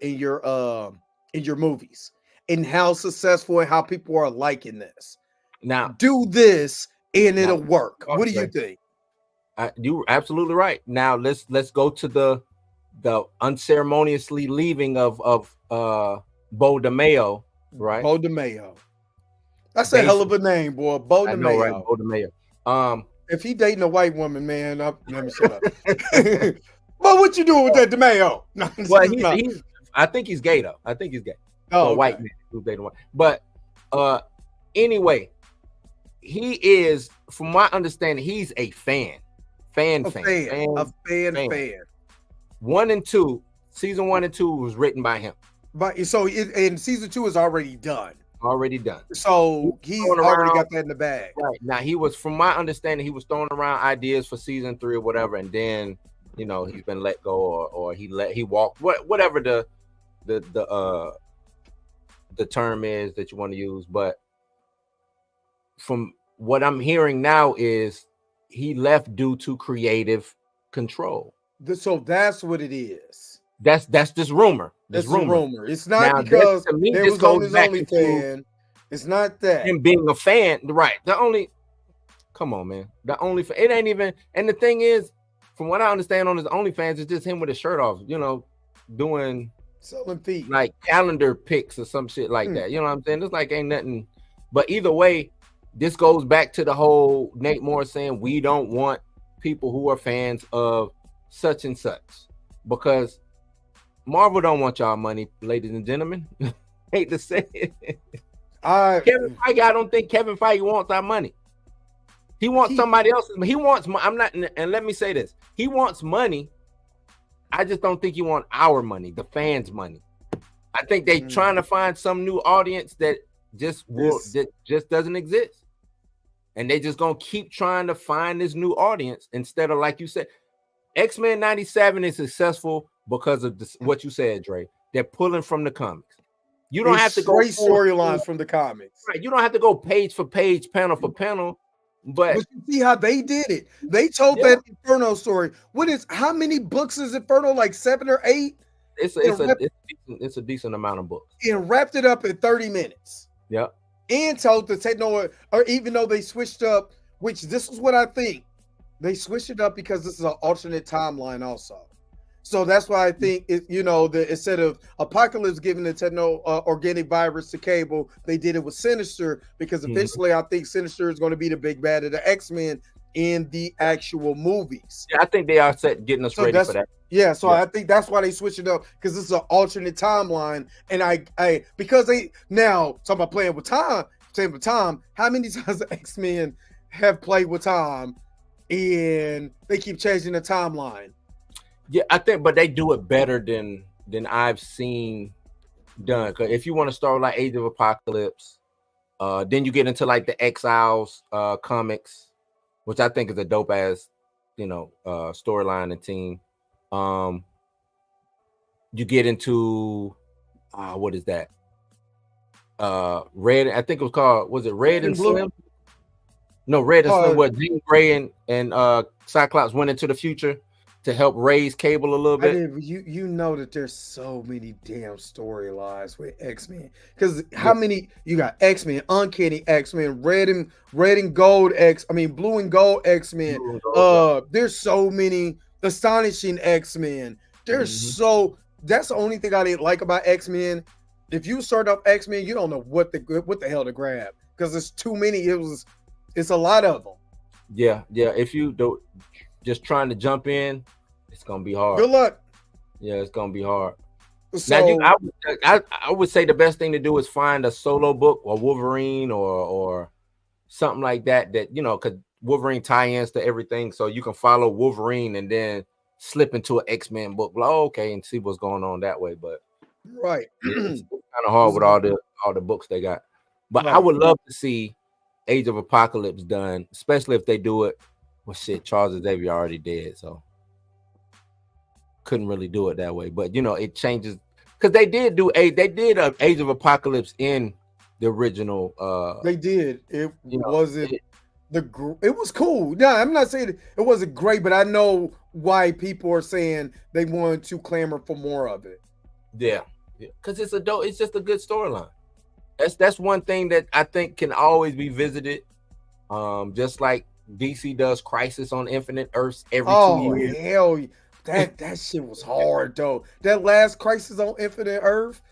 movies, and how successful and how people are liking this. Now, do this and it'll work. What do you think? You're absolutely right. Now let's go to the unceremoniously leaving of Bo DeMayo, right? Bo DeMayo. That's a hell of a name, boy. Bo DeMayo. Know, right? Bo DeMayo. If he dating a white woman, man, let me shut up. Well, what you doing with that DeMayo? No, well, I think he's gay though. I think he's gay. Oh, okay. White man who's dating white. But anyway, he is, from my understanding, he's a fan. Fan. 1 and 2, season 1 and 2 was written by him. But and season 2 is already done. So he's already got that in the bag. Right. Now he was, from my understanding, he was throwing around ideas for season 3 or whatever, and then he's been let go or he walked, whatever the term is that you want to use. But from what I'm hearing now is he left due to creative control. So that's what it is. That's this rumor. That's rumor. It's not now, because there was on his only fan. It's not that him being a fan, right? Come on, man. It ain't even. And the thing is, from what I understand on his OnlyFans, it's just him with his shirt off, doing selling feet, like calendar pics or some shit like that. You know what I'm saying? It's like ain't nothing. But either way, this goes back to the whole Nate Moore saying we don't want people who are fans of such and such, because Marvel don't want y'all money, ladies and gentlemen. Hate to say it. Kevin Feige, I don't think Kevin Feige wants our money. He wants somebody else's. He wants. I'm not. And let me say this: he wants money. I just don't think he wants our money, the fans' money. I think they trying to find some new audience that just doesn't exist, and they just gonna keep trying to find this new audience instead of, like you said, X-Men 97 is successful because of this, what you said, Dre. They're pulling from the comics. You don't have to go storylines from the comics. Right. You don't have to go page for page, panel for panel. But you see how they did it. They told that Inferno story. How many books is Inferno? Like 7 or 8? It's a decent amount of books. And wrapped it up in 30 minutes. Yep. And told to take or even though they switched up, which this is what I think. They switched it up because this is an alternate timeline also. So that's why I think instead of Apocalypse giving the techno organic virus to Cable, they did it with Sinister because eventually I think Sinister is going to be the big bad of the X-Men in the actual movies. Yeah, I think they are getting us ready for that. Yeah, so I think that's why they switched it up because this is an alternate timeline, and I because they now talking about playing with time. How many times the X-Men have played with time, and they keep changing the timeline? Yeah, I think, but they do it better than I've seen done. Because if you want to start like Age of Apocalypse, then you get into like the Exiles comics, which I think is a dope ass, storyline and team. You get into what is that? Red. I think it was called. Was it Red and Slim? No, Red and Slim. What Jean Grey and Cyclops went into the future to help raise Cable a little bit. You know that there's so many damn storylines with X-Men because how many you got? X-Men, Uncanny X-Men, Red and Gold Blue and Gold X-Men. There's so many Astonishing X-Men. There's that's the only thing I didn't like about X-Men. If you start up X-Men, you don't know what the hell to grab because there's too many. It's a lot of them. Yeah. If you do just trying to jump in, it's gonna be hard. Good luck. Yeah, it's gonna be hard. So, now, I would say the best thing to do is find a solo book or Wolverine or something like that. Because Wolverine tie-ins to everything, so you can follow Wolverine and then slip into an X-Men book. Like, okay, and see what's going on that way. But right, it's kind of hard with all the books they got. But I would love to see Age of Apocalypse done, especially if they do it. Well, shit, Charles Xavier already dead, so couldn't really do it that way. But it changes because they did Age of Apocalypse in the original. They did. It wasn't it was cool. No, I'm not saying it wasn't great, but I know why people are saying they wanted to clamor for more of it. Yeah, because it's just a good storyline. That's one thing that I think can always be visited. Just like DC does Crisis on Infinite Earths every 2 years. Hell, that shit was hard though. That last Crisis on Infinite Earth.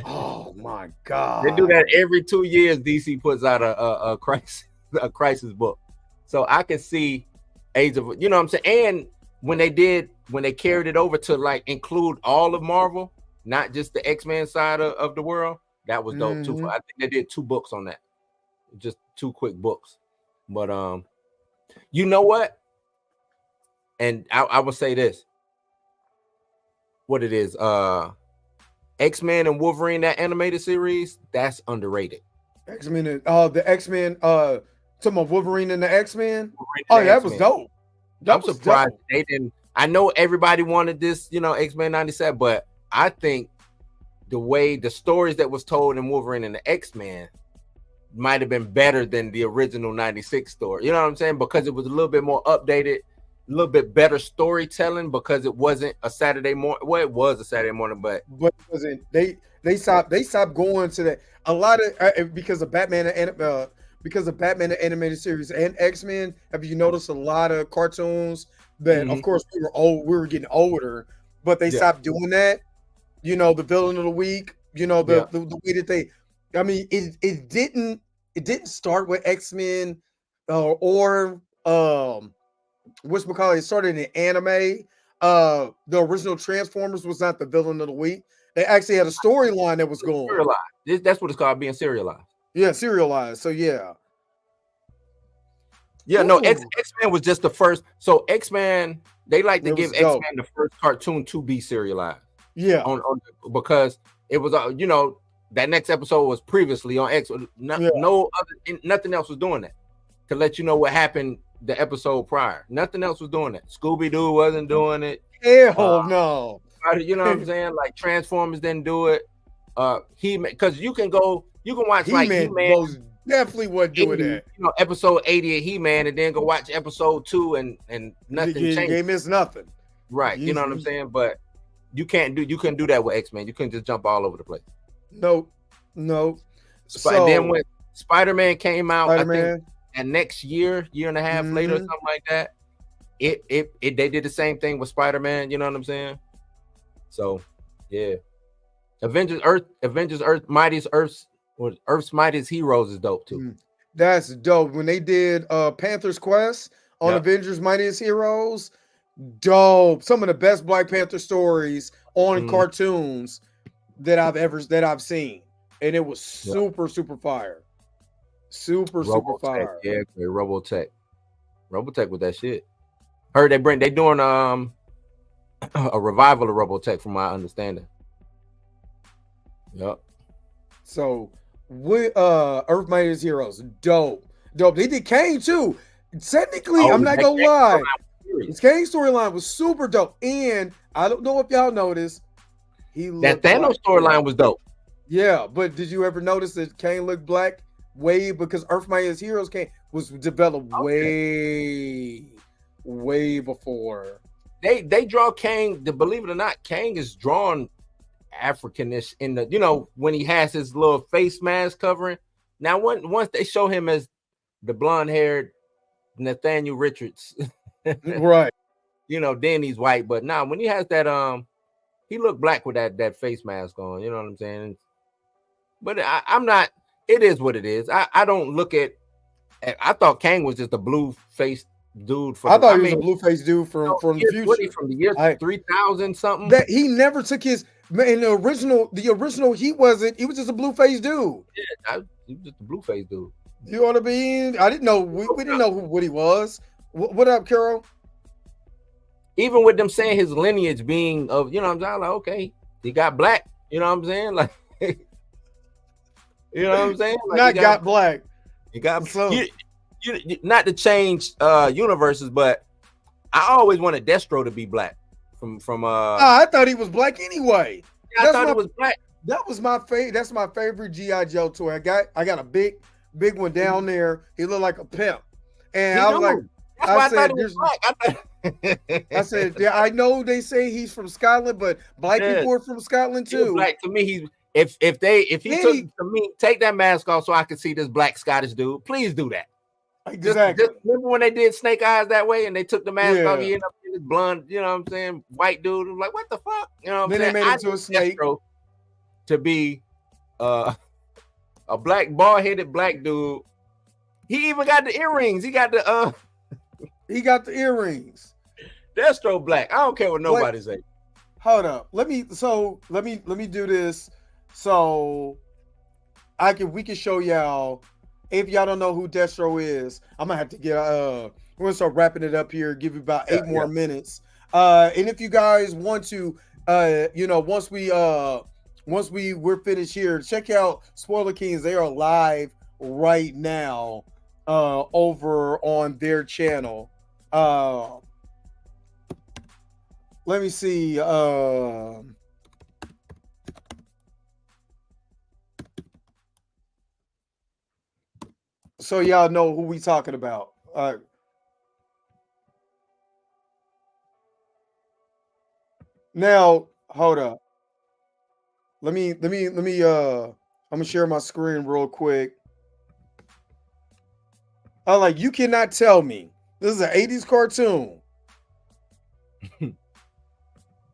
Oh my god. They do that every 2 years. DC puts out a crisis book. So I can see Age of, what I'm saying? And when they carried it over to like include all of Marvel, not just the X-Men side of the world, that was dope too. I think they did 2 books on that. Just 2 quick books. But you know what? And I would say this. What it is, X-Men and Wolverine, that animated series, that's underrated. X-Men, the X-Men, talking about Wolverine and the X-Men. That was dope. I'm surprised they didn't. I know everybody wanted this, X-Men 97, but I think the way the stories that was told in Wolverine and the X-Men might have been better than the original 96 story. You know what I'm saying? Because it was a little bit more updated, a little bit better storytelling because it wasn't a Saturday morning. Well, it was a Saturday morning, but it wasn't. They stopped going to that a lot of because of Batman and the animated series and X-Men. Have you noticed a lot of cartoons that, of course, we were getting older, but they stopped doing that. The villain of the week. The way that they. I mean, it didn't start with X-Men or whatchamacallit. It started in anime. The original Transformers was not the villain of the week. They actually had a storyline that was going. Serialized. That's what it's called, being serialized. Yeah, serialized. So yeah. Yeah, no, X-Men was just the first. So X-Men, they like to give X-Men the first cartoon to be serialized. Yeah. Because it was that next episode was previously on X. Nothing else was doing that to let you know what happened the episode prior. Nothing else was doing that. Scooby-Doo wasn't doing it. Hell no. You know what I'm saying? Like Transformers didn't do it. Because you can watch He-Man. Definitely wasn't doing that. Episode 80 of He-Man, and then go watch episode 2 and nothing changed. You missed nothing. Right. You know what I'm saying? But you couldn't do that with X-Men. You couldn't just jump all over the place. No. And then when Spider-Man came out, I think, and next year and a half later, something like that, they did the same thing with Spider-Man. You know what I'm saying? So, yeah. Avengers Earth's Mightiest Heroes is dope too. That's dope. When they did Panther's Quest on Yep. Avengers Mightiest Heroes, dope. Some of the best Black Panther stories on cartoons that I've seen. And it was super fire. Super fire. Yeah, Robotech with that shit. Heard they doing a revival of Robotech from my understanding. Yep. So with Earth Mightiest Heroes, dope. They did Kane too. Technically, I'm not gonna lie, his Kane storyline was super dope. And I don't know if y'all noticed, that Thanos storyline was dope. Yeah, but did you ever notice that Kane looked black way because Earth Mightiest Heroes was developed way before. They draw Kang, believe it or not, Kang is drawn Africanish in the, you know, when he has his little face mask covering. Now once they show him as the blonde-haired Nathaniel Richards, right? You know, then he's white. But now when he has that he looked black with that face mask on. You know what I'm saying? But I'm not. It is what it is. I don't look at. I thought Kang was just a blue-faced dude. He was a blue-faced dude from the future. From the year 3000 something. That he never took his. In the original, he wasn't. He was just a blue-faced dude. Yeah, he was just a blue-faced dude. You know what I mean? I didn't know. We didn't know what he was. What up, Carol? Even with them saying his lineage being of, you know what I'm saying? Like, okay, he got black. You know what I'm saying? Like, you know what I'm saying? Like, Not got black. He got so. You not to change universes, but I always wanted Destro to be black. I thought he was black anyway. Yeah, I thought he was black. That was my favorite. That's my favorite G.I. Joe toy. I got a big one down there. He looked like a pimp, and I was like, that's why I thought he was black. I said, yeah, I know they say he's from Scotland, but black people are from Scotland too. Black to me, if he took to me, take that mask off so I could see this black Scottish dude. Please do that. Exactly. Just remember when they did Snake Eyes that way and they took the mask off, he ended up in this blonde, you know what I'm saying, white dude. I'm like, what the fuck? You know what I'm saying? Then they made it to a snake. To be a black, bald-headed black dude. He even got the earrings. He got the earrings. Destro black. I don't care what nobody say. Hold up. Let me do this so we can show y'all. If y'all don't know who Destro is, I'm gonna have to get we're gonna start wrapping it up here, give you about 8 more minutes. And if you guys want to once we're finished here, check out Spoiler Kings. They are live right now over on their channel. Let me see. So y'all know who we talking about. Now, hold up. Let me I'm gonna share my screen real quick. You cannot tell me this is an 80s cartoon.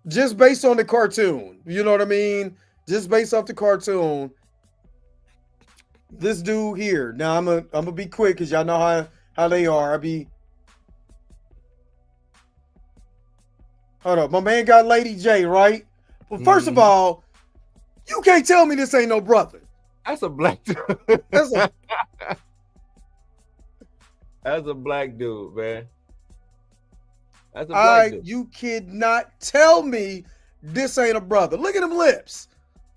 Just based on the cartoon. You know what I mean? Just based off the cartoon. This dude here. Now I'm gonna be quick because y'all know how they are. Hold up. My man got Lady J, right? Well, first of all, you can't tell me this ain't no brother. That's a black dude. That's a black dude, man. That's a black dude. You cannot tell me this ain't a brother. Look at them lips.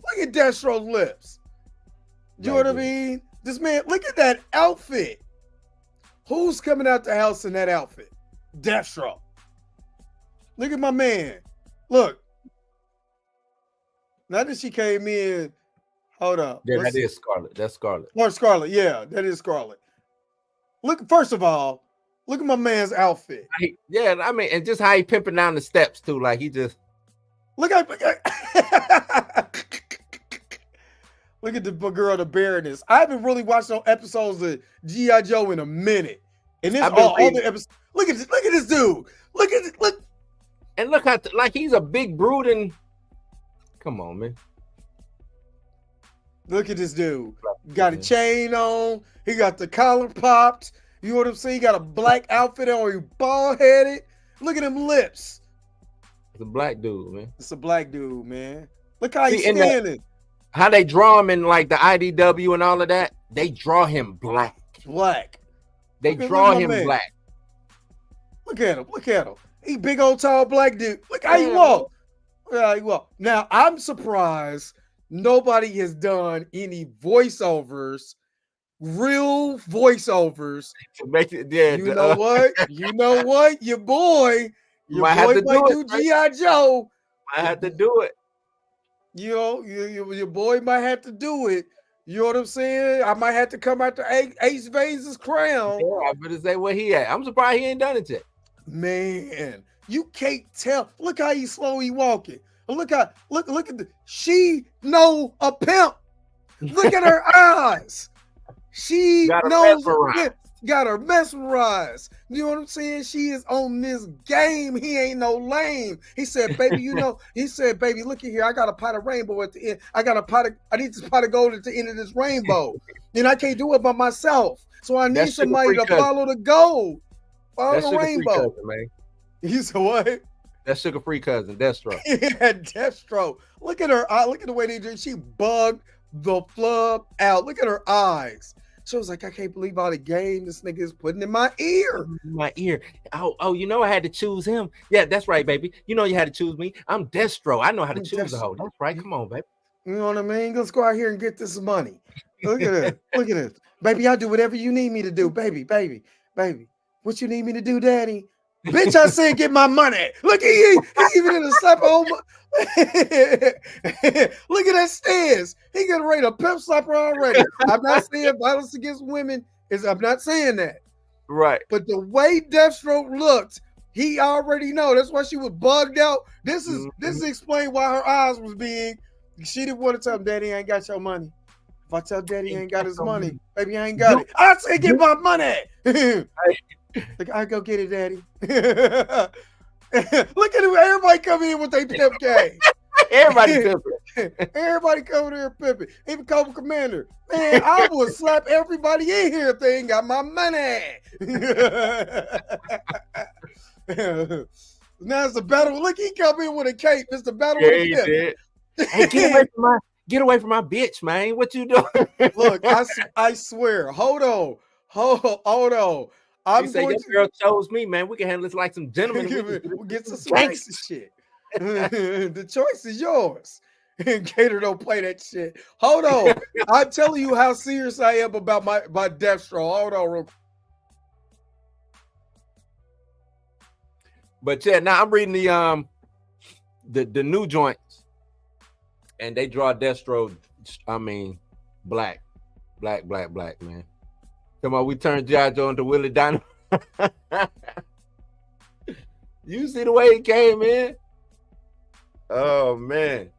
Look at Destro's lips. You know what I mean? This man, look at that outfit. Who's coming out the house in that outfit? Destro. Look at my man. Look. Now that she came in, hold up. Yeah, that is Scarlet. That's Scarlet. Or Scarlet, yeah, that is Scarlet. Look, first of all, look at my man's outfit. And just how he pimping down the steps too. Like he just look at Look at the girl, the Baroness. I haven't really watched no episodes of G.I. Joe in a minute. And this I've been all reading. the episodes. Look at this dude. Look. And look how like he's a big brooding. Come on, man. Look at this dude. Got a chain on. He got the collar popped. You know what I'm saying? He got a black outfit on. He bald headed. Look at them lips. It's a black dude, man. It's a black dude, man. Look how he's See, and standing. How they draw him in like the IDW and all of that. They draw him black. Black. They Look at draw my him man. black. Look at him. Look at him. He big old tall black dude. Look how he walk. Look how he walk. Now I'm surprised nobody has done any voiceovers, real voiceovers. To make it, yeah. You know what? You know what? Your boy Might have to might do do it, G.I. Joe. I had to do it. You know, your boy might have to do it. You know what I'm saying? I might have to come after Ace Vaz's crown. Yeah, I better say where he at. I'm surprised he ain't done it yet. Man, you can't tell. Look how he's slowly walking. Look at she know a pimp. Look at her eyes. She got her mesmerized. You know what I'm saying? She is on this game. He ain't no lame. He said, baby, baby, look at here. I got a pot of rainbow at the end. I need this pot of gold at the end of this rainbow. And I can't do it by myself. So I need somebody to follow the gold. Follow the rainbow. Cousin, man. You said what? That sugar-free cousin, Destro. Yeah, Destro. Look at her eye. Look at the way they do. She bugged the flub out. Look at her eyes. She was like, I can't believe all the game this nigga is putting in my ear. My ear. Oh, you know I had to choose him. Yeah, that's right, baby. You know you had to choose me. I'm Destro. I know how to choose a hoe. That's right. Come on, baby. You know what I mean? Let's go out here and get this money. Look at it. Look at this. Baby, I'll do whatever you need me to do. Baby. What you need me to do, daddy? Bitch, I said get my money. Look, he even in a slap home. Look at that stance. He getting ready to pimp slap her already. I'm not saying violence against women I'm not saying that. Right. But the way Deathstroke looked, he already know. That's why she was bugged out. This explains why her eyes was big. She didn't want to tell him, Daddy, I ain't got your money. If I tell Daddy I ain't got his money, baby, I ain't got it. I say get my money. Like, I go get it, Daddy. Look at him. Everybody coming in with their pimp game. Everybody pimping. Everybody coming here pimping. Even Cobra Commander. Man, I would slap everybody in here if they ain't got my money. Now it's the battle. Look, he come in with a cape. It's the battle with the pimp. Hey, get away from my bitch, man. What you doing? Look, I swear. Hold on. I'm going to girl chose me, man. We can handle this like some gentlemen. We'll get to some gangster shit. The choice is yours. And Gator don't play that shit. Hold on. I'm telling you how serious I am about my Deathstroke. Hold on real quick. But yeah, now I'm reading the new joints, and they draw Destro. I mean, black, man. Come on, we turned G.I. Joe into Willie Dynamite. You see the way he came in? Oh man,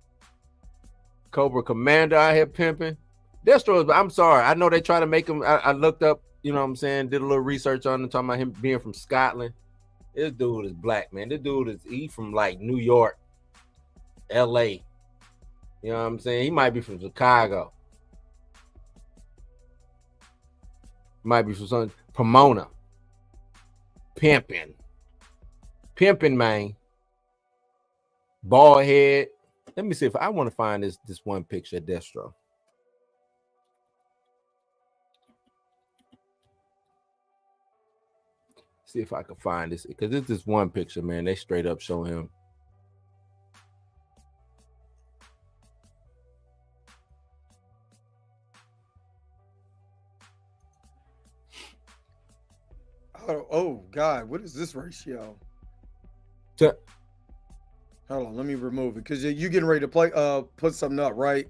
Cobra Commander out here pimping. Destro, I'm sorry. I know they try to make him. I looked up, you know what I'm saying, did a little research on him, talking about him being from Scotland. This dude is black, man. This dude he from like New York, LA. You know what I'm saying? He might be from Chicago. Might be from some Pomona. Pimping, man. Bald head. Let me see if I want to find this one picture of Destro. See if I can find this, because it's this one picture, man. They straight up show him. Oh God, what is this ratio? Hold on, let me remove it because you getting ready to play put something up, right?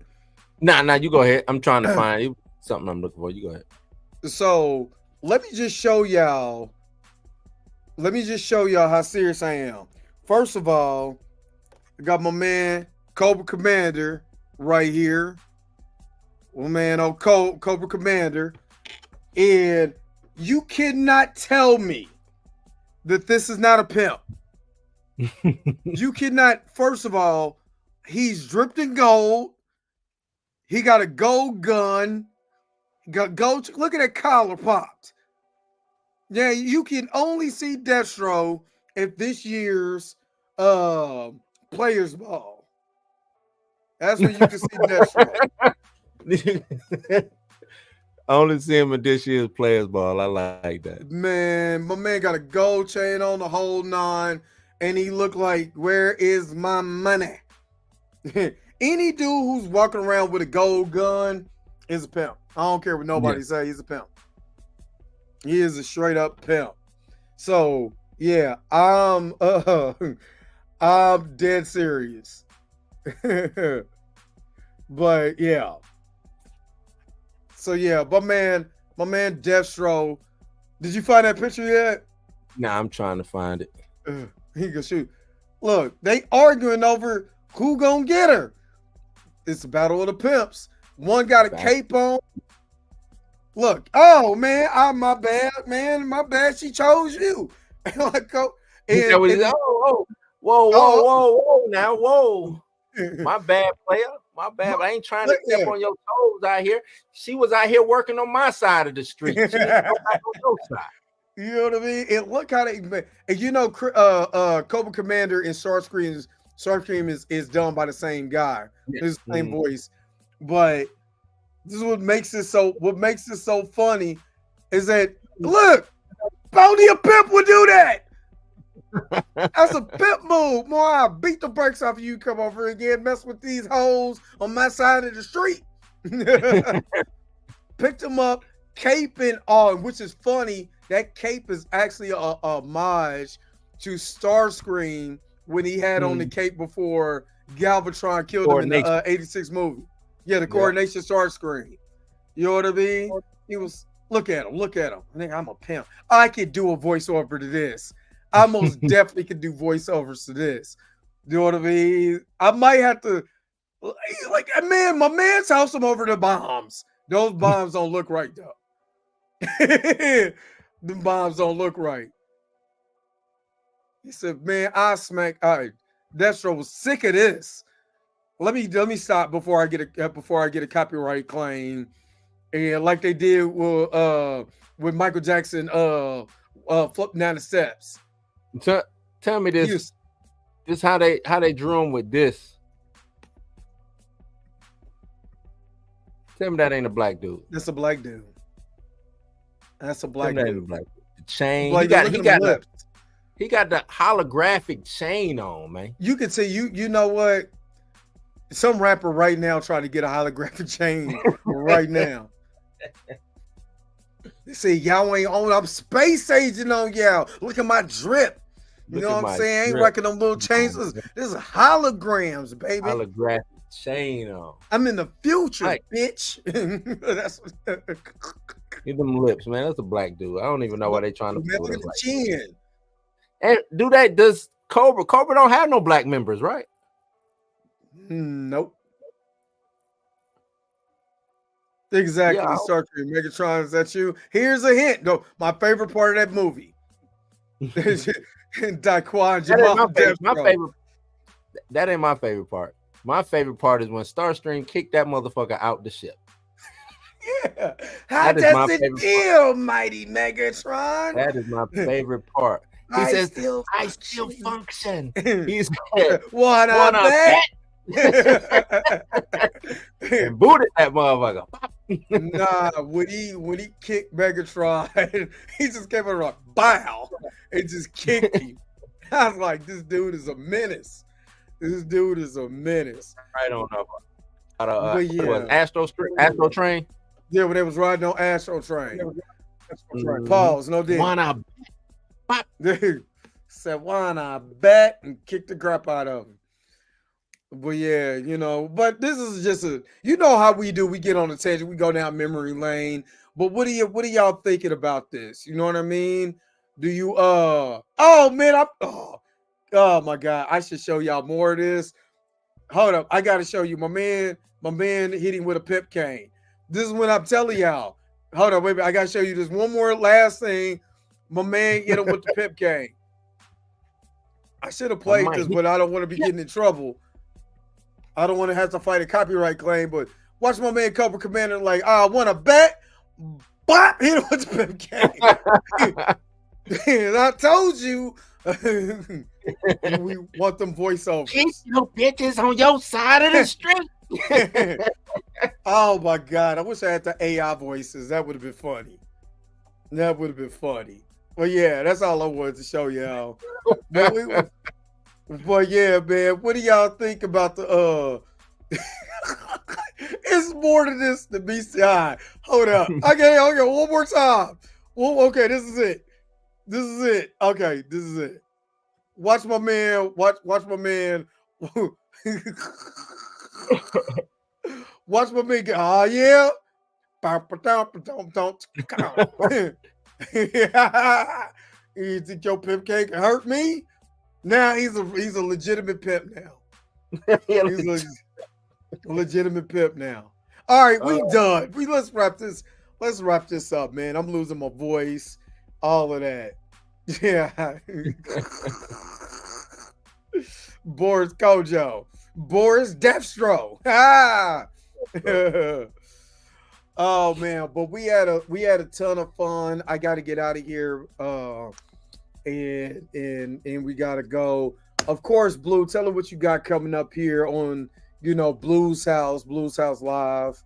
Nah, you go ahead. I'm trying to find something I'm looking for. You go ahead. So let me just show y'all how serious I am. First of all, I got my man Cobra Commander right here. My man Cobra Commander. And You cannot tell me that this is not a pimp. You cannot. First of all, he's dripped in gold. He got a gold gun. Got gold. Look at that collar popped. Yeah, you can only see Destro if this year's Players Ball. That's when you can see Destro. I only see him in this year's Players Ball. I like that. Man, my man got a gold chain on the whole 9, and he looked like, where is my money? Any dude who's walking around with a gold gun is a pimp. I don't care what nobody say. He's a pimp. He is a straight up pimp. So yeah, I'm dead serious. But yeah. So yeah, my man Destro. Did you find that picture yet? Nah, I'm trying to find it. He can shoot. Look, they arguing over who gonna get her. It's a battle of the pimps. One got a cape on. Look, oh man, my bad, man, my bad. She chose you. Whoa, now, whoa. My bad, player. My bad. I ain't trying to step on your toes out here. She was out here working on my side of the street. She didn't go back on your side. You know what I mean? And look how they, and you know, Cobra Commander and Starscream is done by the same guy. Yeah. His same voice. But this is what makes it so funny is that look, only a pimp would do that. That's a pimp move. More I'll beat the brakes off of you, come over again, mess with these hoes on my side of the street. Picked him up, cape and all, which is funny. That cape is actually a homage to Starscream when he had on the cape before Galvatron killed him in the 86 movie. Yeah, the coordination Starscream. You know what I mean? He was, look at him. Nigga, I'm a pimp. I could do a voiceover to this. I most definitely could do voiceovers to this. You know what I mean? I might have to, like, man, my man's house him over the bombs. Those bombs don't look right, though. The bombs don't look right. He said, man, Destro was sick of this. Let me stop before I get a copyright claim. And like they did with Michael Jackson floating down the steps. Tell me this. This how they drew him with this. Tell me that ain't a black dude. That's a black dude. That's a black dude. The chain. Like, he got the holographic chain on, man. You can see you know what? Some rapper right now trying to get a holographic chain right now. They say y'all ain't on. I'm space aging on y'all. Look at my drip. You know what I'm saying? I ain't rocking them little chains. This is holograms, baby. Holographic chain on. I'm in the future, bitch. That's Get them lips, man. That's a black dude. I don't even know why they trying to look at the chin. And does Cobra don't have no black members, right? Nope. Exactly. Yeah, Star Trek Megatron, is that you? Here's a hint. Though my favorite part of that movie. Daquan Jamal. That ain't my favorite part. My favorite part is when Starscream kicked that motherfucker out the ship. Yeah. How does it feel, mighty Megatron? That is my favorot part. He says, I still function. He said, wanna bet? And booted that motherfucker. Nah, when he kicked Megatron, he just gave it a bow and just kicked him. I was like, this dude is a menace. This dude is a menace. I don't know. Astro Train? Yeah, when they was riding on Astro Train. Pause, no dig. Wanna Dude said, wanna bet, and kicked the crap out of him. But yeah, you know, but this is just you know how we do. We get on the tangent, we go down memory lane. But what are y'all thinking about this? You know what I mean? Do you oh man, oh my god, I should show y'all more of this. Hold up, I gotta show you. My man hit him with a pip cane. This is when I'm telling y'all, Hold on, wait. I gotta show you this one more last thing. My man hit him with the pip game. I should have played this, but I don't want to be getting in trouble. I don't want to have to fight a copyright claim. But watch my man Cobra Commander like, I want to bet. Bop! Hit him with the pip game. And I told you. We want them voiceovers. Keep your bitches on your side of the street. Oh my God. I wish I had the AI voices. That would have been funny. That would have been funny. Well, yeah, that's all I wanted to show y'all. But yeah, man, what do y'all think about the it's more than this than BCI. Hold up. Okay, one more time. Well, okay, this is it. This is it. Okay, this is it. Watch my man. Watch my man. Watch my man get, oh yeah. You think your pimp cake hurt me? Now he's a legitimate pimp now. He's a legitimate pimp now. All right, we done. Let's wrap this. Let's wrap this up, man. I'm losing my voice. All of that. Yeah. Boris Kojo. Boris Deathstroke. Ah. Oh man, but we had a ton of fun. I got to get out of here, and we got to go. Of course, Blue, tell them what you got coming up here on Blues House Live.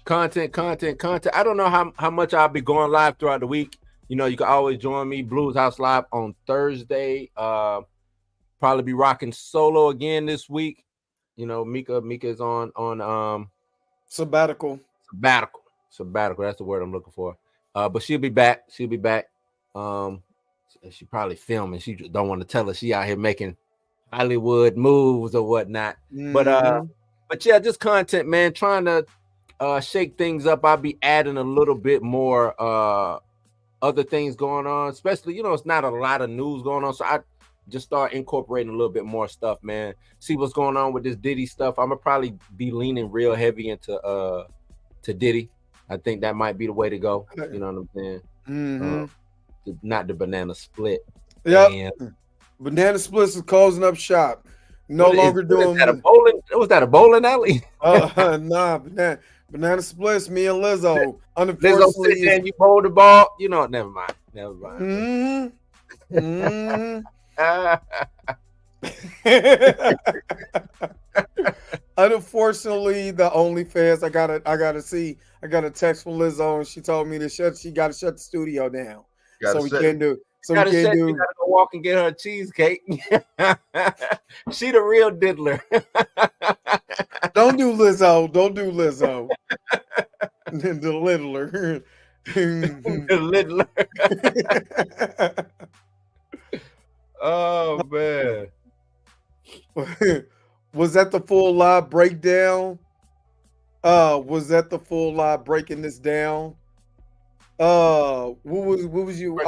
Content. I don't know how much I'll be going live throughout the week. You can always join me, Blues House Live, on Thursday. Probably be rocking solo again this week. Mika is on sabbatical. That's the word I'm looking for. But she'll be back. She probably filming. She don't want to tell us she out here making Hollywood moves or whatnot. Mm-hmm. But yeah, just content, man. Trying to shake things up. I'll be adding a little bit more other things going on. Especially, it's not a lot of news going on. So I just start incorporating a little bit more stuff, man. See what's going on with this Diddy stuff. I'm gonna probably be leaning real heavy into Diddy. I think that might be the way to go. You know what I'm saying? Mm-hmm. Not the banana split. Yep. Banana Splits is closing up shop. No longer doing. Was that a bowling alley? Nah, Banana Splits. Me and Lizzo. Unfortunately, Lizzo said you bowled the ball. Never mind. Mm-hmm. Mm-hmm. Unfortunately, the OnlyFans, I got a text from Lizzo, and she told me she got to shut the studio down. We can't do. You gotta go walk and get her a cheesecake. She the real diddler. Don't do Lizzo. The littler. The littler. Oh man. Was that the full live breakdown? Was that the full live breaking this down? What was you?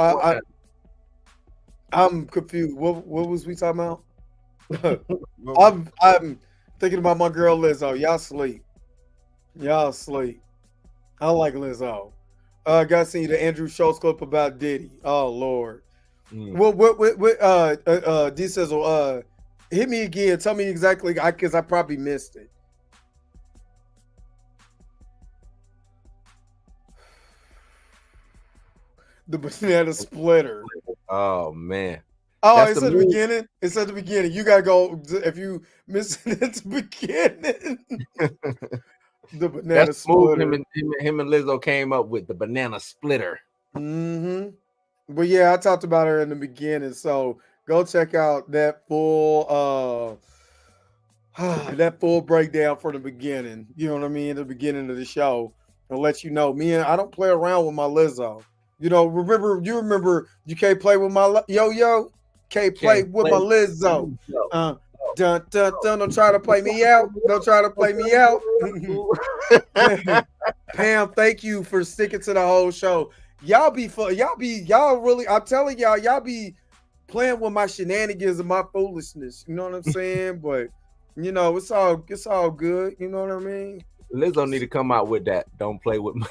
I'm confused. What was we talking about? I'm thinking about my girl Lizzo. Y'all sleep. I like Lizzo. Got to see the Andrew Schultz clip about Diddy. Oh Lord. What D Sizzle, hit me again. Tell me exactly, because I probably missed it. The banana splitter. Oh man. Oh, it's at the beginning. It's at the beginning. You gotta go if you miss it at the beginning. The banana splitter. Him and Lizzo came up with the banana splitter. Mm-hmm. But yeah, I talked about her in the beginning, so go check out that full breakdown for the beginning. You know what I mean? The beginning of the show. I'll let you know. I don't play around with my Lizzo. Remember you can't play with my yo-yo? Can't play with my Lizzo. Dun, dun, dun, don't try to play me out. Don't try to play me out. Pam, thank you for sticking to the whole show. Y'all really, I'm telling y'all be playing with my shenanigans and my foolishness. You know what I'm saying? But it's all good. You know what I mean? Lizzo need to come out with that. Don't play with my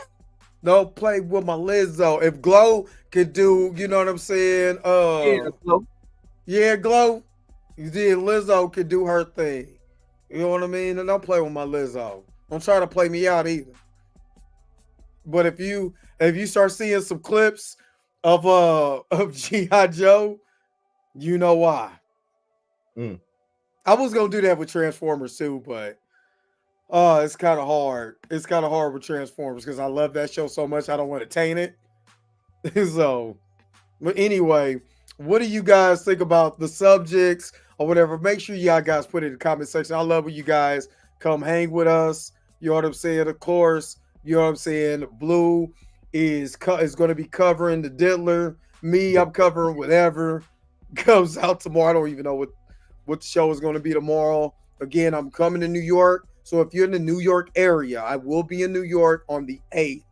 Don't play with my Lizzo. If Glow could do, you know what I'm saying? Yeah, Glow. Then Lizzo could do her thing. You know what I mean? And don't play with my Lizzo. Don't try to play me out either. But if you start seeing some clips of G.I. Joe, you know why. I was gonna do that with Transformers too, but it's kind of hard. It's kind of hard with Transformers because I love that show so much. I don't want to taint it. So, but anyway, what do you guys think about the subjects or whatever? Make sure y'all guys put it in the comment section. I love when you guys come hang with us. You know what I'm saying? Of course, you know what I'm saying. Blue is going to be covering the Diddler. Me, I'm covering whatever comes out tomorrow. I don't even know what the show is going to be tomorrow. Again, I'm coming to New York. So if you're in the New York area, I will be in New York on the 8th.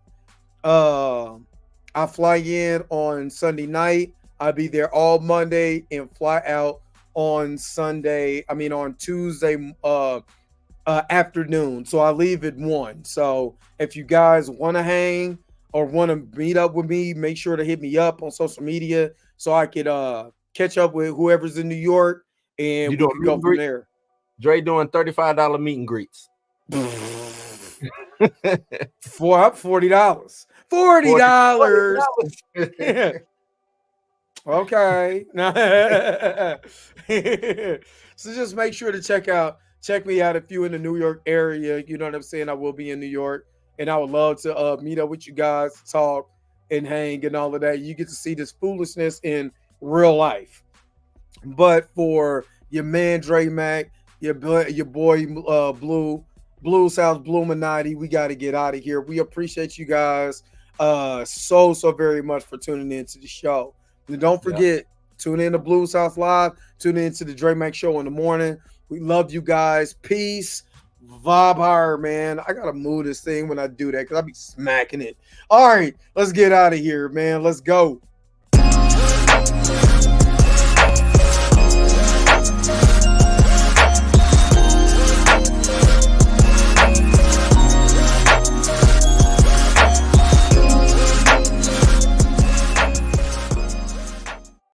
I fly in on Sunday night. I'll be there all Monday and fly out on Tuesday afternoon. So I leave at 1. So if you guys want to hang or want to meet up with me, make sure to hit me up on social media so I could catch up with whoever's in New York and we can go from there. Dre doing $35 meet and greets. For $40. $40. Okay. So just make sure to check me out if you're in the New York area. You know what I'm saying? I will be in New York, and I would love to meet up with you guys, talk and hang and all of that. You get to see this foolishness in real life. But for your man Dre Mac, your boy Blue South Bluminati, we got to get out of here. We appreciate you guys so very much for tuning in to the show. And don't forget, tune in to Blue South Live, tune in to the Dre Mac Show in the morning. We love you guys. Peace. Vibe higher, man. I gotta move this thing when I do that because I be smacking it. All right, let's get out of here, man. Let's go.